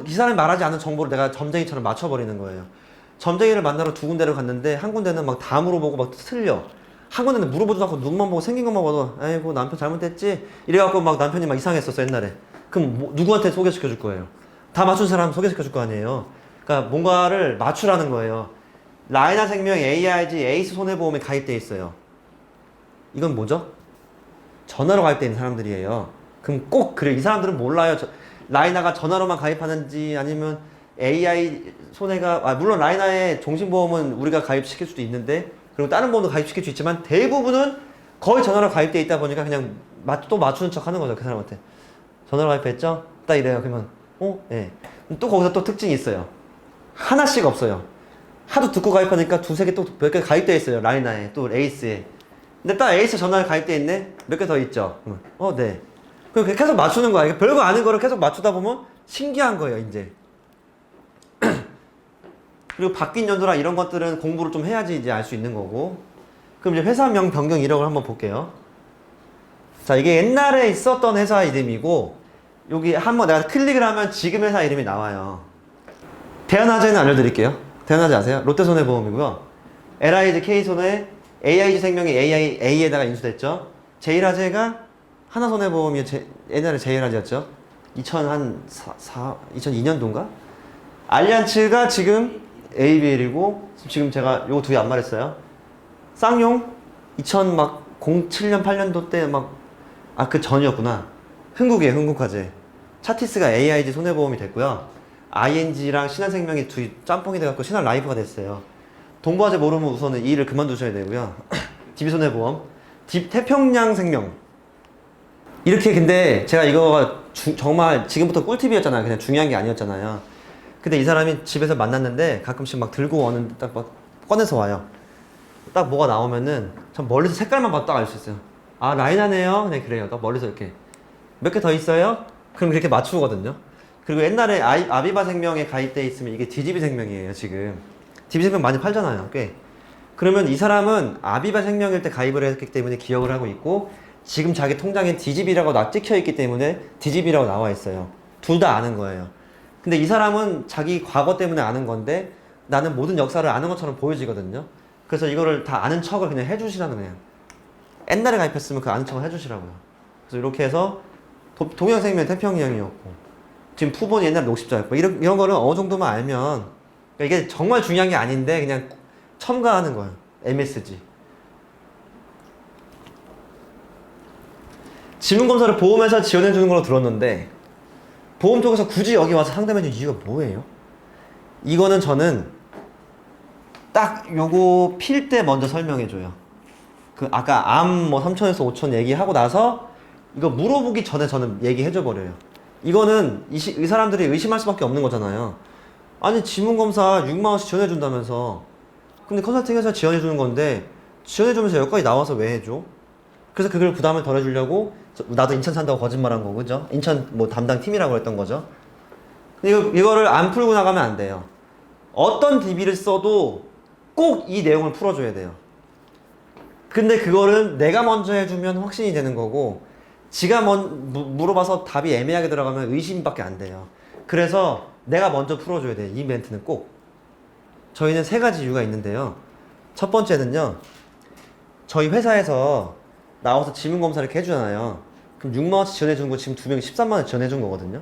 S1: 이 사람이 말하지 않은 정보를 내가 점쟁이처럼 맞춰버리는 거예요. 점쟁이를 만나러 2군데를 갔는데 한 군데는 막 다 물어보고 막 틀려. 한 군데는 물어보지도 않고 눈만 보고 생긴 것만 봐도 아이고 남편 잘못했지? 이래갖고 막 남편이 막 이상했었어 옛날에. 그럼 누구한테 소개시켜 줄 거예요? 다 맞춘 사람 소개시켜 줄 거 아니에요. 그러니까 뭔가를 맞추라는 거예요. 라이나생명 AIG 에이스 손해보험에 가입돼 있어요. 이건 뭐죠? 전화로 가입돼 있는 사람들이에요. 그럼 꼭 그래. 이 사람들은 몰라요. 라이나가 전화로만 가입하는지 아니면 AI 손해가 물론 라이나의 종신보험은 우리가 가입시킬 수도 있는데 그리고 다른 보험도 가입시킬 수 있지만 대부분은 거의 전화로 가입돼 있다 보니까 그냥 또 맞추는 척 하는 거죠. 그 사람한테. 전화로 가입했죠? 딱 이래요. 그러면 네. 또 거기서 또 특징이 있어요. 하나씩 없어요. 하도 듣고 가입하니까 2-3개 또 몇 개 가입돼 있어요. 라이나에 또 에이스에. 근데 딱 에이스 전화에 가입돼 있네? 몇 개 더 있죠? 네. 그럼 계속 맞추는 거야. 이게 별거 아닌 거를 계속 맞추다 보면 신기한 거예요, 이제. 그리고 바뀐 연도랑 이런 것들은 공부를 좀 해야지 이제 알 수 있는 거고. 그럼 이제 회사명 변경 이력을 한번 볼게요. 자, 이게 옛날에 있었던 회사 이름이고, 여기 한번 내가 클릭을 하면 지금 회사 이름이 나와요. 대한화재는 알려드릴게요. 대한화재 아세요? 롯데손해보험이고요. LIG K손해, AIG 생명이 A에다가 인수됐죠. 제일화재가 하나손해보험이 옛날에 제일화재였죠. 2002년도인가? 알리안츠가 지금 ABL이고 지금 제가 요거 2개 안 말했어요. 쌍용 2007년 8년도 때 그 전이었구나. 흥국이에요. 흥국화재. 차티스가 AIG 손해보험이 됐고요. ING랑 신한생명이 둘이 짬뽕이 돼갖고 신한라이프가 됐어요. 동부화재 모르면 우선은 이 일을 그만두셔야 되고요. DB손해보험, 태평양생명. 이렇게 근데 제가 이거가 정말 지금부터 꿀팁이었잖아요. 그냥 중요한 게 아니었잖아요. 근데 이 사람이 집에서 만났는데 가끔씩 막 들고 오는 딱 막 꺼내서 와요. 딱 뭐가 나오면은 전 멀리서 색깔만 봐도 딱 알 수 있어요. 라이나네요. 네, 그래요. 딱 멀리서 이렇게 몇 개 더 있어요? 그럼 그렇게 맞추거든요. 그리고 옛날에 아비바 생명에 가입돼 있으면 이게 DGB 생명이에요. 지금 DGB 생명 많이 팔잖아요. 꽤. 그러면 이 사람은 아비바 생명일 때 가입을 했기 때문에 기억을 하고 있고 지금 자기 통장에 DGB라고 찍혀 있기 때문에 DGB라고 나와 있어요. 둘 다 아는 거예요. 근데 이 사람은 자기 과거 때문에 아는 건데 나는 모든 역사를 아는 것처럼 보여지거든요. 그래서 이거를 다 아는 척을 그냥 해주시라는 거예요. 옛날에 가입했으면 그 아는 척을 해주시라고요. 그래서 이렇게 해서 동양생명 태평양이었고 지금 푸본이 옛날에 녹십자였고 이런 거는 어느 정도만 알면 그러니까 이게 정말 중요한 게 아닌데 그냥 첨가하는 거예요. MSG. 지문검사를 보험회사 지원해주는 걸로 들었는데 보험 쪽에서 굳이 여기 와서 상담해준 이유가 뭐예요? 이거는 저는 딱 요거 필 때 먼저 설명해줘요. 그 아까 암 뭐 3천에서 5천 얘기하고 나서 이거 물어보기 전에 저는 얘기해줘 버려요. 이거는 이 사람들이 의심할 수밖에 없는 거잖아요. 아니 지문검사 6만 원씩 지원해준다면서 근데 컨설팅회사 지원해주는 건데 지원해주면서 여기까지 나와서 왜 해줘? 그래서 그걸 부담을 덜어주려고 나도 인천 산다고 거짓말한 거고 그죠? 인천 뭐 담당 팀이라고 했던 거죠. 이거를 안 풀고 나가면 안 돼요. 어떤 DB를 써도 꼭 이 내용을 풀어줘야 돼요. 근데 그거를 내가 먼저 해주면 확신이 되는 거고 지가 물어봐서 답이 애매하게 들어가면 의심밖에 안 돼요. 그래서 내가 먼저 풀어줘야 돼요. 이 멘트는 꼭. 저희는 3가지 이유가 있는데요. 첫 번째는요. 저희 회사에서 나와서 지문검사를 이렇게 해주잖아요. 그럼 6만 원씩 지원해주는 거 지금 2명이 13만 원 지원해준 거거든요.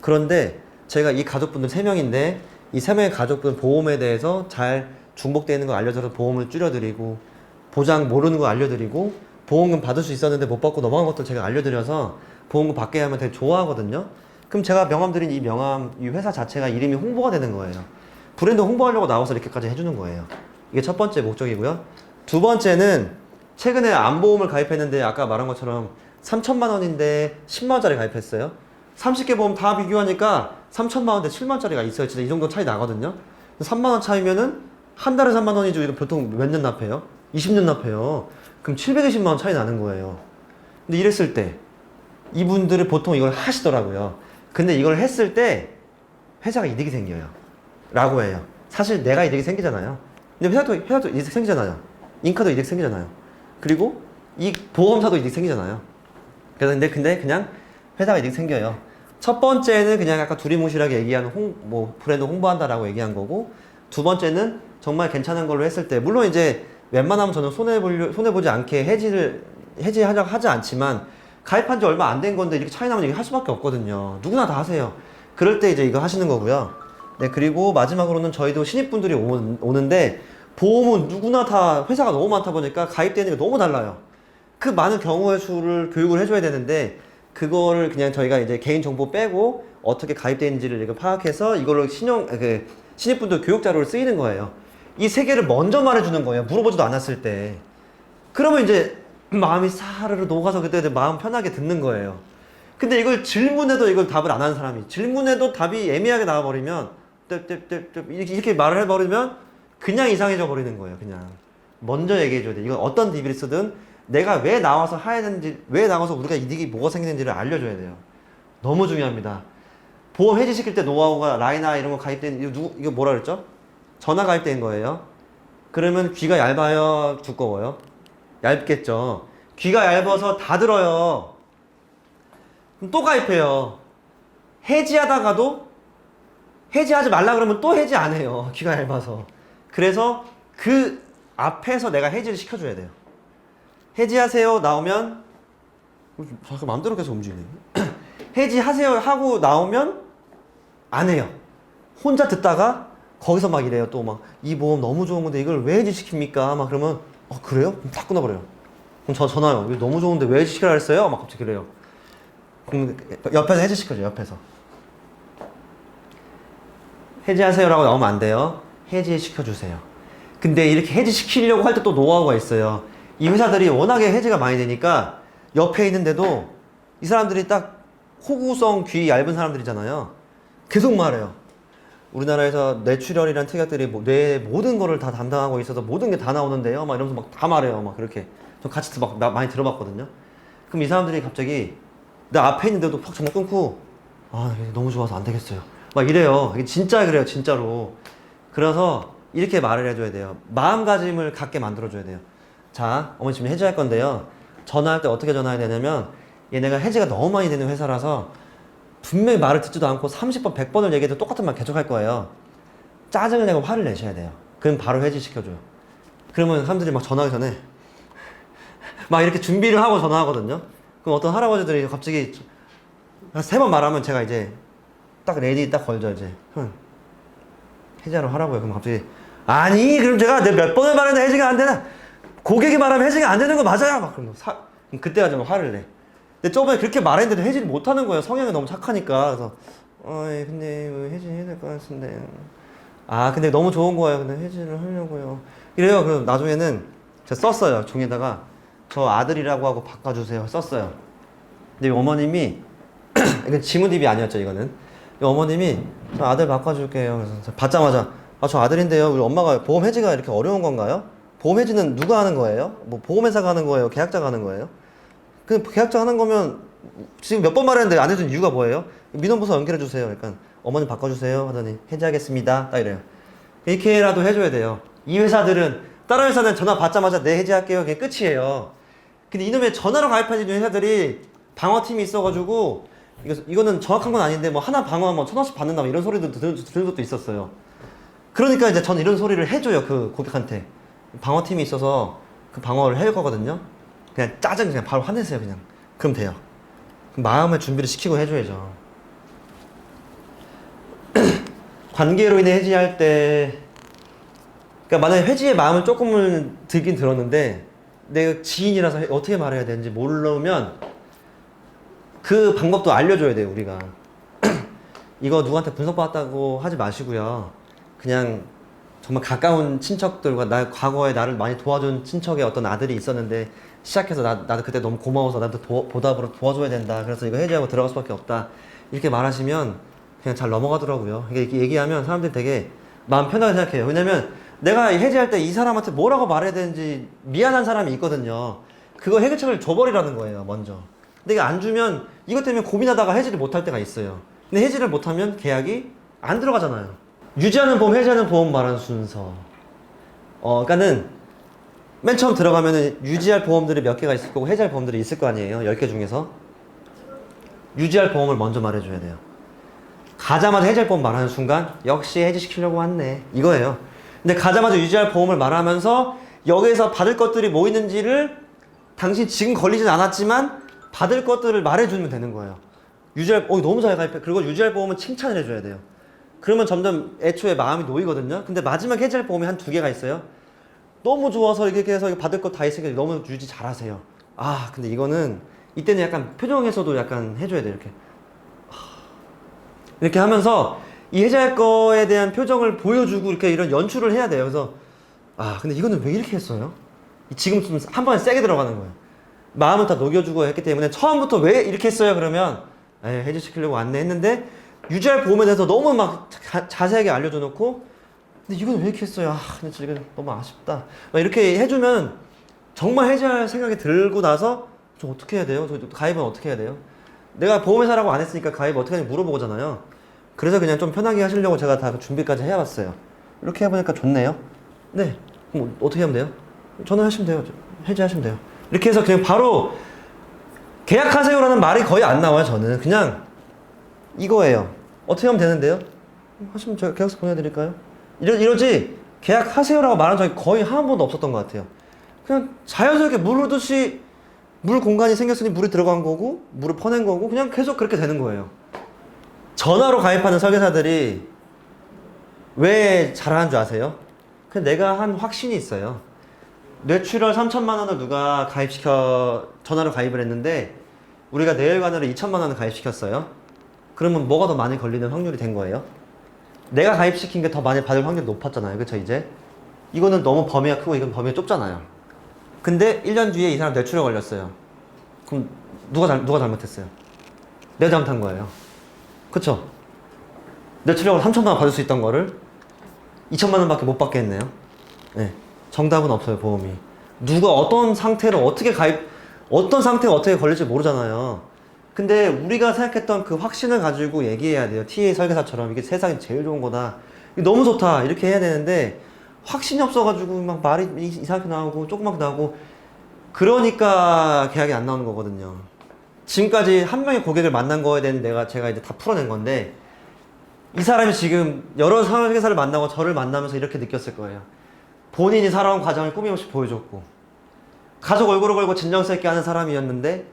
S1: 그런데 저희가 이 가족분들 3명인데 이 3명의 가족분 보험에 대해서 잘 중복되어 있는 거 알려줘서 보험을 줄여드리고 보장 모르는 거 알려드리고 보험금 받을 수 있었는데 못 받고 넘어간 것도 제가 알려드려서 보험금 받게 하면 되게 좋아하거든요. 그럼 제가 명함 드린 이 회사 자체가 이름이 홍보가 되는 거예요. 브랜드 홍보하려고 나와서 이렇게까지 해주는 거예요. 이게 첫 번째 목적이고요. 두 번째는 최근에 암보험을 가입했는데 아까 말한 것처럼 3천만 원인데 10만 원짜리 가입했어요. 30개 보험 다 비교하니까 3천만 원대 7만 원짜리가 있어요. 진짜 이 정도 차이 나거든요. 3만 원 차이면은 한 달에 3만 원이죠. 이거 보통 몇 년 납해요? 20년 납해요. 그럼 720만 원 차이 나는 거예요. 근데 이랬을 때 이분들이 보통 이걸 하시더라고요. 근데 이걸 했을 때 회사가 이득이 생겨요. 라고 해요. 사실 내가 이득이 생기잖아요. 근데 회사도 이득 생기잖아요. 인카도 이득 생기잖아요. 그리고 이 보험사도 이득 생기잖아요. 그래서 근데 그냥 회사가 이득 생겨요. 첫 번째는 그냥 약간 두리뭉실하게 얘기하는 브랜드 홍보한다라고 얘기한 거고, 두 번째는 정말 괜찮은 걸로 했을 때, 물론 이제 웬만하면 저는 손해보지 않게 해지하려고 하지 않지만, 가입한 지 얼마 안 된 건데 이렇게 차이 나면 얘기할 수밖에 없거든요. 누구나 다 하세요. 그럴 때 이제 이거 하시는 거고요. 네, 그리고 마지막으로는 저희도 신입분들이 오는데, 보험은 누구나 다 회사가 너무 많다 보니까 가입되는 게 너무 달라요. 그 많은 경우의 수를 교육을 해줘야 되는데, 그거를 그냥 저희가 이제 개인정보 빼고 어떻게 가입되는지를 이렇게 파악해서 이걸로 신입분들 교육 자료를 쓰이는 거예요. 이 3개를 먼저 말해주는 거예요. 물어보지도 않았을 때. 그러면 이제 마음이 사르르 녹아서 그때 마음 편하게 듣는 거예요. 근데 이걸 질문해도 이걸 답을 안 하는 사람이, 질문해도 답이 애매하게 나와버리면, 이렇게 말을 해버리면 그냥 이상해져 버리는 거예요. 그냥 먼저 얘기해줘야 돼. 이건 어떤 DB를 쓰든 내가 왜 나와서 해야 되는지, 왜 나와서 우리가 이득이 뭐가 생기는지를 알려줘야 돼요. 너무 중요합니다. 보험 해지시킬 때 노하우가 라이나 이런 거 가입된, 이거 뭐라 그랬죠? 전화 가입된 거예요. 그러면 귀가 얇아요? 두꺼워요? 얇겠죠. 귀가 얇아서 다 들어요. 그럼 또 가입해요. 해지하다가도 해지하지 말라 그러면 또 해지 안 해요. 귀가 얇아서. 그래서 그 앞에서 내가 해지를 시켜줘야 돼요. 해지하세요 나오면 자꾸 마음대로 계속 움직이네. 해지하세요 하고 나오면 안 해요. 혼자 듣다가 거기서 막 이래요. 또 막 이 보험 너무 좋은 건데 이걸 왜 해지시킵니까? 막 그러면 그래요? 그럼 다 끊어버려요. 그럼 저 전화요. 이거 너무 좋은데 왜 해지시키라 했어요? 막 갑자기 그래요. 그럼 옆에서 해지시켜줘요. 옆에서. 해지하세요라고 나오면 안 돼요. 해지시켜주세요. 근데 이렇게 해지시키려고 할 때 또 노하우가 있어요. 이 회사들이 워낙에 해지가 많이 되니까 옆에 있는데도 이 사람들이 딱 호구성 귀 얇은 사람들이잖아요. 계속 말해요. 우리나라에서 뇌출혈이라는 특약들이 뇌의 모든 거를 다 담당하고 있어서 모든 게 다 나오는데요. 막 이러면서 막 다 말해요. 막 그렇게. 저 같이 많이 들어봤거든요. 그럼 이 사람들이 갑자기 내 앞에 있는데도 팍 전화 끊고 너무 좋아서 안 되겠어요. 막 이래요. 이게 진짜 그래요. 진짜로. 그래서 이렇게 말을 해줘야 돼요. 마음가짐을 갖게 만들어줘야 돼요. 자, 어머니 지금 해지할 건데요. 전화할 때 어떻게 전화해야 되냐면, 얘네가 해지가 너무 많이 되는 회사라서 분명히 말을 듣지도 않고 30번, 100번을 얘기해도 똑같은 말 계속 할 거예요. 짜증을 내고 화를 내셔야 돼요. 그럼 바로 해지시켜줘요. 그러면 사람들이 막 전화하기 전에 막 이렇게 준비를 하고 전화하거든요. 그럼 어떤 할아버지들이 갑자기 3번 말하면 제가 이제 딱 레디 딱 걸죠. 이제 해지하러 하라고요. 그럼 갑자기 아니 그럼 제가 몇 번을 말했는데 해지가 안 되나? 고객이 말하면 해지가 안 되는 거 맞아요. 막 그럼 그때가 좀 화를 내. 근데 저번에 그렇게 말했는데도 해지를 못하는 거예요. 성향이 너무 착하니까. 그래서 근데 해지해야 될 것 같은데. 아 근데 너무 좋은 거예요. 근데 해지를 하려고요. 이래요. 그럼 나중에는 제가 썼어요. 종이에다가 저 아들이라고 하고 바꿔주세요. 썼어요. 근데 어머님이 이건 지문입이 아니었죠. 이거는 어머님이 저 아들 바꿔줄게요. 그래서 받자마자 저 아들인데요. 우리 엄마가 보험 해지가 이렇게 어려운 건가요? 보험 해지는 누가 하는 거예요? 뭐 보험회사가 하는 거예요? 계약자가 하는 거예요? 그 계약자 하는 거면 지금 몇 번 말했는데 안 해준 이유가 뭐예요? 민원부서 연결해 주세요. 그러니까 어머님 바꿔주세요 하더니 해지하겠습니다. 딱 이래요. 이렇게라도 해줘야 돼요. 이 회사들은 다른 회사는 전화 받자마자 네 해지할게요. 그게 끝이에요. 근데 이놈의 전화로 가입해준 회사들이 방어팀이 있어가지고 이거는 정확한 건 아닌데 뭐 하나 방어하면 1,000원씩 받는다 이런 소리도 들은 것도 있었어요. 그러니까 이제 저는 이런 소리를 해줘요. 그 고객한테 방어팀이 있어서 그 방어를 할 거거든요. 그냥 짜증 그냥 바로 화내세요. 그냥 그럼 돼요. 마음의 준비를 시키고 해줘야죠. 관계로 인해 해지할 때 그러니까 만약에 해지의 마음을 조금은 들긴 들었는데 내가 지인이라서 어떻게 말해야 되는지 모르면 그 방법도 알려줘야 돼요. 우리가 이거 누구한테 분석받았다고 하지 마시고요. 그냥 정말 가까운 친척들과 과거에 나를 많이 도와준 친척의 어떤 아들이 있었는데 시작해서 나도 그때 너무 고마워서 나도 보답으로 도와줘야 된다. 그래서 이거 해지하고 들어갈 수밖에 없다. 이렇게 말하시면 그냥 잘 넘어가더라고요. 이렇게 얘기하면 사람들이 되게 마음 편하게 생각해요. 왜냐면 내가 해지할 때 이 사람한테 뭐라고 말해야 되는지 미안한 사람이 있거든요. 그거 해결책을 줘버리라는 거예요. 먼저. 근데 이거 안 주면 이것 때문에 고민하다가 해지를 못할 때가 있어요. 근데 해지를 못하면 계약이 안 들어가잖아요. 유지하는 보험, 해지하는 보험 말하는 순서. 그러니까는 맨 처음 들어가면은 유지할 보험들이 몇 개가 있을 거고 해지할 보험들이 있을 거 아니에요. 10개 중에서. 유지할 보험을 먼저 말해줘야 돼요. 가자마자 해지할 보험 말하는 순간 역시 해지시키려고 왔네. 이거예요. 근데 가자마자 유지할 보험을 말하면서 여기에서 받을 것들이 뭐 있는지를 당신 지금 걸리진 않았지만 받을 것들을 말해주면 되는 거예요. 유지할, 너무 잘 가입해. 그리고 유지할 보험은 칭찬을 해줘야 돼요. 그러면 점점 애초에 마음이 놓이거든요. 근데 마지막 해지할 보험이 한 2개가 있어요. 너무 좋아서 이렇게 해서 받을 것 다 있으니까 너무 유지 잘하세요. 근데 이거는 이때는 약간 표정에서도 약간 해줘야 돼요. 이렇게 하면서 이 해지할 거에 대한 표정을 보여주고 이렇게 이런 연출을 해야 돼요. 그래서 근데 이거는 왜 이렇게 했어요? 지금 좀 한 번에 세게 들어가는 거예요. 마음을 다 녹여주고 했기 때문에 처음부터 왜 이렇게 했어요? 그러면 해지시키려고 왔네 했는데 유지할 보험에 대해서 너무 막 자세하게 알려줘 놓고 근데 이건 왜 이렇게 했어요? 근데 지금 너무 아쉽다. 막 이렇게 해주면 정말 해지할 생각이 들고 나서 저 어떻게 해야 돼요? 저 가입은 어떻게 해야 돼요? 내가 보험회사라고 안 했으니까 가입 어떻게 하는지 물어보잖아요. 그래서 그냥 좀 편하게 하시려고 제가 다 준비까지 해봤어요. 이렇게 해보니까 좋네요. 네. 그럼 어떻게 하면 돼요? 전화하시면 돼요. 해지하시면 돼요. 이렇게 해서 그냥 바로 계약하세요라는 말이 거의 안 나와요. 저는 그냥 이거예요. 어떻게 하면 되는데요? 하시면 제가 계약서 보내드릴까요? 이러지 계약하세요라고 말한 적이 거의 한 번도 없었던 것 같아요. 그냥 자연스럽게 물 흐르듯이 물 공간이 생겼으니 물이 들어간 거고 물을 퍼낸 거고 그냥 계속 그렇게 되는 거예요. 전화로 가입하는 설계사들이 왜 잘하는 줄 아세요? 그냥 내가 한 확신이 있어요. 뇌출혈 3천만 원을 누가 전화로 가입을 했는데 우리가 뇌혈관으로 2천만 원을 가입시켰어요. 그러면 뭐가 더 많이 걸리는 확률이 된 거예요? 내가 가입시킨 게 더 많이 받을 확률이 높았잖아요. 그쵸 이제? 이거는 너무 범위가 크고 이건 범위가 좁잖아요. 근데 1년 뒤에 이 사람 뇌출혈 걸렸어요. 그럼 누가 잘못했어요? 내가 잘못한 거예요. 그쵸? 뇌출혈을 3천만 원 받을 수 있던 거를 2천만 원밖에 못 받게 했네요. 네. 정답은 없어요. 보험이. 누가 어떤 상태가 어떻게 걸릴지 모르잖아요. 근데 우리가 생각했던 그 확신을 가지고 얘기해야 돼요. TA 설계사처럼 이게 세상에 제일 좋은 거다. 이게 너무 좋다. 이렇게 해야 되는데 확신이 없어가지고 막 말이 이상하게 나오고 조그맣게 나오고 그러니까 계약이 안 나오는 거거든요. 지금까지 한 명의 고객을 만난 거에 대한 제가 이제 다 풀어낸 건데 이 사람이 지금 여러 설계사를 만나고 저를 만나면서 이렇게 느꼈을 거예요. 본인이 살아온 과정을 꾸밈없이 보여줬고 가족 얼굴을 걸고 진정성 있게 하는 사람이었는데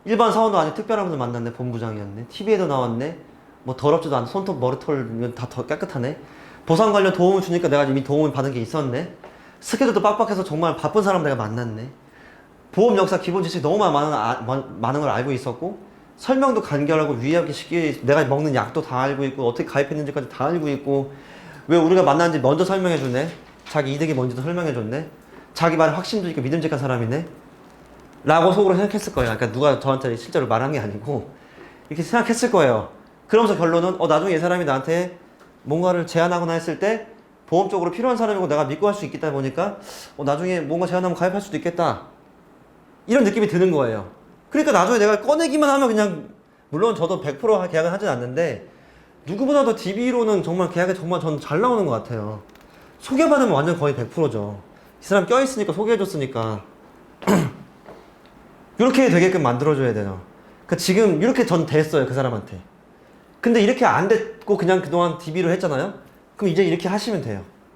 S1: 일반 사원도 아닌 특별한 분을 만났네. 본부장이었네. TV에도 나왔네. 뭐 더럽지도 않고 손톱 머리털 다 더 깨끗하네. 보상 관련 도움을 주니까 내가 이미 도움을 받은 게 있었네. 스케줄도 빡빡해서 정말 바쁜 사람 내가 만났네. 보험 역사 기본 지식이 너무 많은 걸 알고 있었고 설명도 간결하고 유의하기 쉽게 내가 먹는 약도 다 알고 있고 어떻게 가입했는지까지 다 알고 있고 왜 우리가 만났는지 먼저 설명해 줬네. 자기 이득이 뭔지도 설명해 줬네. 자기 말에 확신도 있고 믿음직한 사람이네. 라고 속으로 생각했을 거예요. 그러니까 누가 저한테 실제로 말한 게 아니고 이렇게 생각했을 거예요. 그러면서 결론은 나중에 이 사람이 나한테 뭔가를 제안하거나 했을 때 보험적으로 필요한 사람이고 내가 믿고 할 수 있겠다 보니까 나중에 뭔가 제안하면 가입할 수도 있겠다. 이런 느낌이 드는 거예요. 그러니까 나중에 내가 꺼내기만 하면 그냥 물론 저도 100% 계약은 하진 않는데 누구보다도 DB로는 정말 계약이 정말 저는 잘 나오는 것 같아요. 소개받으면 완전 거의 100%죠. 이 사람 껴있으니까 소개해줬으니까 이렇게 되게끔 만들어줘야 돼요. 그러니까 지금 이렇게 전 됐어요, 그 사람한테. 근데 이렇게 안 됐고 그냥 그동안 DB로 했잖아요. 그럼 이제 이렇게 하시면 돼요.